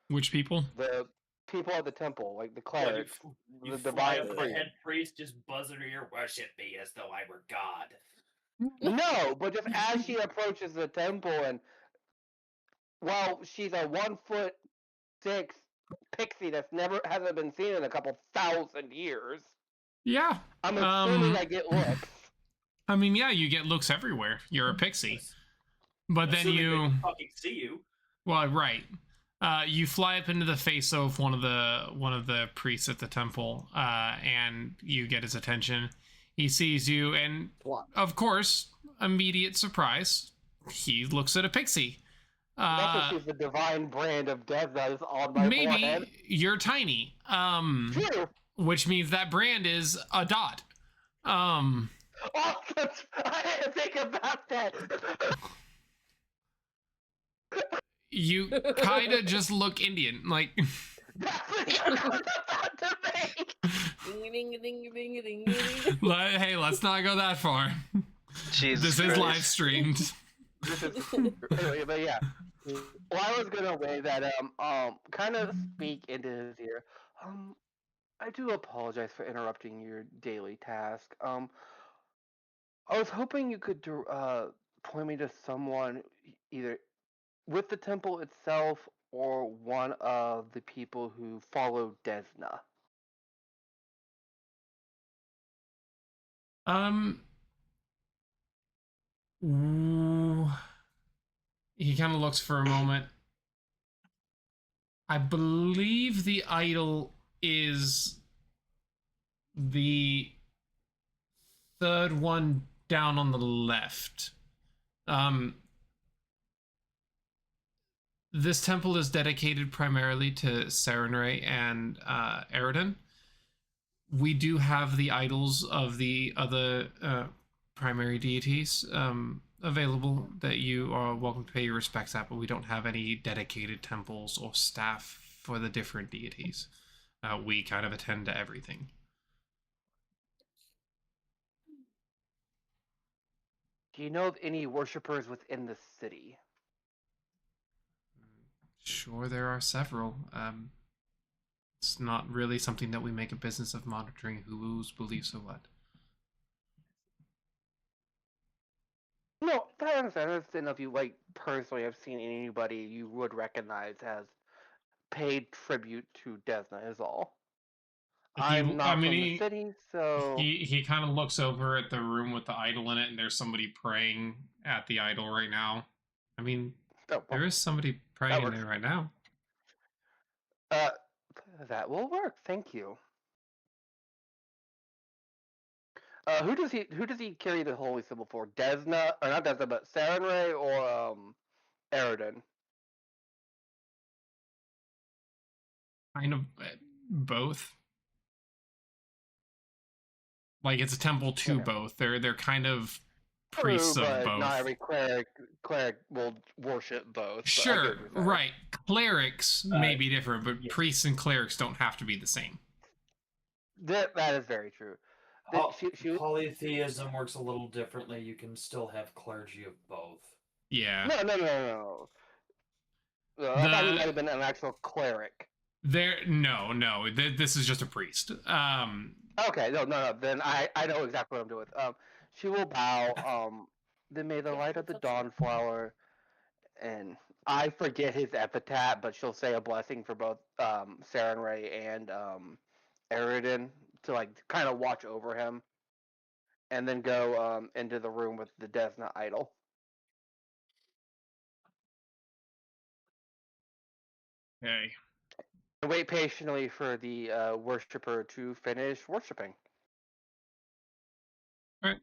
Which people? The people at the temple, like the Well, clerics, you the fly divine up to the priest. head priest, just buzz in her ear, worship me as though I were God. No, but just as she approaches the temple, and well, she's a 1'6" pixie that's never hasn't been seen in a couple thousand years. Yeah. I'm assuming I get looks. I mean, yeah, you get looks everywhere. You're a pixie. But then Assuming they you, can fucking see you. well, right. You fly up into the face of one of the priests at the temple, and you get his attention. He sees you, and of course, immediate surprise, he looks at a pixie. That's she's the divine brand of death that is on my Maybe forehead. you're tiny. True. Which means that brand is a dot. Oh, I didn't think about that. You kind of just look Indian, like. That's what I was about to make. Ding ding ding ding ding ding. Hey, let's not go that far. Jesus This is Christ. live streamed. This is anyway, but yeah. Well, I was gonna wave that kind of speak into his ear. I do apologize for interrupting your daily task. I was hoping you could point me to someone either with the temple itself or one of the people who follow Desna. Ooh. He kind of looks for a moment. I believe the idol is the third one down on the left. This temple is dedicated primarily to Serenray and Eridan. We do have the idols of the other primary deities available that you are welcome to pay your respects at, but we don't have any dedicated temples or staff for the different deities. We kind of attend to everything. Do you know of any worshippers within the city? Sure, there are several. It's not really something that we make a business of monitoring whose beliefs or what. No, I understand. I just didn't know if you personally have seen anybody you would recognize as paid tribute to Desna is all. I'm not from the city, so He kind of looks over at the room with the idol in it, and there's somebody praying at the idol right now. I mean, there is somebody praying in works. there right now. That will work. Thank you. Who does he carry the holy symbol for? Desna, or not Desna, but Sarenrae or Eridan? Kind of both. Like it's a temple to Okay. both. They're kind of True, priests of but not both. every cleric will worship both. But I get Sure, what you're saying. right. Clerics may be different, but yeah. priests and clerics don't have to be the same. That is very true. Polytheism works a little differently. You can still have clergy of both. Yeah. No. I thought he might have been an actual cleric. No. This is just a priest. Okay, no. Then I know exactly what I'm doing with. She will bow. Then may the Yeah, light of the that's it. dawn flower, and I forget his epithet, but she'll say a blessing for both Sarenrae and Eridan to like kind of watch over him, and then go into the room with the Desna idol. Okay. And wait patiently for the worshiper to finish worshiping. All right.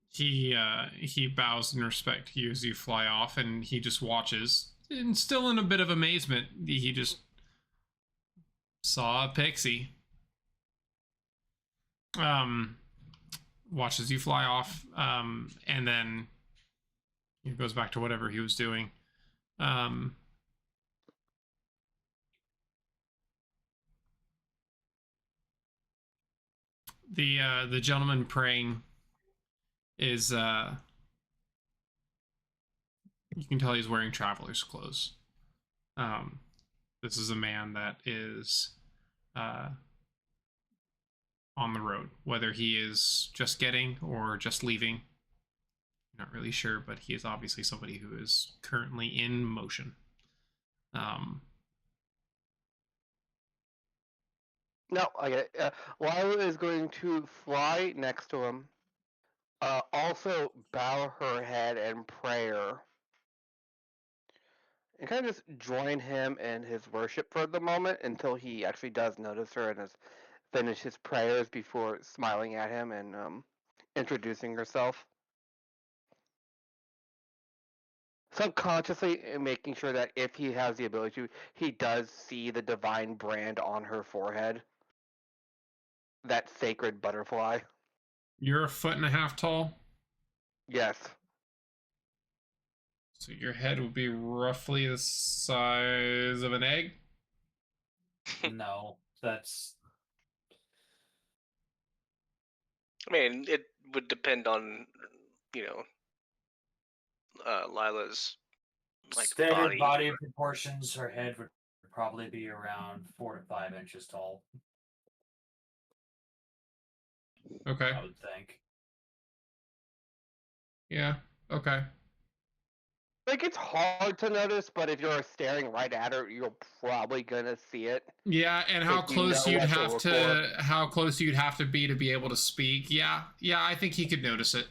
He bows in respect to you as you fly off, and he just watches, and still in a bit of amazement. He just saw a pixie. Watches you fly off, and then he goes back to whatever he was doing. The gentleman praying is you can tell he's wearing traveler's clothes. This is a man that is on the road, whether he is just getting or just leaving. Not really sure, but he is obviously somebody who is currently in motion. No, I get it. Lila is going to fly next to him. Also bow her head in prayer. And kind of just join him in his worship for the moment until he actually does notice her and has finished his prayers before smiling at him and introducing herself. Subconsciously making sure that if he has the ability to, he does see the divine brand on her forehead. That sacred butterfly. You're a foot and a half tall, Yes. so your head would be roughly the size of an egg. No, that's I mean, it would depend on, Lila's like standard body. proportions. Her head would probably be around 4 to 5 inches tall. Okay. I would think. Yeah. Okay. Like, it's hard to notice, but if you're staring right at her, you're probably gonna see it. Yeah, and how If you know close you'd what to have look to be able to speak. Yeah, I think he could notice it.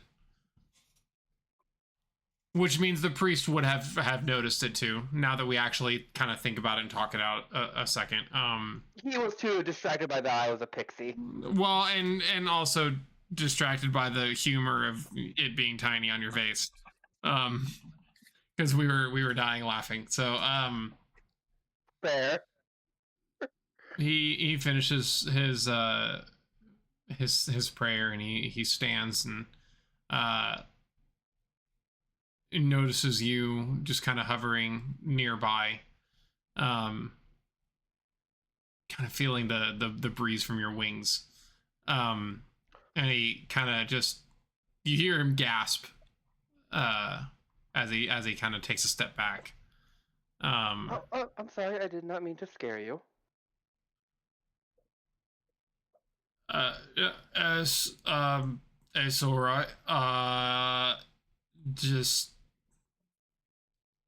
Which means the priest would have noticed it too. Now that we actually kind of think about it and talk it out a second. He was too distracted by the eye was a pixie. Well, and also distracted by the humor of it being tiny on your face. Because we were dying laughing. So Fair. he finishes his prayer, and he stands and notices you just kind of hovering nearby, kind of feeling the breeze from your wings, and he kind of just, you hear him gasp as he kind of takes a step back. I'm sorry, I did not mean to scare you. It's all right. Just,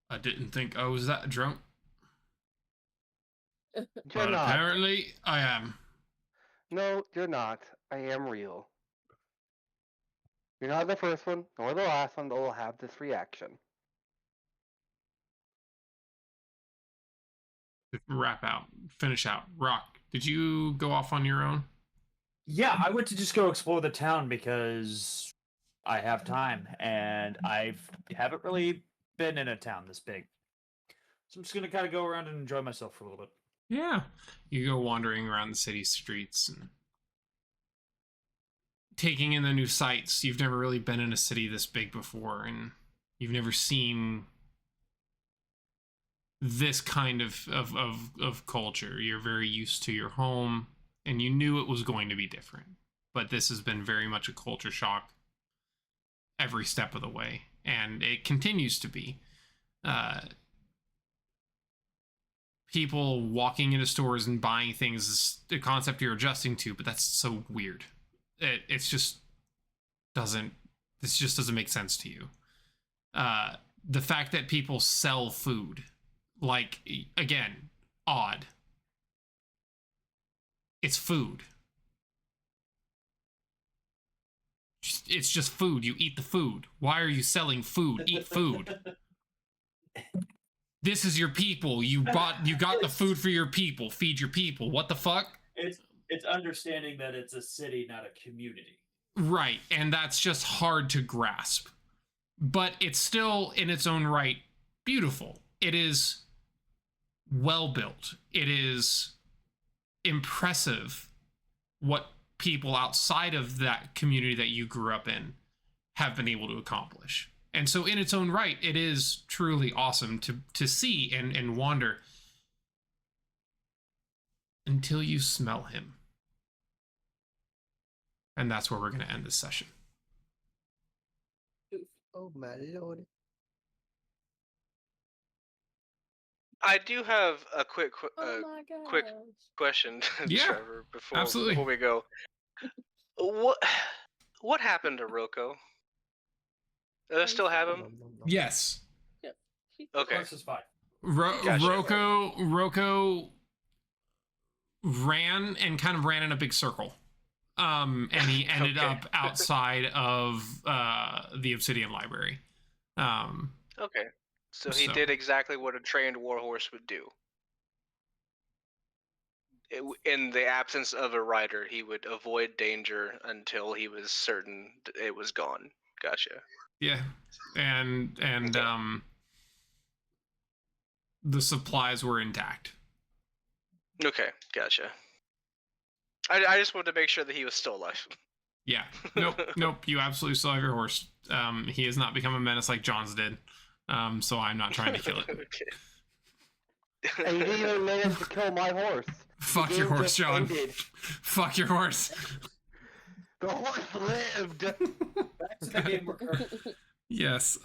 I didn't think I was that drunk, You're but not. apparently I am. No, you're not. I am real. You're not the first one, nor the last one that will have this reaction. To finish out. Rock, did you go off on your own? Yeah, I went to just go explore the town because I have time, and haven't really been in a town this big. So I'm just gonna kind of go around and enjoy myself for a little bit. Yeah. You go wandering around the city streets and taking in the new sights. You've never really been in a city this big before, and you've never seen this kind of culture. You're very used to your home, and you knew it was going to be different. But this has been very much a culture shock every step of the way, and it continues to be. People walking into stores and buying things is a concept you're adjusting to, but that's so weird. It's just doesn't. This just doesn't make sense to you. The fact that people sell food, like, again, odd. It's food. It's just food. You eat the food. Why are you selling food? Eat food. This is your people. You got the food for your people. Feed your people. What the fuck? It's understanding that it's a city, not a community. Right, and that's just hard to grasp. But it's still, in its own right, beautiful. It is well built. It is impressive what people outside of that community that you grew up in have been able to accomplish. And so in its own right, it is truly awesome to see and wander until you smell him. And that's where we're going to end this session. Oh my lord. I do have a quick Oh my god. quick question, Yeah, Trevor, absolutely. before we go. What happened to Roko? Do I still have him? Yes. Yep. Okay. This is fine. Gotcha. Roko ran and kind of ran in a big circle. And he ended Okay. up outside of the Obsidian Library. Okay. So he So- did exactly what a trained warhorse would do. In the absence of a rider, he would avoid danger until he was certain it was gone. Gotcha. Yeah. And Okay. the supplies were intact. Okay, gotcha. I just wanted to make sure that he was still alive. Yeah. Nope. You absolutely still have your horse. He has not become a menace like John's did. So I'm not trying to kill it. Okay. And you didn't even manage to kill my horse. Fuck The your game horse, just John. ended. Fuck your horse. The horse lived. Back to the game we're currently. Yes.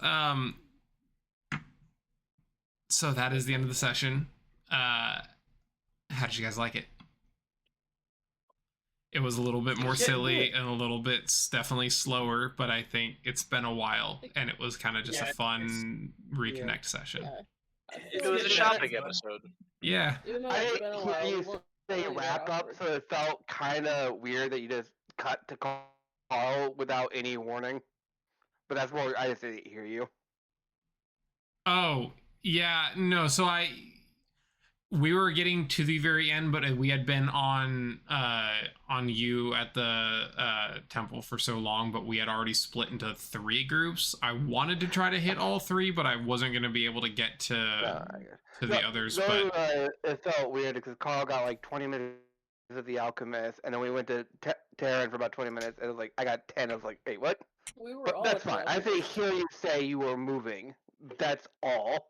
So that is the end of the session. How did you guys like it? It was a little bit more Yeah, silly good. and a little bit slower, but I think it's been a while, and it was kind of just Yeah, a fun reconnect session. Yeah. It was a shopping episode. Yeah. Even though I it's didn't been a hear while, you we weren't say really wrap up, awkward. so it felt kind of weird that you just cut to Carl without any warning. But that's more, I just didn't hear you. Oh, yeah. No, so we were getting to the very end, but we had been on you at the temple for so long, but we had already split into 3 groups. I wanted to try to hit all 3, but I wasn't going to be able to get to the others. But It felt weird because Carl got like 20 minutes of the Alchemist, and then we went to Terran for about 20 minutes, and it was like, I got 10. I was like, wait, what? We were But all that's at the fine. I didn't Alchemist. hear you say you were moving. That's all.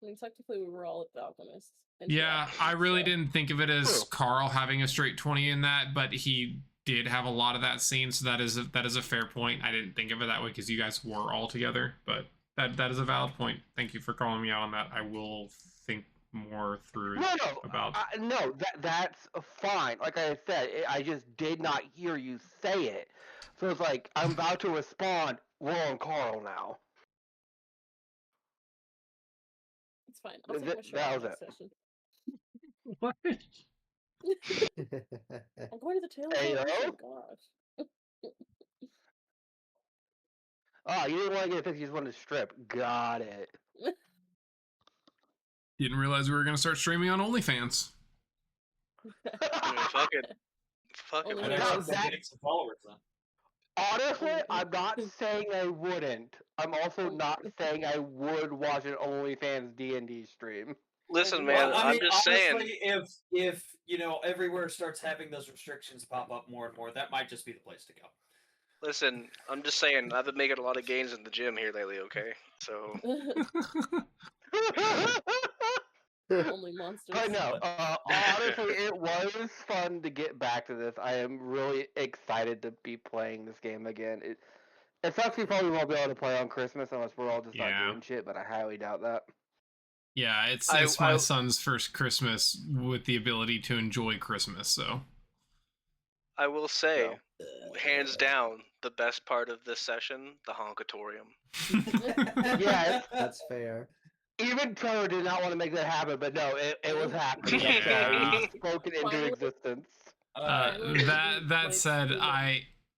I mean, technically, we were all at the Alchemist. yeah, I really didn't think of it as True. Carl having a straight 20 in that, but he did have a lot of that scene, so that is a fair point. I didn't think of it that way because you guys were all together, but that is a valid point. Thank you for calling me out on that. I will think more through about. That's fine. Like I said, I just did not hear you say it. So it's like, I'm about to respond. We're on Carl now. It's fine. I'll take my shirt That off was next it. session. What? I'm going to the tailor. Hey, Oh my yo. gosh. Oh, you didn't want to get a fix, you just wanted to strip. Got it. Didn't realize we were going to start streaming on OnlyFans. Fuck it. Fuck it, Only I'd when why actually not? that- say getting some followers then. Honestly, Oh, I'm not saying I wouldn't. I'm also not saying I would watch an OnlyFans D&D stream. Listen, Well, man, Well, I I'm mean, just saying. honestly, if you know everywhere starts having those restrictions pop up more and more, that might just be the place to go. Listen, I'm just saying. I've been making a lot of gains in the gym here lately. Okay, so only monsters. But no, honestly, it was fun to get back to this. I am really excited to be playing this game again. It sucks we probably won't be able to play on Christmas unless we're all just not Yeah. doing shit, but I highly doubt that. Yeah, it's I- my I- son's first Christmas with the ability to enjoy Christmas, so I will say, So. hands down, the best part of this session, the honkatorium. Yes. That's fair. Even Trevor did not want to make that happen, but no, it was happening. Yeah. He spoke it into Finally. existence. That said,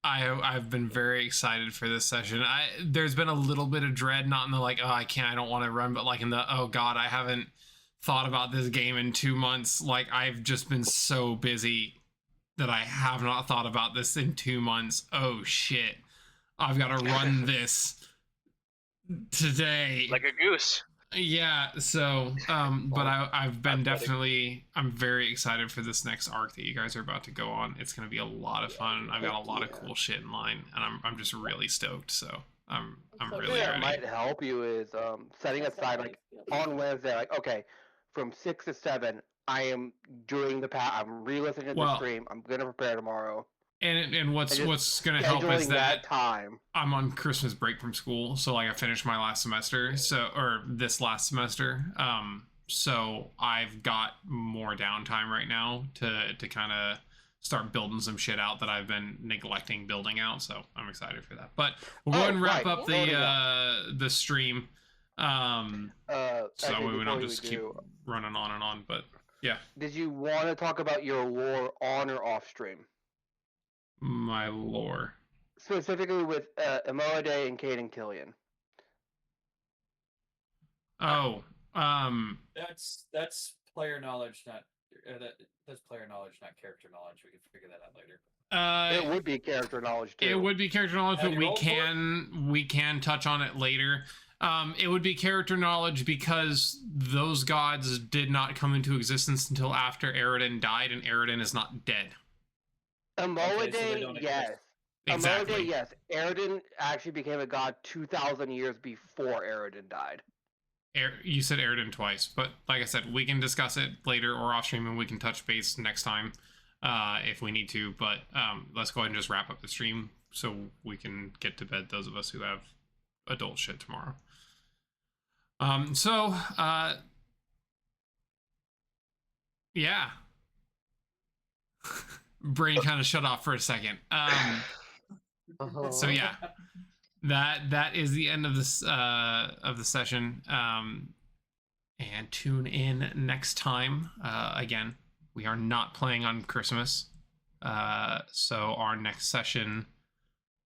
I've been very excited for this session. There's been a little bit of dread, not in the like, oh, I don't want to run, but like in the, oh god, I haven't thought about this game in 2 months. Like I've just been so busy that I have not thought about this in 2 months. Oh shit, I've got to run this today. Like a goose. Yeah, so but I've been I'm definitely, I'm very excited for this next arc that you guys are about to go on. It's going to be a lot of fun. I've got a lot of cool shit in line, and I'm just really stoked. So I'm So really That ready. might help you is setting aside like on Wednesday, like okay, from 6 to 7, I am doing the I'm re-listening to the Well- stream. I'm gonna prepare tomorrow. And what's And just going to help is Scheduling that time. I'm on Christmas break from school, so like I finished my last semester, or this last semester. So I've got more downtime right now to kind of start building some shit out that I've been neglecting building out. So I'm excited for that. But we'll go ahead and wrap right. up Building the stream. So Actually, we before don't we just keep do, running on and on. But yeah, did you want to talk about your lore on or off stream? my lore. Specifically with Emoade and Caden Killian. Oh, That's player knowledge, not that's player knowledge, not character knowledge. We can figure that out later. It would be character knowledge too. It would be character knowledge, Have but you rolled for it? we can touch on it later. It would be character knowledge because those gods did not come into existence until after Aridin died, and Aridin is not dead. Emoade, so they don't yes. exist. Exactly. Emoade, yes. Aridin actually became a god 2,000 years before Aridin died. You said Aridin twice, but like I said, we can discuss it later or off stream, and we can touch base next time if we need to. But let's go ahead and just wrap up the stream so we can get to bed. Those of us who have adult shit tomorrow. Yeah. Brain kind of shut off for a second. So yeah, that is the end of this of the session. And tune in next time. Again, we are not playing on Christmas, so our next session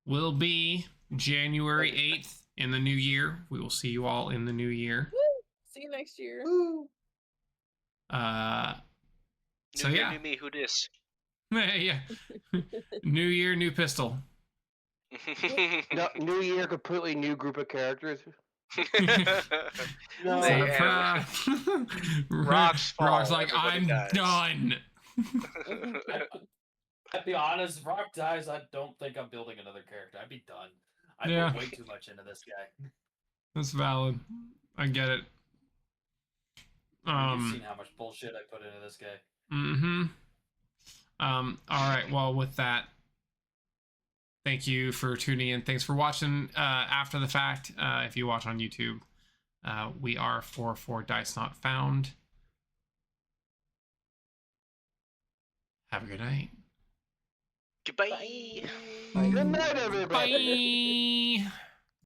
will be January 8th in the new year. We will see you all in the new year. Woo! See you next year. So New year, yeah. new me, who dis? Yeah. New year, new pistol. No, new year, completely new group of characters. No. They Surprise. Rocks fall, Rock's like, everybody I'm dies." done. I'd be honest, if Rock dies, I don't think I'm building another character. I'd be done. I Yeah. put way too much into this guy. That's valid. I get it. You've seen how much bullshit I put into this guy. Mm-hmm. All right. Well, with that, thank you for tuning in. Thanks for watching after the fact. If you watch on YouTube, we are 4 Dice Not Found. Have a good night. Goodbye. Good night, everybody. Bye.